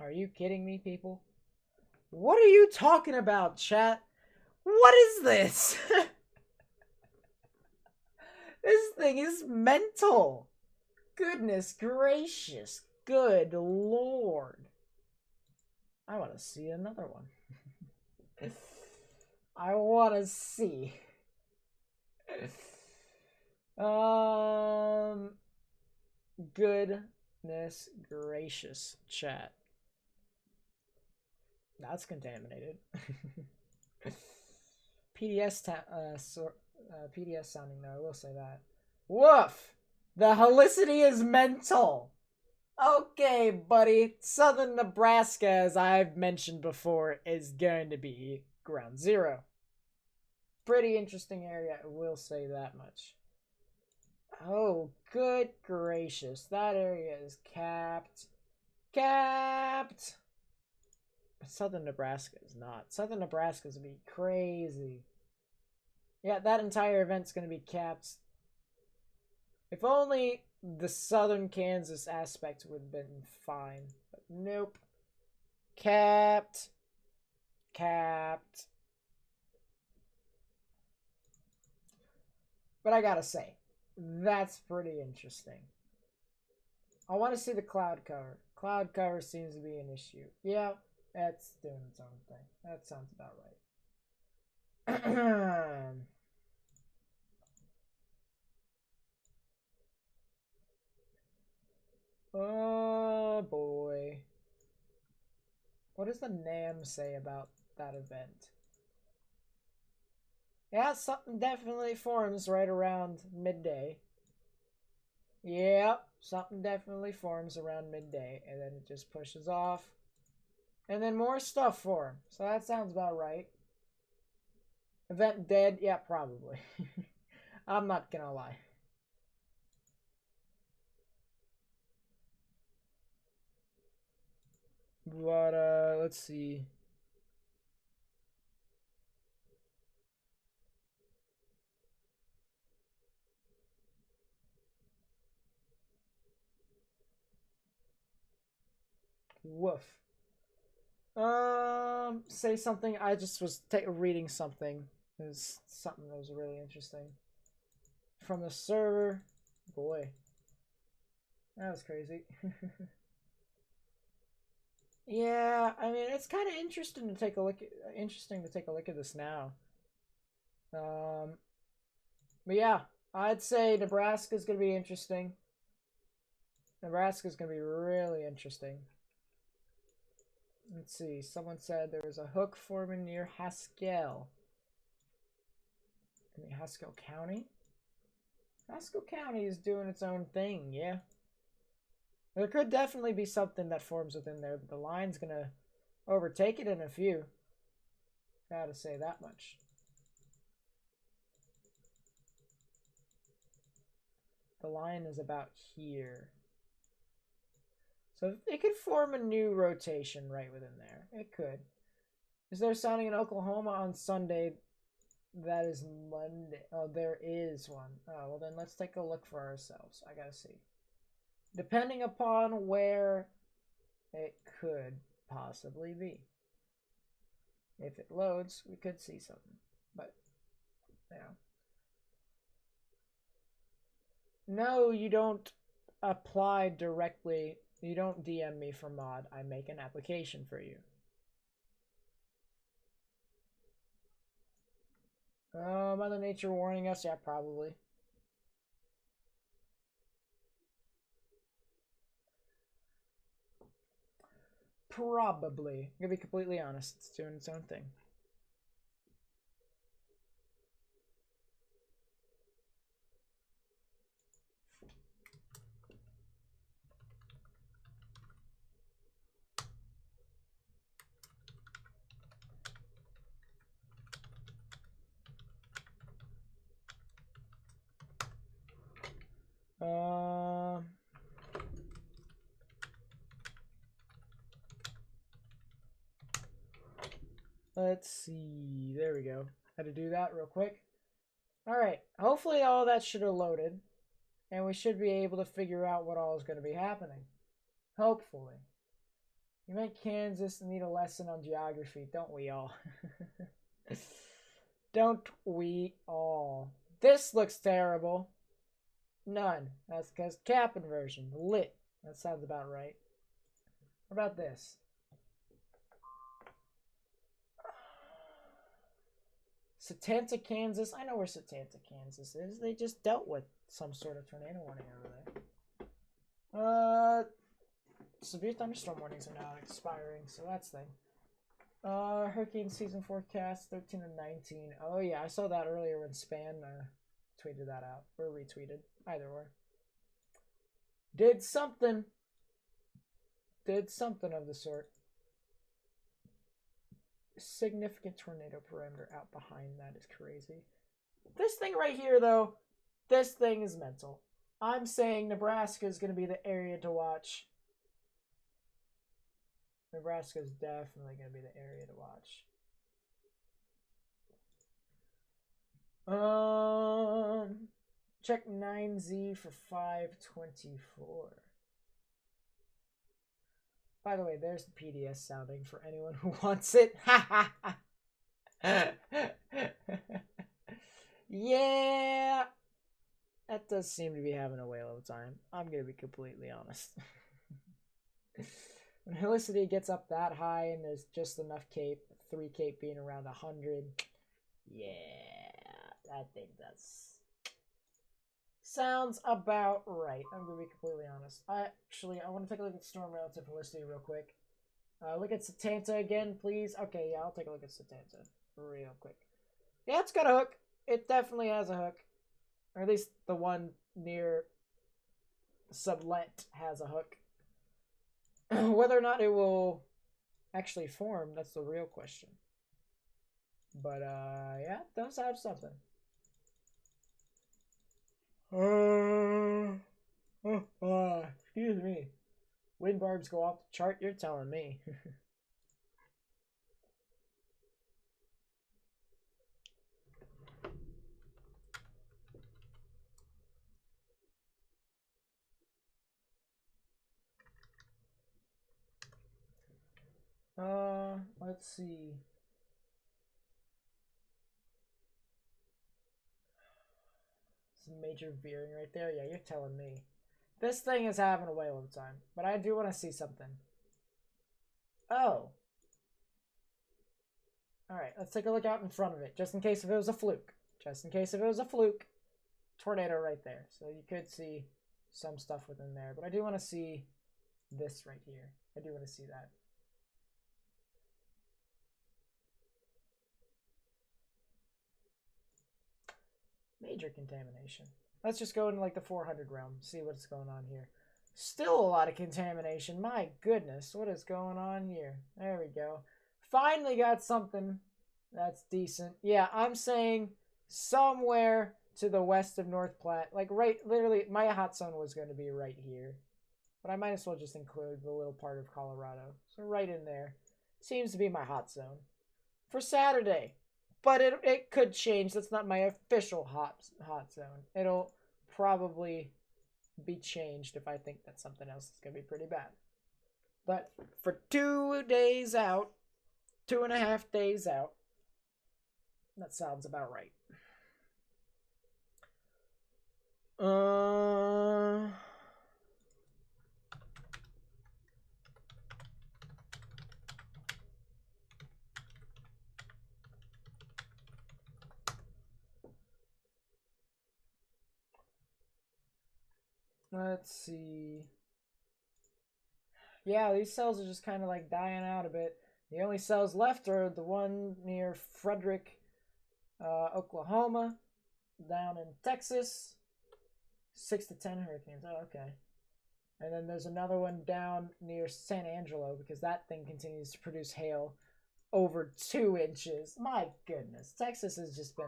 Are you kidding me, people? What are you talking about, chat? What is this? This thing is mental. Goodness gracious. Good lord. I want to see another one. I want to see. Goodness gracious, chat. That's contaminated. PDS PDS sounding though, I will say that. Woof! The helicity is mental! Okay, buddy. Southern Nebraska, as I've mentioned before, is going to be ground zero. Pretty interesting area, I will say that much. Oh, good gracious. That area is capped. Capped! Southern Nebraska is not. Southern Nebraska is going to be crazy. Yeah, that entire event's going to be capped. If only the southern Kansas aspect would have been fine. But nope. Capped. Capped. But I gotta say, that's pretty interesting. I want to see the cloud cover. Cloud cover seems to be an issue. Yeah, that's doing its own thing. That sounds about right. does the NAM say about that event? Yeah, something definitely forms right around midday. Yep, something definitely forms around midday, and then it just pushes off. And then more stuff forms. So that sounds about right. Event dead? Yeah, probably. I'm not gonna lie. But, let's see. Woof. Say something. I just was reading something. It was something that was really interesting. From the server. Boy. That was crazy. Yeah, I mean, it's kind of interesting to take a look at this now. But yeah, I'd say Nebraska's going to be interesting. Nebraska's going to be really interesting. Let's see. Someone said there was a hook forming near Haskell. I mean, Haskell County? Haskell County is doing its own thing, yeah. There could definitely be something that forms within there, but the line's going to overtake it in a few. Gotta say that much. The line is about here. So it could form a new rotation right within there. It could. Is there sounding in Oklahoma on Sunday? That is Monday. Oh, there is one. Oh, well then let's take a look for ourselves. I gotta see. Depending upon where it could possibly be. If it loads, we could see something. But, you know. No, you don't apply directly. You don't DM me for mod. I make an application for you. Mother Nature warning us? Yeah, probably. Probably. I'm gonna be completely honest. It's doing its own thing. Let's see. There we go. Had to do that real quick. Alright. Hopefully all that should have loaded. And we should be able to figure out what all is going to be happening. Hopefully. You make Kansas need a lesson on geography, don't we all? Don't we all? This looks terrible. None. That's because cap inversion. Lit. That sounds about right. What about this? Satanta, Kansas. I know where Satanta, Kansas is. They just dealt with some sort of tornado warning over there. Severe thunderstorm warnings are now expiring, so that's thing. Hurricane season forecast 13 and 19. Oh yeah, I saw that earlier when Span tweeted that out or retweeted. Either way. Did something of the sort. Significant tornado parameter out behind that is crazy. This thing right here, though, this thing is mental. I'm saying Nebraska is going to be the area to watch. Nebraska is definitely going to be the area to watch. Check 9Z for 524. By the way, there's the PDS sounding for anyone who wants it. Yeah. That does seem to be having a whale of a time. I'm going to be completely honest. When helicity gets up that high and there's just enough cape, 3 cape being around 100, yeah, I think that's... sounds about right. I'm going to be completely honest. I want to take a look at storm relative helicity real quick. Look at Satanta again, please. Okay, yeah, I'll take a look at Satanta real quick. Yeah, it's got a hook. It definitely has a hook. Or at least the one near Sublet has a hook. Whether or not it will actually form, that's the real question. But, yeah, it does have something. Excuse me. Wind barbs go off the chart, you're telling me. Let's see. Some major veering right there. Yeah, you're telling me. This thing is having a whale of a time. But I do want to see something. Oh. Alright, let's take a look out in front of it. Just in case if it was a fluke. Just in case if it was a fluke. Tornado right there. So you could see some stuff within there. But I do want to see this right here. I do want to see that. Major contamination. Let's just go into like the 400 realm. See what's going on here. Still a lot of contamination. My goodness. What is going on here? There we go. Finally got something that's decent. Yeah, I'm saying somewhere to the west of North Platte. Like right, literally, my hot zone was going to be right here. But I might as well just include the little part of Colorado. So right in there. Seems to be my hot zone. For Saturday. But it could change. That's not my official hot zone. It'll probably be changed if I think that something else is going to be pretty bad. But for 2 days out, 2.5 days out, that sounds about right. Let's see. Yeah, these cells are just kind of like dying out a bit. The only cells left are the one near Frederick, Oklahoma, down in Texas. 6 to 10 hurricanes. Oh, okay. And then there's another one down near San Angelo because that thing continues to produce hail over 2 inches. My goodness. Texas has just been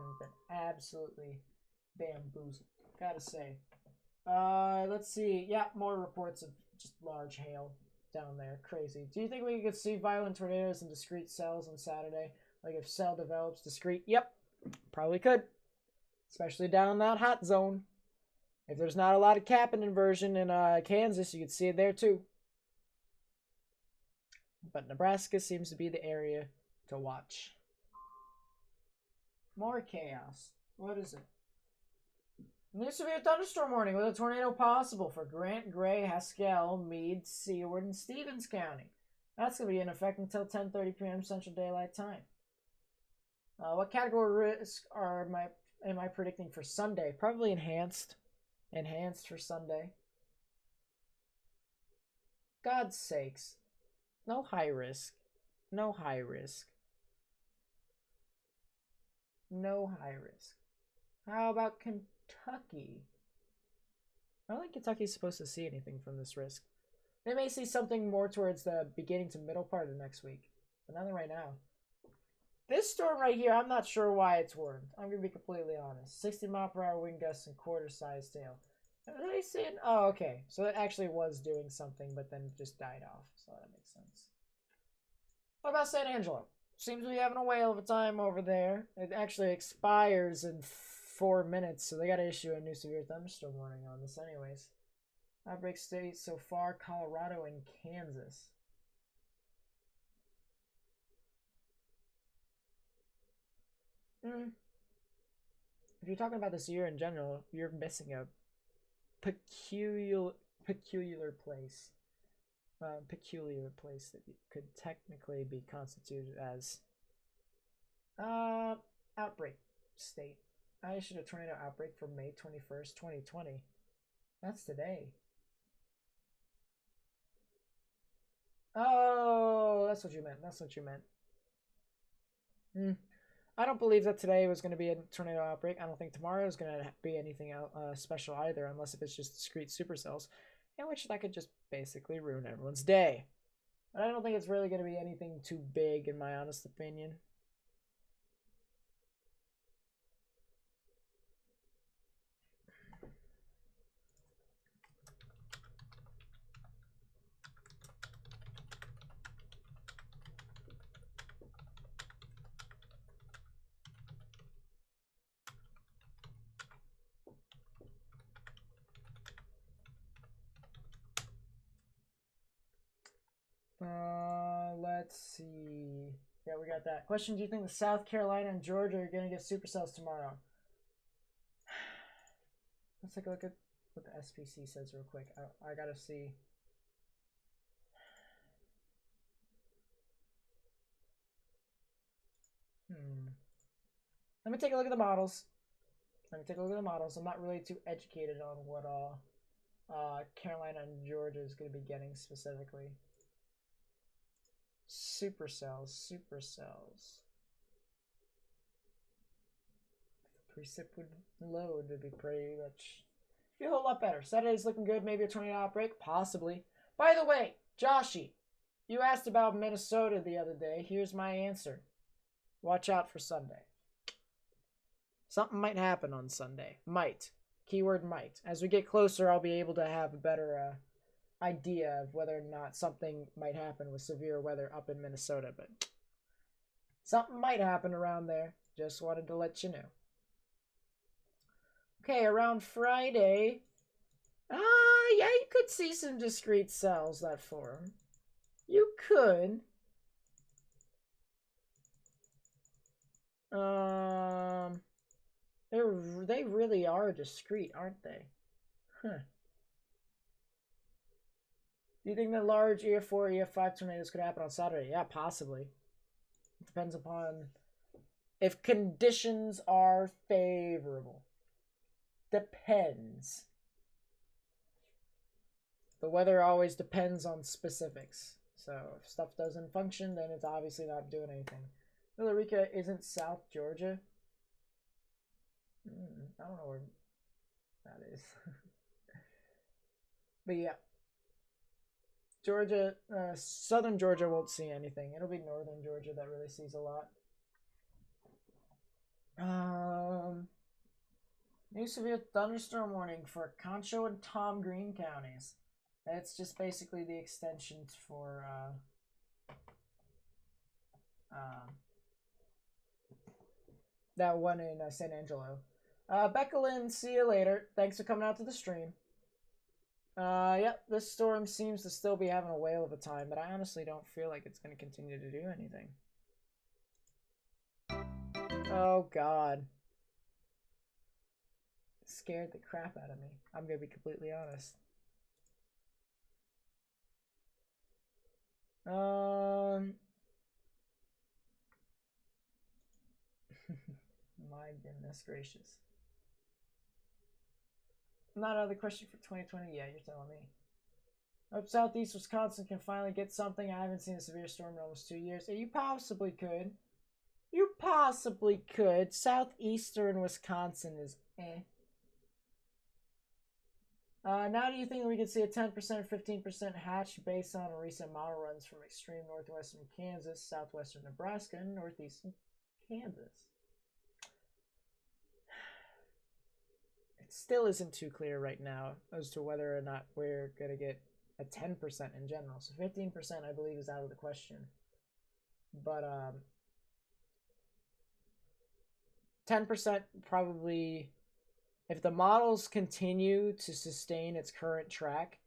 absolutely bamboozled, gotta say. Let's see. Yeah, more reports of just large hail down there. Crazy. Do you think we could see violent tornadoes in discrete cells on Saturday? Like if cell develops discrete? Yep, probably could. Especially down in that hot zone. If there's not a lot of capping inversion in Kansas, you could see it there too. But Nebraska seems to be the area to watch. More chaos. What is it? New severe thunderstorm warning with a tornado possible for Grant, Gray, Haskell, Meade, Seward, and Stevens County. That's going to be in effect until 10:30 p.m. Central Daylight Time. What category risk am I predicting for Sunday? Probably enhanced. Enhanced for Sunday. God's sakes. No high risk. No high risk. No high risk. How about Kentucky? I don't think Kentucky's supposed to see anything from this risk. They may see something more towards the beginning to middle part of next week, but nothing right now. This storm right here, I'm not sure why it's warned. I'm going to be completely honest. 60-mile-per-hour wind gusts and quarter-sized hail. Are they saying? Oh, okay. So it actually was doing something, but then just died off. So that makes sense. What about San Angelo? Seems to be having a whale of a time over there. It actually expires in 4 minutes, so they got to issue a new severe thunderstorm warning on this anyways. Outbreak states so far, Colorado and Kansas. If you're talking about this year in general, you're missing a peculiar place. Peculiar place that could technically be constituted as outbreak state. I issued a tornado outbreak for May 21st, 2020. That's today. Oh, that's what you meant. That's what you meant. I don't believe that today was going to be a tornado outbreak. I don't think tomorrow is going to be anything special either, unless if it's just discrete supercells, in which that could just basically ruin everyone's day. But I don't think it's really going to be anything too big, in my honest opinion. Let's see. Yeah, we got that. Question, do you think the South Carolina and Georgia are going to get supercells tomorrow? Let's take a look at what the SPC says real quick. I got to see. Let me take a look at the models. I'm not really too educated on what Carolina and Georgia is going to be getting specifically. Supercells. Precip would load would be pretty much be a whole lot better. Saturday's looking good. Maybe a tornado outbreak, possibly. By the way, Joshy, you asked about Minnesota the other day. Here's my answer. Watch out for Sunday. Something might happen on Sunday. Might. Keyword might. As we get closer, I'll be able to have a better idea of whether or not something might happen with severe weather up in Minnesota, but something might happen around there. Just wanted to let you know. Okay, around Friday, yeah, you could see some discrete cells that form. You could. They really are discrete, aren't they? Huh. Do you think that large EF4, EF5 tornadoes could happen on Saturday? Yeah, possibly. It depends upon if conditions are favorable. Depends. The weather always depends on specifics. So if stuff doesn't function, then it's obviously not doing anything. Villarica isn't South Georgia. I don't know where that is. But yeah. Georgia, southern Georgia won't see anything. It'll be northern Georgia that really sees a lot. New severe thunderstorm warning for Concho and Tom Green counties. It's just basically the extension for that one in San Angelo. Becca Lynn, see you later. Thanks for coming out to the stream. Yep, this storm seems to still be having a whale of a time, but I honestly don't feel like it's going to continue to do anything. Oh, God. It scared the crap out of me. I'm going to be completely honest. My goodness gracious. Not out of the question for 2020. Yeah, you're telling me. Hope Southeast Wisconsin can finally get something. I haven't seen a severe storm in almost 2 years. You possibly could. You possibly could. Southeastern Wisconsin is eh. Now do you think we could see a 10% or 15% hatch based on recent model runs from extreme northwestern Kansas, southwestern Nebraska, and northeastern Kansas? It still isn't too clear right now as to whether or not we're going to get a 10% in general. So 15% I believe is out of the question. But 10% probably, if the models continue to sustain its current track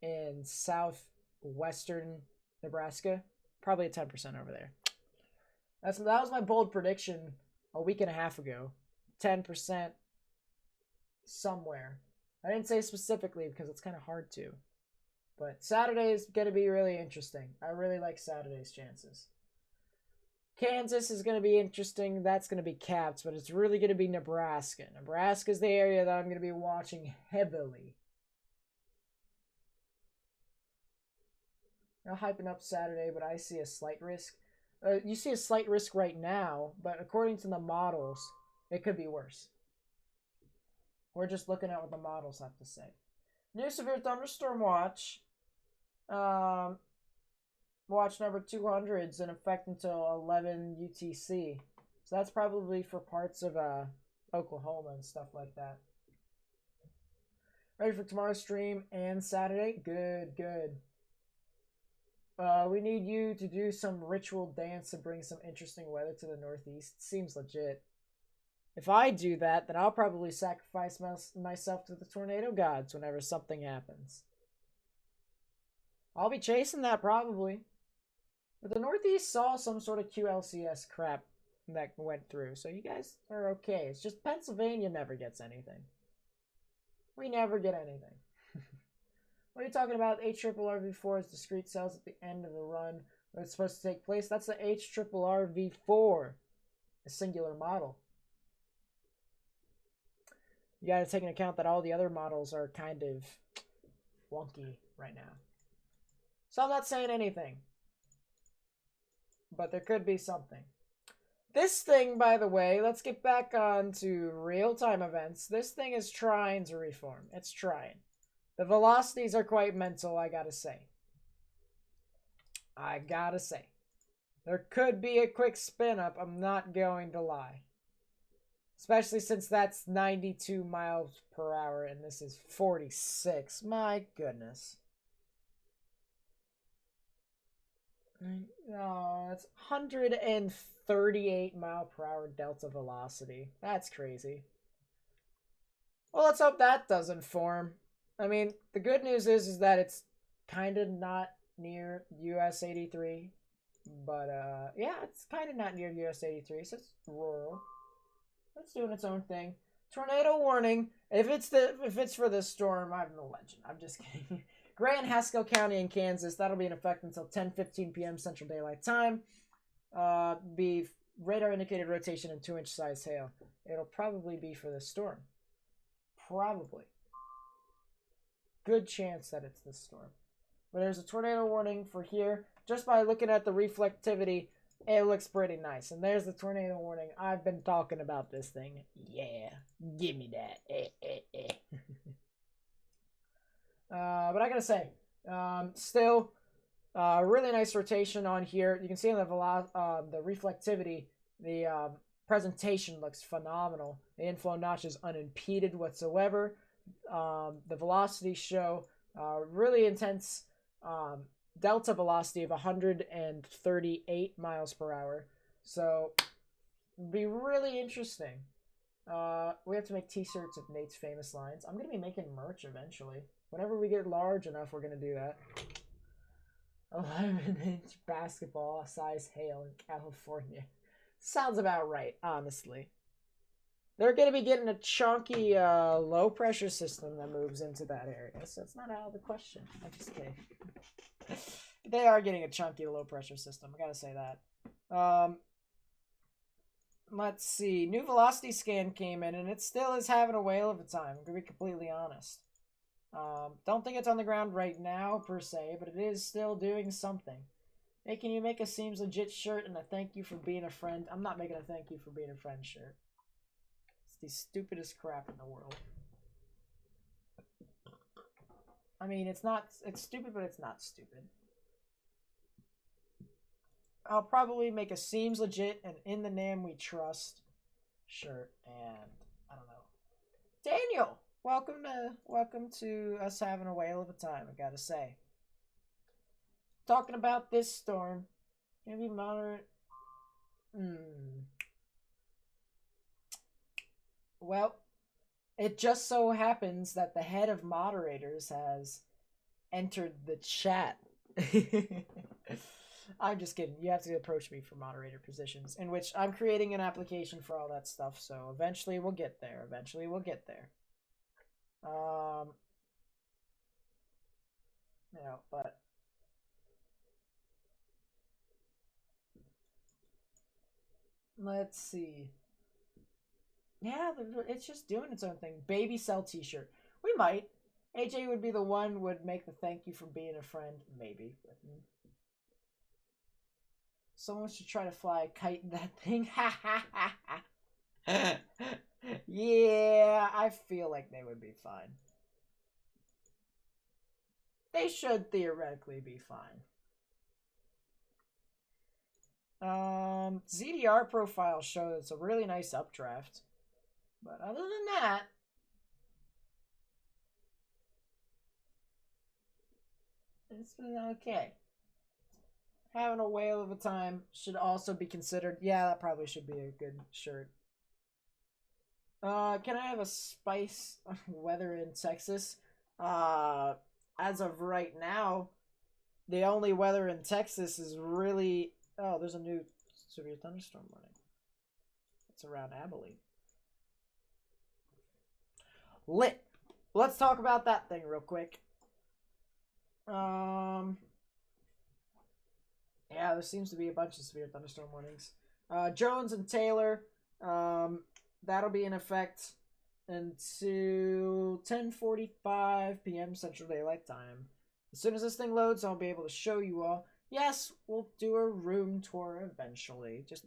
in southwestern Nebraska, probably a 10% over there. That was my bold prediction a week and a half ago. 10% somewhere. I didn't say specifically because it's kind of hard to. But Saturday is going to be really interesting. I really like Saturday's chances. Kansas is going to be interesting. That's going to be capped, but it's really going to be Nebraska. Nebraska is the area that I'm going to be watching heavily. They're hyping up Saturday, but I see a slight risk. You see a slight risk right now, but according to the models, it could be worse. We're just looking at what the models have to say. New severe thunderstorm watch. Watch number 200 is in effect until 11 UTC. So that's probably for parts of Oklahoma and stuff like that. Ready for tomorrow's stream and Saturday? Good, good. We need you to do some ritual dance to bring some interesting weather to the Northeast. Seems legit. If I do that, then I'll probably sacrifice myself to the tornado gods whenever something happens. I'll be chasing that probably. But the Northeast saw some sort of QLCS crap that went through, so you guys are okay. It's just Pennsylvania never gets anything. We never get anything. What are you talking about? HRRV4 is discrete cells at the end of the run where it's supposed to take place. That's the HRRV4, a singular model. You got to take into account that all the other models are kind of wonky right now. So I'm not saying anything, but there could be something. This thing, by the way, let's get back on to real-time events. This thing is trying to reform. It's trying. The velocities are quite mental, I gotta say. There could be a quick spin up, I'm not going to lie. Especially since that's 92 miles per hour and this is 46. My goodness. Oh, that's 138 mile per hour delta velocity. That's crazy. Well, let's hope that doesn't form. I mean, the good news is that it's kind of not near US 83. But, yeah, it's kind of not near US 83, so it's rural. It's doing its own thing. Tornado warning. If it's for this storm, I'm the legend. I'm just kidding. Grant, Haskell County in Kansas. That'll be in effect until 10:15 p.m. Central Daylight Time. Be radar indicated rotation and 2-inch size hail. It'll probably be for this storm. Probably. Good chance that it's this storm. But there's a tornado warning for here. Just by looking at the reflectivity, it looks pretty nice. And there's the tornado warning. I've been talking about this thing. Yeah. Give me that. But I gotta say, still, really nice rotation on here. You can see on the reflectivity, the presentation looks phenomenal. The inflow notch is unimpeded whatsoever. The velocities show really intense delta velocity of 138 miles per hour. So, be really interesting. We have to make t-shirts of Nate's famous lines. I'm going to be making merch eventually. Whenever we get large enough, we're going to do that. 11-inch basketball size hail in California. Sounds about right, honestly. They're going to be getting a chunky low pressure system that moves into that area. So it's not out of the question. I'm just kidding. They are getting a chunky low pressure system. I got to say that. Let's see. New velocity scan came in, and it still is having a whale of a time. I'm going to be completely honest. Don't think it's on the ground right now, per se, but it is still doing something. Hey, can you make a Seems Legit shirt and a thank you for being a friend? I'm not making a thank you for being a friend shirt. It's the stupidest crap in the world. I mean, it's stupid, but it's not stupid. I'll probably make a Seems Legit and In the Name We Trust shirt, and I don't know. Daniel, welcome to us having a whale of a time, I gotta say. Talking about this storm, maybe moderate. Well, it just so happens that the head of moderators has entered the chat. I'm just kidding. You have to approach me for moderator positions, in which I'm creating an application for all that stuff, so eventually we'll get there. But let's see. Yeah, it's just doing its own thing. Baby cell t-shirt. We might. AJ would be the one would make the thank you for being a friend, maybe. But, someone should try to fly a kite in that thing. Yeah, I feel like they would be fine. They should theoretically be fine. ZDR profile shows it's a really nice updraft. But other than that, it's been okay. Having a whale of a time should also be considered. Yeah, that probably should be a good shirt. Can I have a spice weather in Texas? As of right now, the only weather in Texas is really... Oh, there's a new severe thunderstorm warning. It's around Abilene. Lit. Let's talk about that thing real quick. Yeah, there seems to be a bunch of severe thunderstorm warnings. Jones and Taylor, that'll be in effect until 10:45 p.m. Central Daylight Time. As soon as this thing loads, I'll be able to show you all. Yes, we'll do a room tour eventually. Just,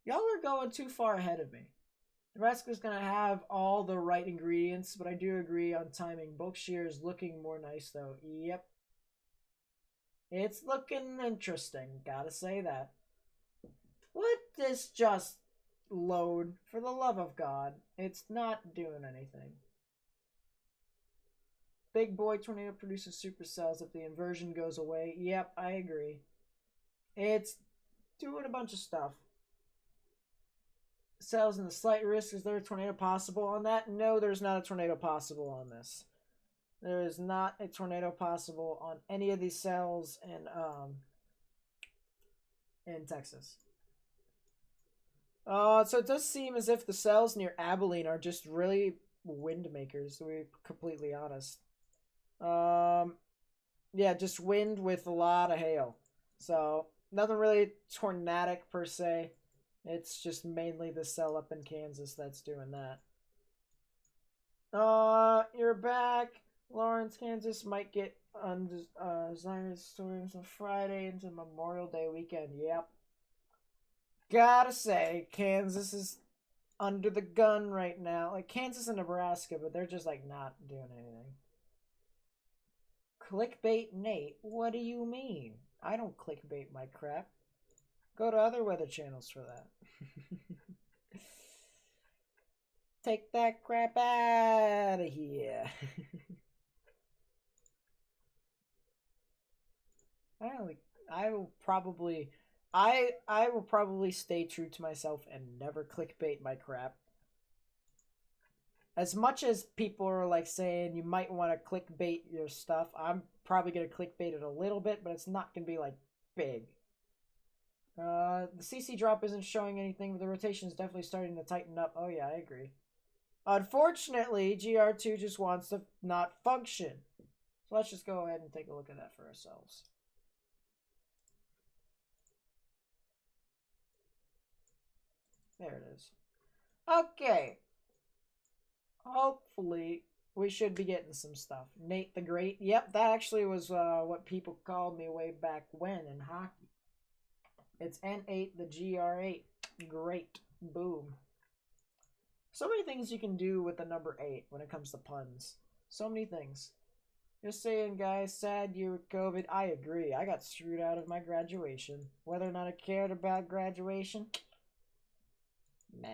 y'all are going too far ahead of me. Nebraska's going to have all the right ingredients, but I do agree on timing. Bulk shear is looking more nice, though. Yep. It's looking interesting, gotta say that. Let this just load, for the love of God. It's not doing anything. Big boy tornado produces supercells if the inversion goes away. Yep, I agree. It's doing a bunch of stuff. Cells in the slight risk. Is there a tornado possible on that? No, there's not a tornado possible on this. There is not a tornado possible on any of these cells in Texas. So it does seem as if the cells near Abilene are just really wind makers, to be completely honest. Yeah, just wind with a lot of hail. So nothing really tornadic per se. It's just mainly the cell up in Kansas that's doing that. You're back. Lawrence, Kansas might get undesired storms on Friday into Memorial Day weekend. Yep. Gotta say, Kansas is under the gun right now. Like Kansas and Nebraska, but they're just like not doing anything. Clickbait Nate? What do you mean? I don't clickbait my crap. Go to other weather channels for that. Take that crap out of here. I will probably stay true to myself and never clickbait my crap. As much as people are like saying you might want to clickbait your stuff, I'm probably gonna clickbait it a little bit, but it's not gonna be like big. The CC drop isn't showing anything, but the rotation is definitely starting to tighten up. Oh yeah, I agree. Unfortunately, GR2 just wants to not function. So let's just go ahead and take a look at that for ourselves. There it is. Okay. Hopefully, we should be getting some stuff. Nate the Great. Yep, that actually was what people called me way back when in hockey. It's N8, the GR8. Great. Boom. So many things you can do with the number 8 when it comes to puns. So many things. Just saying, guys, sad year with COVID. I agree. I got screwed out of my graduation. Whether or not I cared about graduation, nah.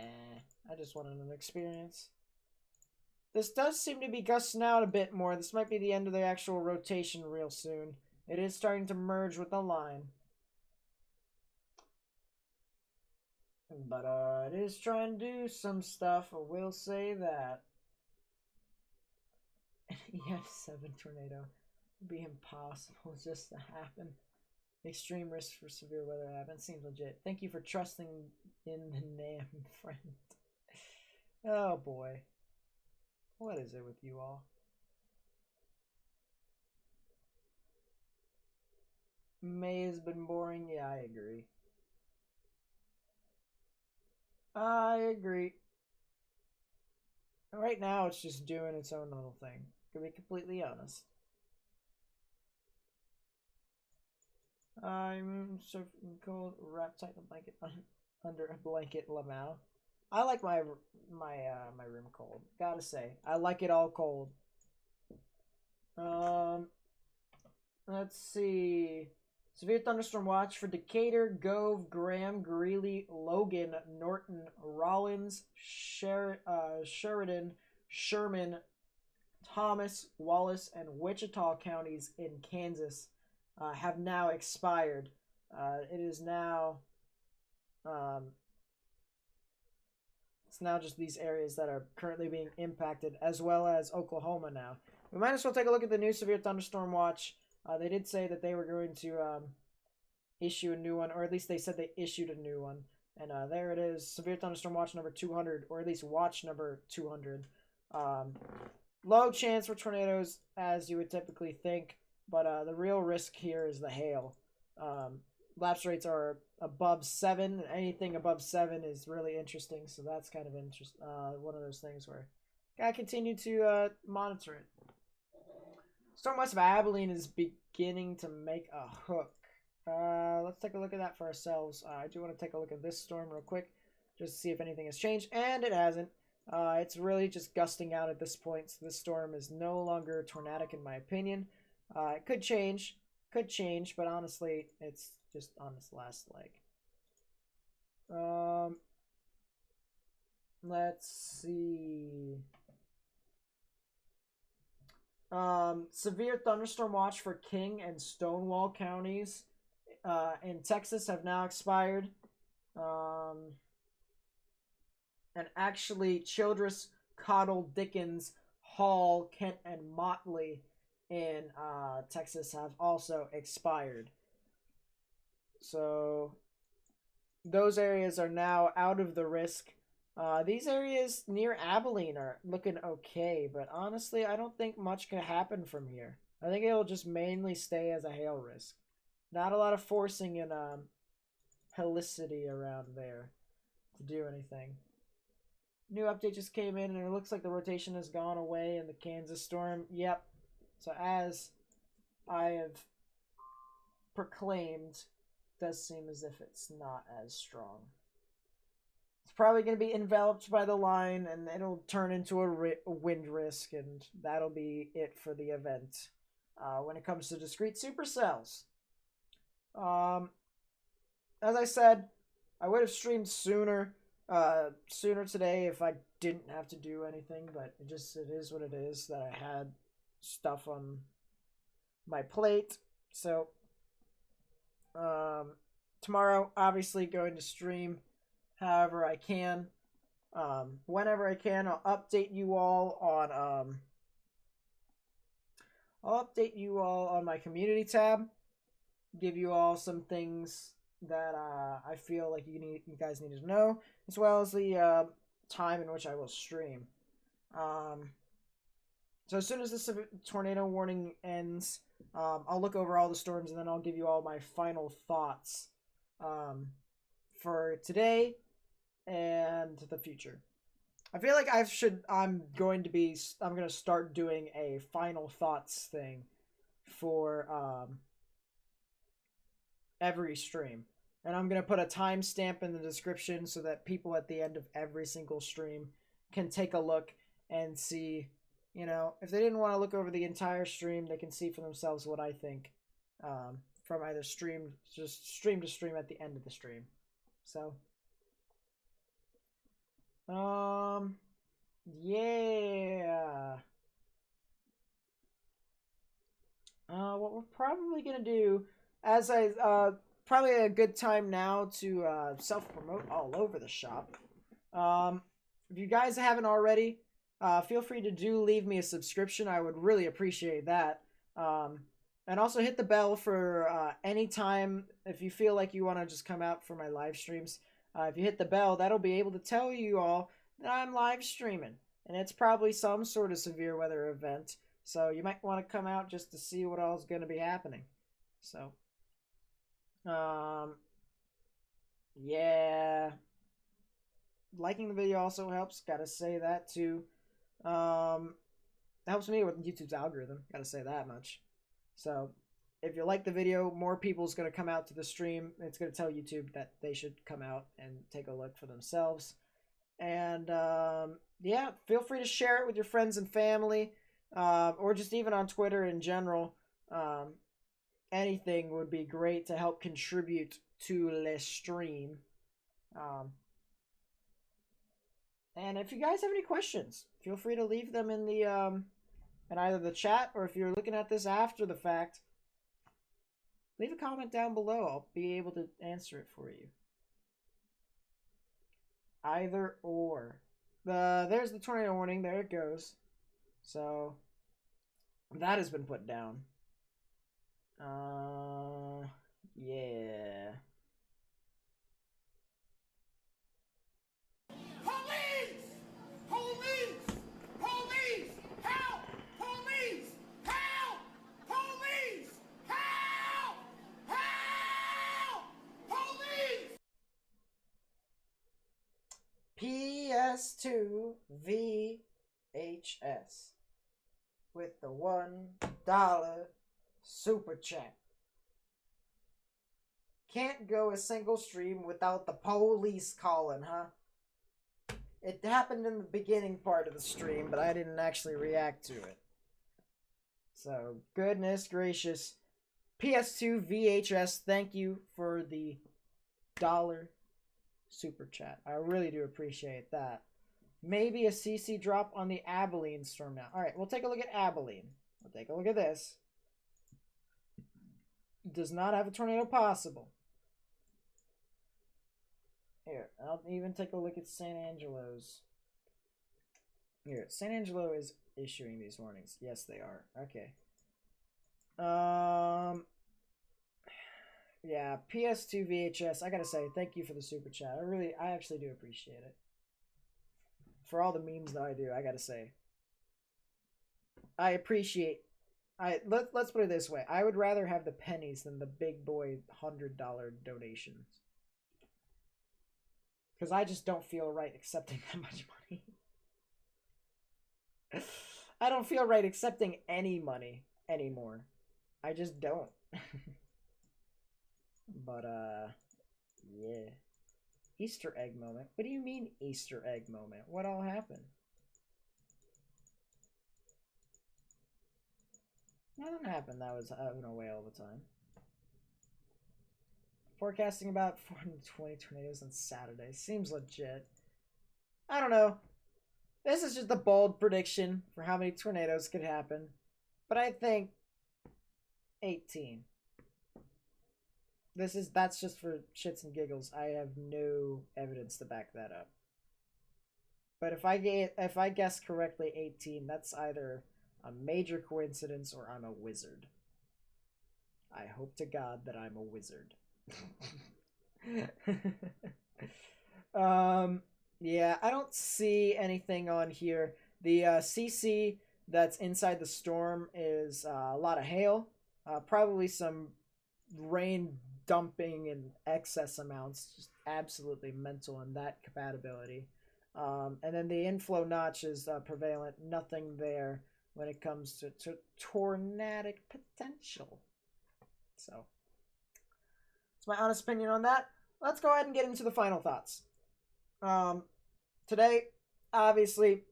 I just wanted an experience. This does seem to be gusting out a bit more. This might be the end of the actual rotation real soon. It is starting to merge with the line. But it is trying to do some stuff, I will say that. EF7 tornado would be impossible just to happen. Extreme risk for severe weather happen. Seems legit. Thank you for trusting in the NAM, friend. Oh boy. What is it with you all? May has been boring. Yeah, I agree. I agree. Right now, it's just doing its own little thing. To be completely honest. I'm so cold. Wrap tight in a blanket under a blanket, Lamau. I like my room cold. Gotta say, I like it all cold. Let's see. Severe thunderstorm watch for Decatur, Gove, Graham, Greeley, Logan, Norton, Rollins, Sheridan, Sherman, Thomas, Wallace, and Wichita counties in Kansas have now expired. It is now it's now just these areas that are currently being impacted, as well as Oklahoma now. We might as well take a look at the new severe thunderstorm watch. They did say that they were going to issue a new one, or at least they said they issued a new one. And there it is, severe thunderstorm watch number 200, or at least watch number 200. Low chance for tornadoes, as you would typically think, but the real risk here is the hail. Lapse rates are above 7. Anything above 7 is really interesting, so that's kind of one of those things where gotta continue to monitor it. Storm west of Abilene is beginning to make a hook. Let's take a look at that for ourselves. I do want to take a look at this storm real quick, just to see if anything has changed, and it hasn't. It's really just gusting out at this point, so this storm is no longer tornadic in my opinion. It could change, but honestly, it's just on this last leg. Let's see. Severe thunderstorm watch for King and Stonewall counties in Texas have now expired. And actually, Childress, Cottle, Dickens, Hall, Kent, and Motley in Texas have also expired. So those areas are now out of the risk. These areas near Abilene are looking okay, but honestly, I don't think much can happen from here. I think it'll just mainly stay as a hail risk. Not a lot of forcing and helicity around there to do anything. New update just came in, and it looks like the rotation has gone away in the Kansas storm. Yep. So as I have proclaimed, it does seem as if it's not as strong. It's probably going to be enveloped by the line, and it'll turn into a wind risk, and that'll be it for the event. When it comes to discrete supercells, as I said, I would have streamed sooner today if I didn't have to do anything, but it is what it is that I had stuff on my plate. So tomorrow, obviously going to stream however I can, whenever I can. I'll update you all on my community tab, give you all some things that I feel like you guys need to know, as well as the time in which I will stream. So as soon as this tornado warning ends, I'll look over all the storms, and then I'll give you all my final thoughts for today and the future. I feel like I'm going to start doing a final thoughts thing for every stream. And I'm going to put a timestamp in the description so that people at the end of every single stream can take a look and see, if they didn't want to look over the entire stream, they can see for themselves what I think from either stream to stream at the end of the stream. So, yeah. What we're probably going to do, as probably a good time now to self-promote all over the shop. If you guys haven't already, feel free to leave me a subscription. I would really appreciate that. And also hit the bell for any time if you feel like you want to just come out for my live streams. If you hit the bell, that'll be able to tell you all that I'm live streaming. And it's probably some sort of severe weather event. So you might want to come out just to see what all is going to be happening. So, yeah. Liking the video also helps. Gotta say that too. helps me with YouTube's algorithm. Gotta say that much. So if you like the video, more people's gonna come out to the stream. It's gonna tell YouTube that they should come out and take a look for themselves. And yeah, feel free to share it with your friends and family, or just even on Twitter in general. Anything would be great to help contribute to the stream. And if you guys have any questions, feel free to leave them in the in either the chat, or if you're looking at this after the fact, leave a comment down below. I'll be able to answer it for you. Either or. There's the tornado warning. There it goes. So that has been put down. Yeah. Police! Police! Police! Help! Police! Help! Police! Help! Help! Police! PS2 VHS with the $1 super chat. Can't go a single stream without the police calling, huh? It happened in the beginning part of the stream, but I didn't actually react to it. So, goodness gracious. PS2 VHS, thank you for the $1 super chat. I really do appreciate that. Maybe a CC drop on the Abilene storm now. Alright, we'll take a look at Abilene. We'll take a look at this. Does not have a tornado possible. Here, I'll even take a look at San Angelo's. Here, San Angelo is issuing these warnings. Yes, they are. Okay. Yeah, PS2 VHS. I gotta say, thank you for the super chat. I actually do appreciate it. For all the memes that I do, I gotta say, I appreciate. Let's put it this way. I would rather have the pennies than the big boy $100 donations. Because I just don't feel right accepting that much money. I don't feel right accepting any money anymore. I just don't. But, yeah. Easter egg moment. What do you mean Easter egg moment? What all happened? Nothing happened. That was having a whale all the time. Forecasting about 420 tornadoes on Saturday. Seems legit. I don't know. This is just a bold prediction for how many tornadoes could happen. But I think 18. That's just for shits and giggles. I have no evidence to back that up. But if I guess correctly 18, that's either a major coincidence or I'm a wizard. I hope to God that I'm a wizard. Yeah, I don't see anything on here. The CC that's inside the storm is a lot of hail, probably some rain dumping in excess amounts, just absolutely mental in that compatibility. And then the inflow notch is prevalent, nothing there when it comes to tornadic potential. So it's my honest opinion on that. Let's go ahead and get into the final thoughts. Today, obviously,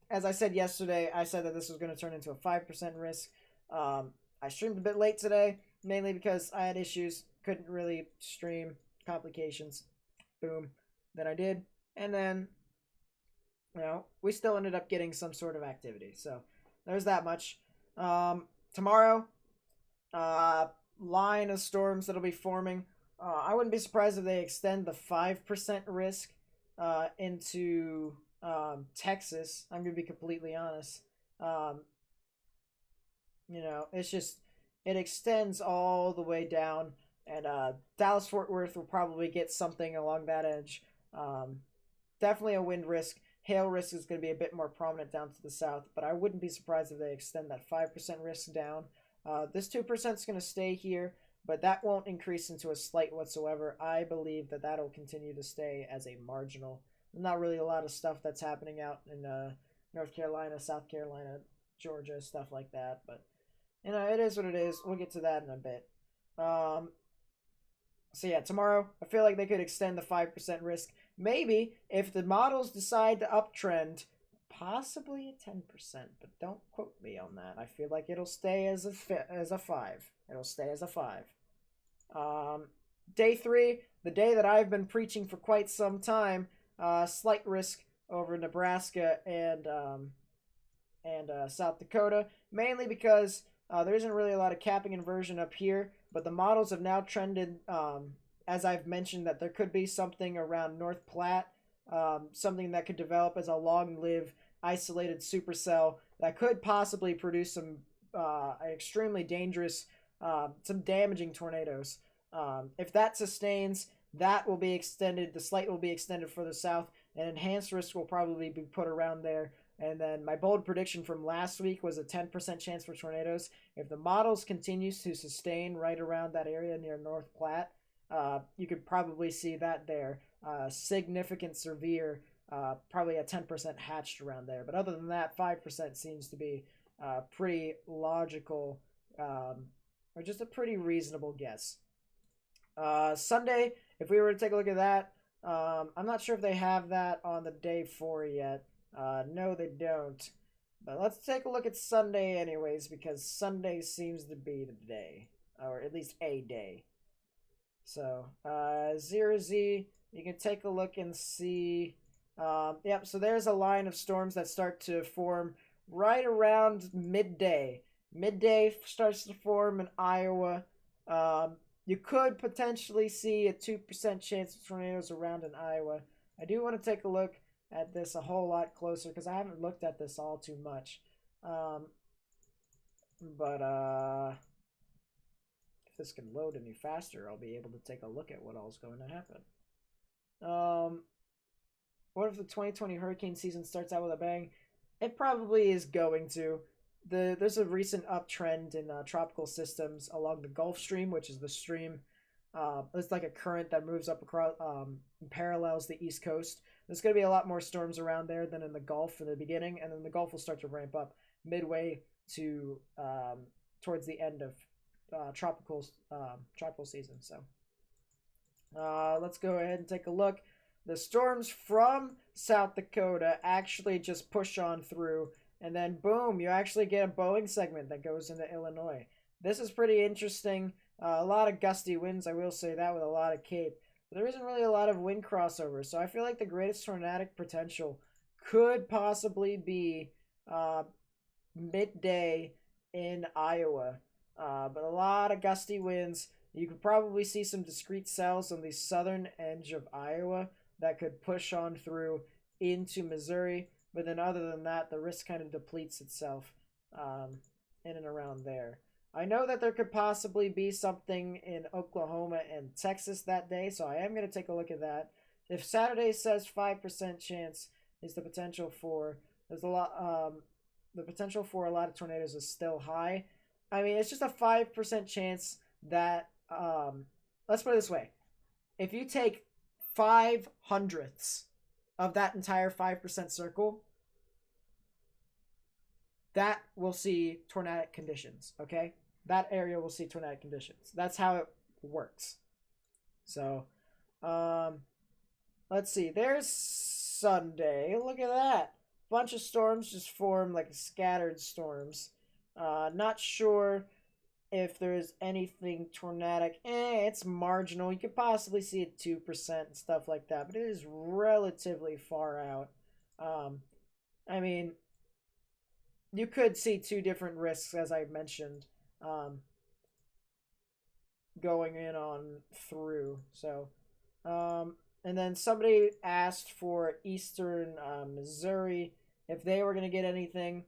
as I said yesterday, I said that this was going to turn into a 5% risk. I streamed a bit late today, mainly because I had issues, couldn't really stream, complications, boom, then I did, and then, you know, we still ended up getting some sort of activity, so there's that much. Tomorrow, line of storms that'll be forming. I wouldn't be surprised if they extend the 5% risk into Texas. I'm going to be completely honest. You know, it's just, it extends all the way down, and Dallas-Fort Worth will probably get something along that edge. Definitely a wind risk. Hail risk is going to be a bit more prominent down to the south, but I wouldn't be surprised if they extend that 5% risk down. This 2% is going to stay here, but that won't increase into a slight whatsoever. I believe that that'll continue to stay as a marginal. Not really a lot of stuff that's happening out in North Carolina, South Carolina, Georgia, stuff like that. But it is what it is. We'll get to that in a bit. So yeah, tomorrow I feel like they could extend the 5% risk. Maybe if the models decide to uptrend, possibly a 10%, but don't quote me on that. I feel like it'll stay as a 5. It'll stay as a 5. Day 3, the day that I've been preaching for quite some time, slight risk over Nebraska and South Dakota, mainly because there isn't really a lot of capping inversion up here, but the models have now trended, as I've mentioned, that there could be something around North Platte, something that could develop as a long-lived, isolated supercell that could possibly produce some extremely dangerous, some damaging tornadoes. If that sustains, that will be extended, the slight will be extended further south, and enhanced risk will probably be put around there. And then my bold prediction from last week was a 10% chance for tornadoes. If the models continues to sustain right around that area near North Platte, you could probably see that there. Significant severe, probably a 10% hatched around there. But other than that, 5% seems to be pretty logical, or just a pretty reasonable guess. Sunday, if we were to take a look at that, I'm not sure if they have that on the day 4 yet. No, they don't. But let's take a look at Sunday anyways, because Sunday seems to be the day, or at least a day. So, 0Z, you can take a look and see. Yep, so there's a line of storms that start to form right around midday. Midday starts to form in Iowa. You could potentially see a 2% chance of tornadoes around in Iowa. I do want to take a look at this a whole lot closer because I haven't looked at this all too much. If this can load any faster, I'll be able to take a look at what all's going to happen. What if the 2020 hurricane season starts out with a bang? It probably is going to. There's a recent uptrend in tropical systems along the Gulf Stream, which is the stream. It's like a current that moves up across, parallels the East Coast. There's going to be a lot more storms around there than in the Gulf in the beginning, and then the Gulf will start to ramp up midway to towards the end of tropical season. So let's go ahead and take a look. The storms from South Dakota actually just push on through, and then boom, you actually get a Boeing segment that goes into Illinois. This is pretty interesting. A lot of gusty winds, I will say that, with a lot of cape. But there isn't really a lot of wind crossover, so I feel like the greatest tornadic potential could possibly be midday in Iowa. But a lot of gusty winds. You could probably see some discrete cells on the southern edge of Iowa that could push on through into Missouri. But then other than that, the risk kind of depletes itself in and around there. I know that there could possibly be something in Oklahoma and Texas that day, so I am going to take a look at that. If Saturday says 5% chance is the potential for, there's a lot, the potential for a lot of tornadoes is still high. I mean, it's just a 5% chance that, let's put it this way. If you take 5/100ths of that entire 5% circle, that will see tornadic conditions, okay? That area will see tornadic conditions. That's how it works. So, let's see. There's Sunday. Look at that. Bunch of storms just formed, like scattered storms. Not sure if there's anything tornadic. It's marginal. You could possibly see it 2% and stuff like that, but it is relatively far out. I mean, you could see two different risks, as I mentioned, going in on through. So, and then somebody asked for eastern Missouri if they were going to get anything.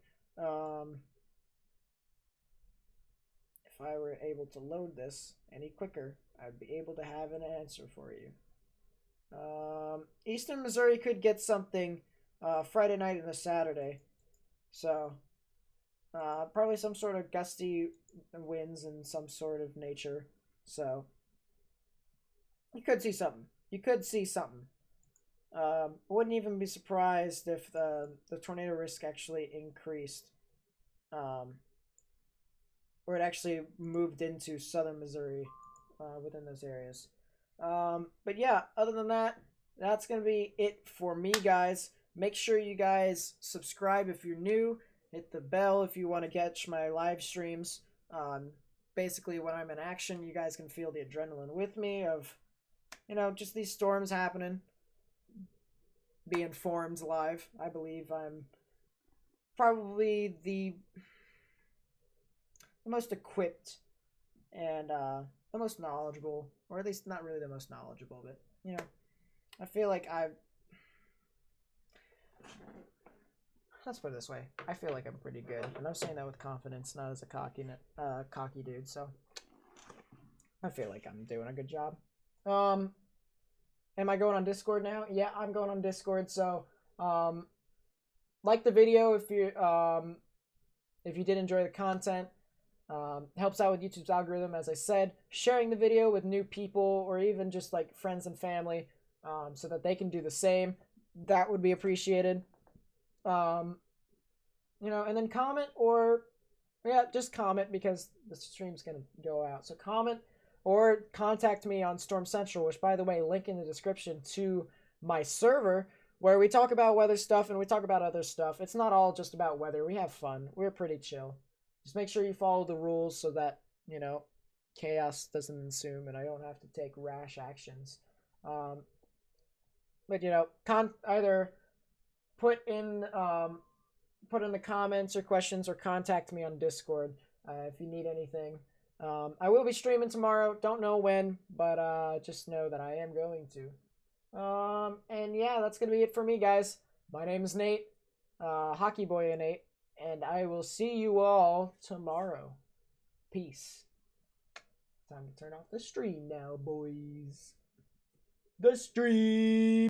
If I were able to load this any quicker, I'd be able to have an answer for you. Eastern Missouri could get something Friday night and a Saturday. So, probably some sort of gusty winds in some sort of nature. So, you could see something. Wouldn't even be surprised if the tornado risk actually increased. where it actually moved into southern Missouri within those areas. But yeah, other than that, that's going to be it for me, guys. Make sure you guys subscribe if you're new. Hit the bell if you want to catch my live streams. Basically, when I'm in action, you guys can feel the adrenaline with me of, just these storms happening. Be informed live. I believe I'm probably the most equipped and the most knowledgeable, or at least not really the most knowledgeable, but I feel like let's put it this way. I feel like I'm pretty good, and I'm saying that with confidence, not as a cocky dude. So I feel like I'm doing a good job. Am I going on Discord now? Yeah, I'm going on Discord. So like the video if you did enjoy the content. Helps out with YouTube's algorithm, as I said. Sharing the video with new people or even just like friends and family, so that they can do the same. That would be appreciated. And then comment just comment because the stream's gonna go out. So comment or contact me on Storm Central, which, by the way, link in the description to my server where we talk about weather stuff and we talk about other stuff. It's not all just about weather. We have fun. We're pretty chill. Just make sure you follow the rules so that, chaos doesn't ensue and I don't have to take rash actions. But, either put in the comments or questions or contact me on Discord if you need anything. I will be streaming tomorrow. Don't know when, but just know that I am going to. And yeah, that's going to be it for me, guys. My name is Nate, Hockey Boy Nate. And I will see you all tomorrow. Peace. Time to turn off the stream now, boys. The stream.